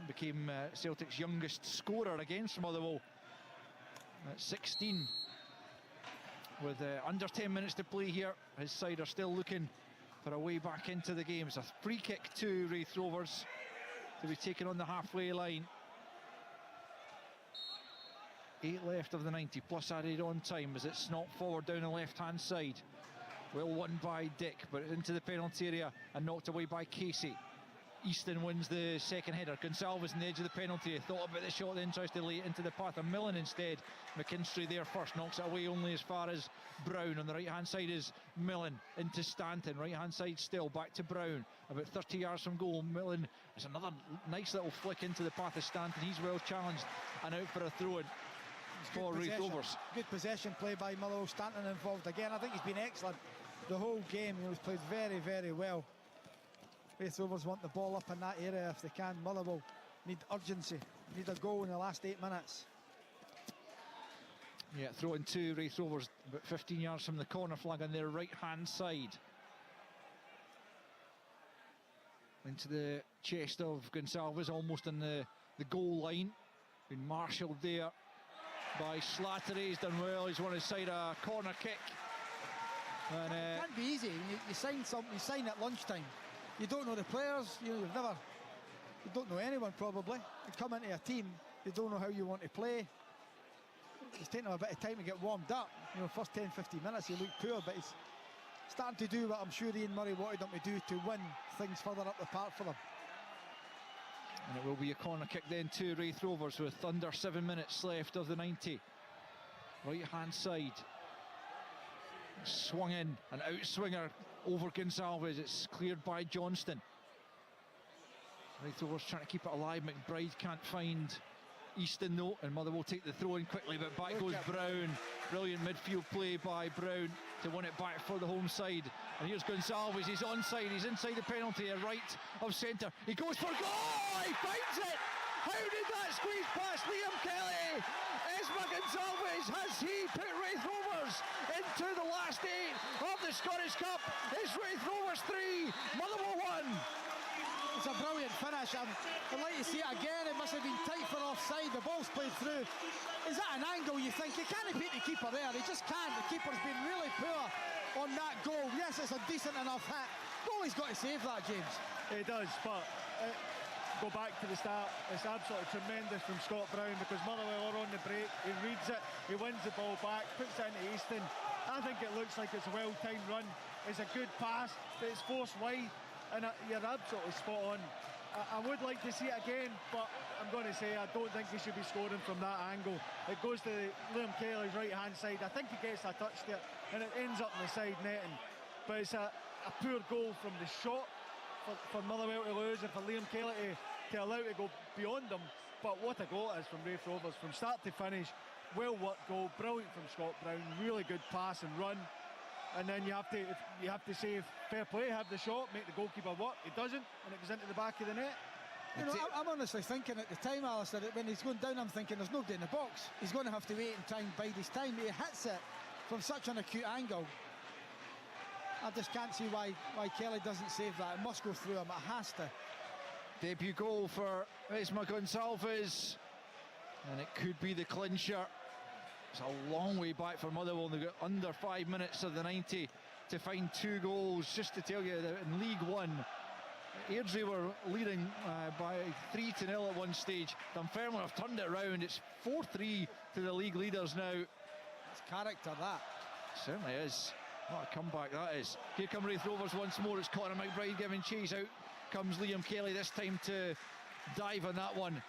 became Celtic's youngest scorer against Motherwell at 16. With under 10 minutes to play here, his side are still looking for a way back into the game. It's a free kick to Wraith Rovers to be taken on the halfway line. 8 left of the 90, plus added on time as it's knocked forward down the left-hand side. Well won by Dick, but into the penalty area and knocked away by Casey. Easton wins the second header. Gonsalves on the edge of the penalty. Thought about the shot, then tries to lay it into the path of Millen instead. McKinstry there first, knocks it away only as far as Brown. On the right hand side is Millen into Stanton. Right hand side still, back to Brown. About 30 yards from goal. Millen, there's another nice little flick into the path of Stanton. He's well challenged and out for a throw-in for Raith Rovers. Good possession play by Motherwell. Stanton involved again. I think he's been excellent the whole game. He's played very, very well. Raith Rovers want the ball up in that area if they can. Motherwell need urgency, need a goal in the last 8 minutes. Yeah, throw in two Raith Rovers about 15 yards from the corner flag on their right hand side. Into the chest of Gonsalves, almost on the goal line. Been marshalled there by Slattery. He's done well. He's won his side a corner kick. And, it can't be easy. You sign something, you sign at lunchtime. You don't know the players, you don't know anyone probably. You come into a team, you don't know how you want to play. It's taking him a bit of time to get warmed up. First 10-15 minutes he looked poor, but he's starting to do what I'm sure Ian Murray wanted him to do to win things further up the park for them. And it will be a corner kick then to Raith Rovers with under 7 minutes left of the 90. Right hand side. Swung in, an outswinger over Gonsalves. It's cleared by Johnston. Raith Rovers trying to keep it alive. McBride can't find Easton though, and Motherwell will take the throw in quickly, but back goes Brown. Brilliant midfield play by Brown to win it back for the home side. And here's Gonsalves, he's onside, he's inside the penalty area, right of centre. He goes for goal! He finds it! How did that squeeze past Liam Kelly? Esma Gonsalves, has he put Raith Rovers into the last 8 of the Scottish Cup? It's Raith Rovers 3, Motherwell 1. It's a brilliant finish. I'd like to see it again. It must have been tight for offside. The ball's played through. Is that an angle you think? You can't beat the keeper there. He just can't. The keeper's been really poor on that goal. Yes, it's a decent enough hit. Goalie's got to save that, James. He does, but go back to the start. It's absolutely tremendous from Scott Brown because Motherwell are on the break. He reads it. He wins the ball back, puts it into Easton. I think it looks like it's a well-timed run. It's a good pass, but it's forced wide. And you're absolutely spot on. I would like to see it again, but I'm going to say I don't think he should be scoring from that angle. It goes to Liam Kelly's right-hand side. I think he gets a touch there, and it ends up in the side netting. But it's a poor goal from the shot for Motherwell to lose and for Liam Kelly to allow it to go beyond them. But what a goal it is from Raith Rovers, from start to finish. Well-worked goal, brilliant from Scott Brown, really good pass and run. And then you have to say fair play, have the shot, make the goalkeeper work. He doesn't, and it goes into the back of the net. I'm honestly thinking at the time, Alistair, that when he's going down, I'm thinking there's nobody in the box. He's going to have to wait and try and bide his time. He hits it from such an acute angle. I just can't see why Kelly doesn't save that. It must go through him. It has to. Debut goal for Esma Gonsalves, and it could be the clincher. It's a long way back for Motherwell. They've got under 5 minutes of the 90 to find 2 goals. Just to tell you that in League One, Airdrie were leading by 3-0 at one stage. Dunfermline have turned it around. It's 4-3 to the league leaders now. It's character, that. Certainly is. What a comeback that is. Here come Raith Rovers once more. It's Conor McBride giving chase. Out comes Liam Kelly this time to dive on that one.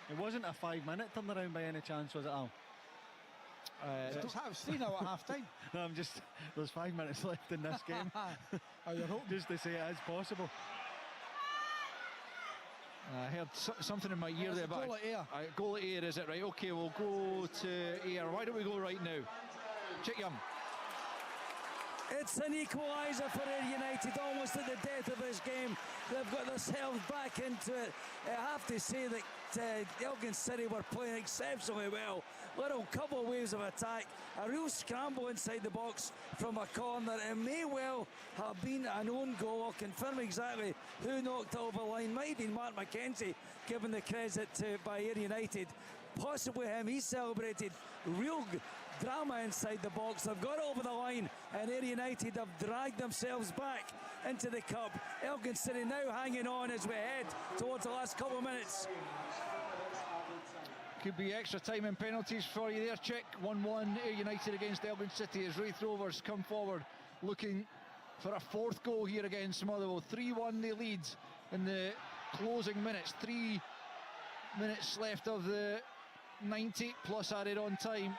It wasn't a 5-minute turnaround by any chance, was it, Al? It was 3-0 at half time. No, there's 5 minutes left in this game. Oh, you're hoping? Just to say it is possible. I heard something in my ear there about goal at Ayr. Goal at Ayr, is it? Right, okay, we'll go to Ayr. Why don't we go right now? Chick Young. It's an equaliser for Ayr United, almost at the death of this game. They've got themselves back into it. I have to say that Elgin City were playing exceptionally well. Little couple of waves of attack, a real scramble inside the box from a corner. It may well have been an own goal. I'll confirm exactly who knocked it over the line. Might have been Mark McKenzie, given the credit by Ayr United. Possibly him. He celebrated real drama inside the box. They've got over the line, and Ayr United have dragged themselves back into the cup. Elgin City now hanging on as we head towards the last couple of minutes. Could be extra time and penalties for you there, Chick. 1-1 Ayr United against Elgin City as Raith Rovers come forward looking for a fourth goal here against Motherwell. 3-1 they lead in the closing minutes. 3 minutes left of the 90 plus added on time.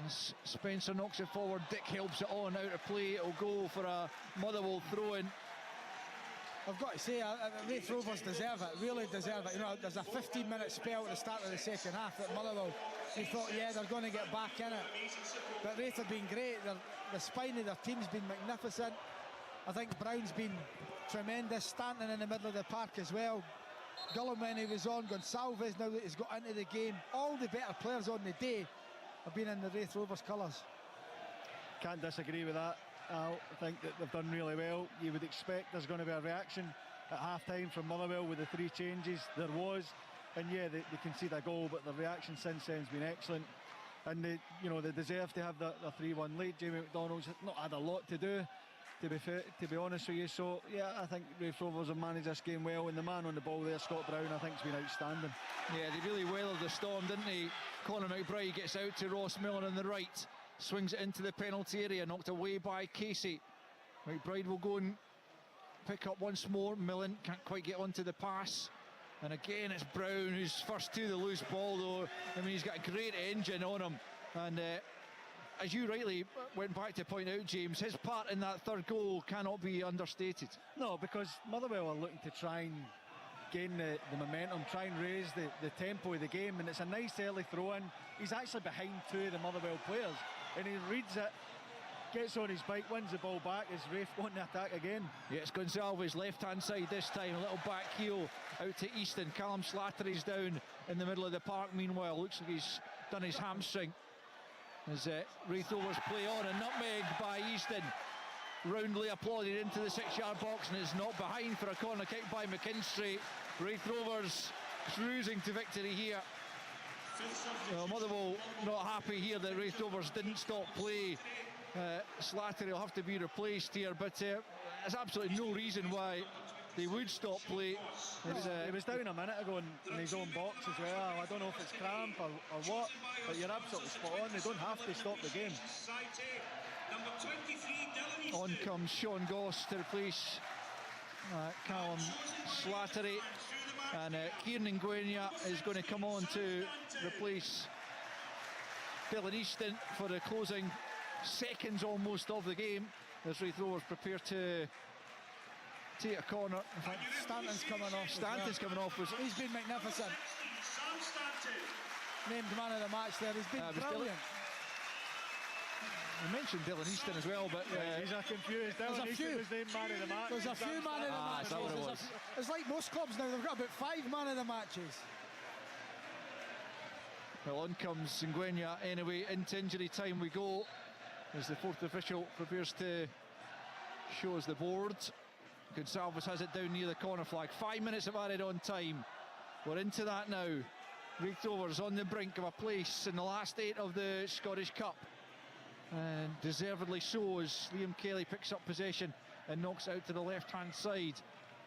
As Spencer knocks it forward, Dick helps it on out of play. It'll go for a Motherwell throw-in. I've got to say, Raith Rovers deserve it, really deserve it. You know, there's a 15-minute spell at the start of the second half that Motherwell, we thought, yeah, they're going to get back in it. But Raith have been great. The spine of their team's been magnificent. I think Brown's been tremendous. Stanton in the middle of the park as well. Gullen when he was on, Gonsalves now that he's got into the game. All the better players on the day have been in the Raith Rovers colours. Can't disagree with that. I think that they've done really well. You would expect there's going to be a reaction at half-time from Motherwell with the 3 changes. There was, and yeah, they conceded a goal, but the reaction since then has been excellent. And they deserve to have the 3-1 lead. Jamie McDonald's not had a lot to do, to be honest with you. So yeah, I think Raith Rovers have managed this game well, and the man on the ball there, Scott Brown, I think has been outstanding. Yeah, they really weathered the storm, didn't they? Conor McBride gets out to Ross Millen on the right, swings it into the penalty area, knocked away by Casey. McBride will go and pick up once more. Millen can't quite get onto the pass, and again it's Brown who's first to the loose ball, though. I mean, he's got a great engine on him, and as you rightly went back to point out, James, his part in that third goal cannot be understated. No, because Motherwell are looking to try and gain the momentum, try and raise the tempo of the game, and it's a nice early throw-in. He's actually behind 2 of the Motherwell players, and he reads it, gets on his bike, wins the ball back as Raith want to attack again. Yeah, it's Gonsalves left-hand side this time, a little back heel out to Easton. Callum Slattery's down in the middle of the park meanwhile. Looks like he's done his hamstring. As Raith Rovers play on, a nutmeg by Easton, roundly applauded into the 6-yard box, and it's not behind for a corner kick by McKinstry. Raith Rovers cruising to victory here. Well, Motherwell not happy here that Raith Rovers didn't stop play. Slattery will have to be replaced here, but there's absolutely no reason why they would stop play. He was down a minute ago in his own box as well. I don't know if it's cramp or what, but you're absolutely spot on. They don't have to stop the game. On comes Sean Goss to replace Callum Slattery, and Kieran Nguyen is going to come on to replace Dylan Easton for the closing seconds almost of the game as Raith Rovers prepare to take a corner. In fact, Stanton's coming off. Coming off. He's been magnificent. Named man of the match there. He's been brilliant. We mentioned Dylan Easton as well, but he's confused. Dylan Easton was named man of the match. There's a few man of the matches. It's like most clubs now, they've got about 5 man of the matches. Well, on comes Nguyen anyway. Into injury time we go as the 4th official prepares to show us the board. Gonsalves has it down near the corner flag. 5 minutes of added on time. We're into that now. Raith Rovers on the brink of a place in the last 8 of the Scottish Cup, and deservedly so, as Liam Kelly picks up possession and knocks out to the left-hand side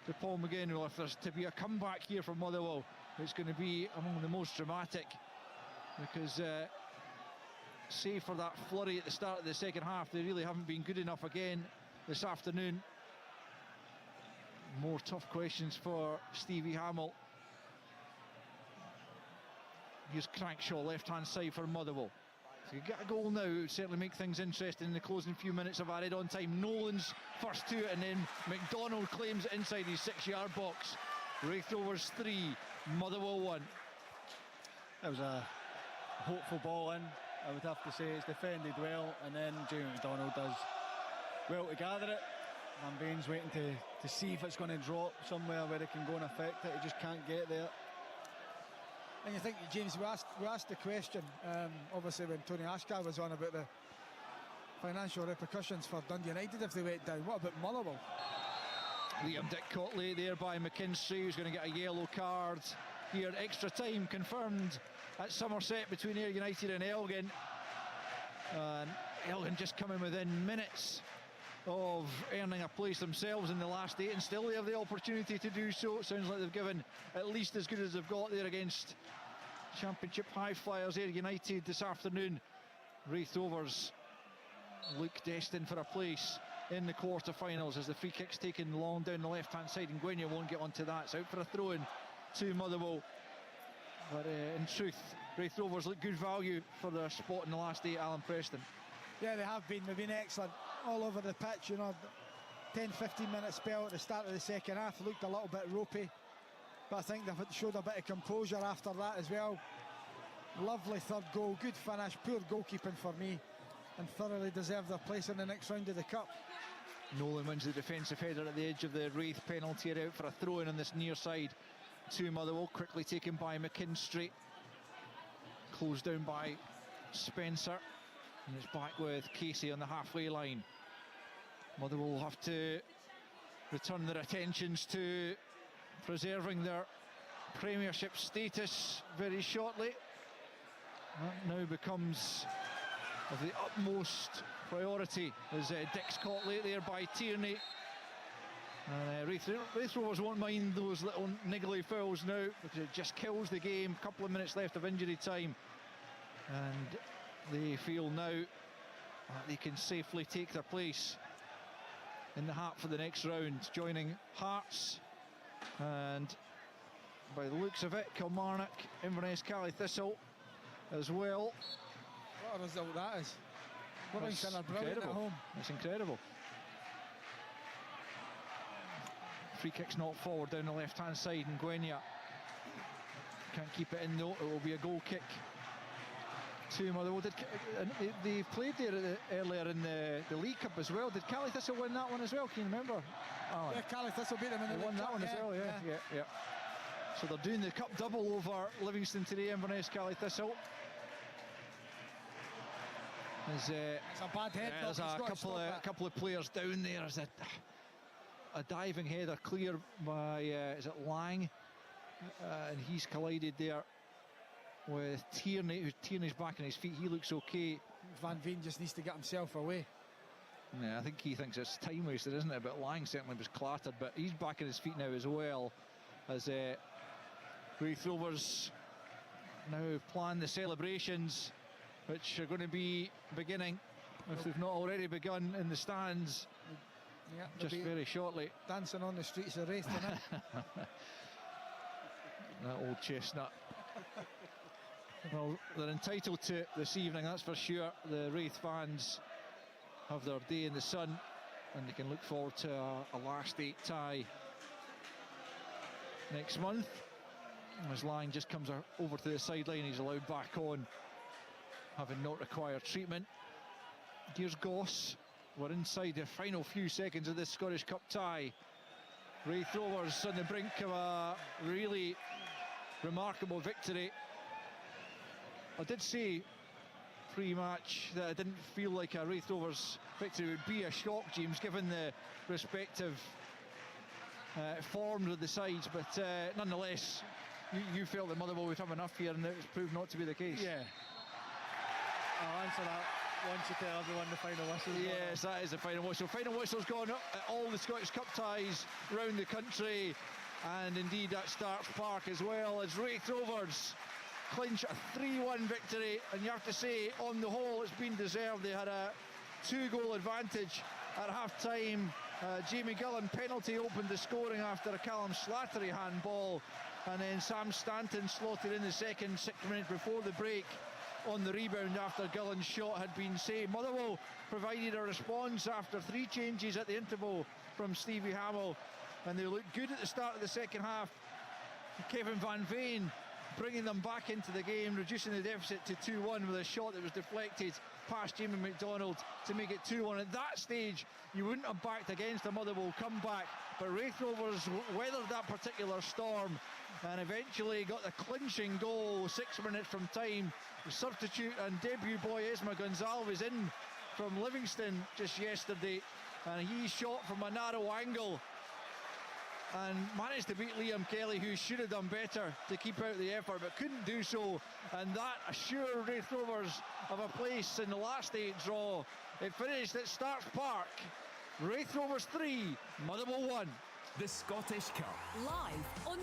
to Paul McGinn. Well, if there's to be a comeback here from Motherwell, it's going to be among the most dramatic, because save for that flurry at the start of the second half, they really haven't been good enough again this afternoon. More tough questions for Stevie Hamill. Here's Crankshaw, left-hand side for Motherwell. If you get a goal now, it would certainly make things interesting in the closing few minutes of added on time. Nolan's first to it, and then McDonald claims it inside his 6-yard box. Raith Rovers 3, Motherwell 1. That was a hopeful ball in, I would have to say. It's defended well, and then Jamie McDonald does well to gather it. Van Bain's waiting to see if it's going to drop somewhere where it can go and affect it. He just can't get there. And you think, James, we asked the question, obviously when Tony Ashcar was on about the financial repercussions for Dundee United if they went down. What about Motherwell? Liam Dick Cotley there by McKinstry, who's going to get a yellow card here. Extra time confirmed at Somerset between Ayr United and Elgin. And Elgin just coming within minutes of earning a place themselves in the last 8, and still they have the opportunity to do so. It sounds like they've given at least as good as they've got there against Championship high flyers Ayr United this afternoon. Raith Rovers look destined for a place in the quarter-finals as the free kick's taken long down the left-hand side, and Gwenya won't get onto that. It's out for a throw-in to Motherwell. But in truth, Raith Rovers look good value for their spot in the last 8, Alan Preston. Yeah, they have been. They've been excellent all over the pitch. 10-15 minute spell at the start of the second half looked a little bit ropey, but I think they've showed a bit of composure after that as well. Lovely third goal, good finish, poor goalkeeping for me, and thoroughly deserve their place in the next round of the cup. Nolan wins the defensive header at the edge of the Raith penalty area, out for a throw-in on this near side to Motherwell, quickly taken by McKinstry, closed down by Spencer, and it's back with Casey on the halfway line. Motherwell will have to return their attentions to preserving their Premiership status very shortly. That now becomes of the utmost priority as Dick's caught late there by Tierney. Raith Rovers won't mind those little niggly fouls now because it just kills the game. A couple of minutes left of injury time, and they feel now that they can safely take their place in the hat for the next round, joining Hearts and, by the looks of it, Kilmarnock, Inverness, Cally Thistle as well. What a result that is. Livingston are brilliant at home. That's incredible. Free kick's not forward down the left-hand side, and Gwenya can't keep it in though. It will be a goal kick to Motherwell. They played there earlier in the League Cup as well. Did Cally Thistle win that one as well? Can you remember? Alan? Yeah, Cally Thistle beat them in the League Cup. They won that one as well, yeah. So they're doing the cup double over Livingston today, Inverness, Cally Thistle. It's a bad head. There's a couple of players down there. There's a diving header clear by is it Lang, and he's collided there with Tierney. Tierney's back on his feet. He looks okay. Van Veen just needs to get himself away. Yeah, I think he thinks it's time wasted, isn't it? But Lang certainly was clattered, but he's back on his feet now as well, as Raith Rovers now plan the celebrations, which are going to be beginning, if they've not already begun, in the stands. Yeah, just very shortly. Dancing on the streets of Raith tonight. That old chestnut. Well, they're entitled to it this evening, that's for sure. The Raith fans have their day in the sun, and they can look forward to a last 8 tie next month. As Lang just comes over to the sideline, he's allowed back on, having not required treatment. Here's Goss. We're inside the final few seconds of this Scottish Cup tie. Raith Rovers on the brink of a really remarkable victory. I did say pre-match that I didn't feel like a Raith Rovers victory would be a shock, James, given the respective forms of the sides, but nonetheless, you felt that Motherwell would have enough here, and it's proved not to be the case. Yeah. I'll answer that once you tell everyone the final whistle. Yes, that is the final whistle. Final whistle's gone up at all the Scottish Cup ties around the country, and indeed at Starks Park as well, as Raith Rovers clinch a 3-1 victory. And you have to say, on the whole, it's been deserved. They had a 2-goal advantage at half-time. Jamie Gillan penalty opened the scoring after a Callum Slattery handball, and then Sam Stanton slotted in the second 6 minutes before the break on the rebound after Gillan's shot had been saved. Motherwell provided a response after 3 changes at the interval from Stevie Hamill, and they looked good at the start of the second half. Kevin Van Veen bringing them back into the game, reducing the deficit to 2-1 with a shot that was deflected past Jamie McDonald to make it 2-1. At that stage, you wouldn't have backed against a Motherwell comeback, but Raith Rovers weathered that particular storm and eventually got the clinching goal 6 minutes from time. The substitute and debut boy Esma Gonzalez in from Livingston just yesterday, and he shot from a narrow angle and managed to beat Liam Kelly, who should have done better to keep out the effort but couldn't do so, and that assured Raith Rovers of a place in the last 8 draw. It finished at Starks Park. Raith Rovers 3, Motherwell 1. The Scottish Cup. Live on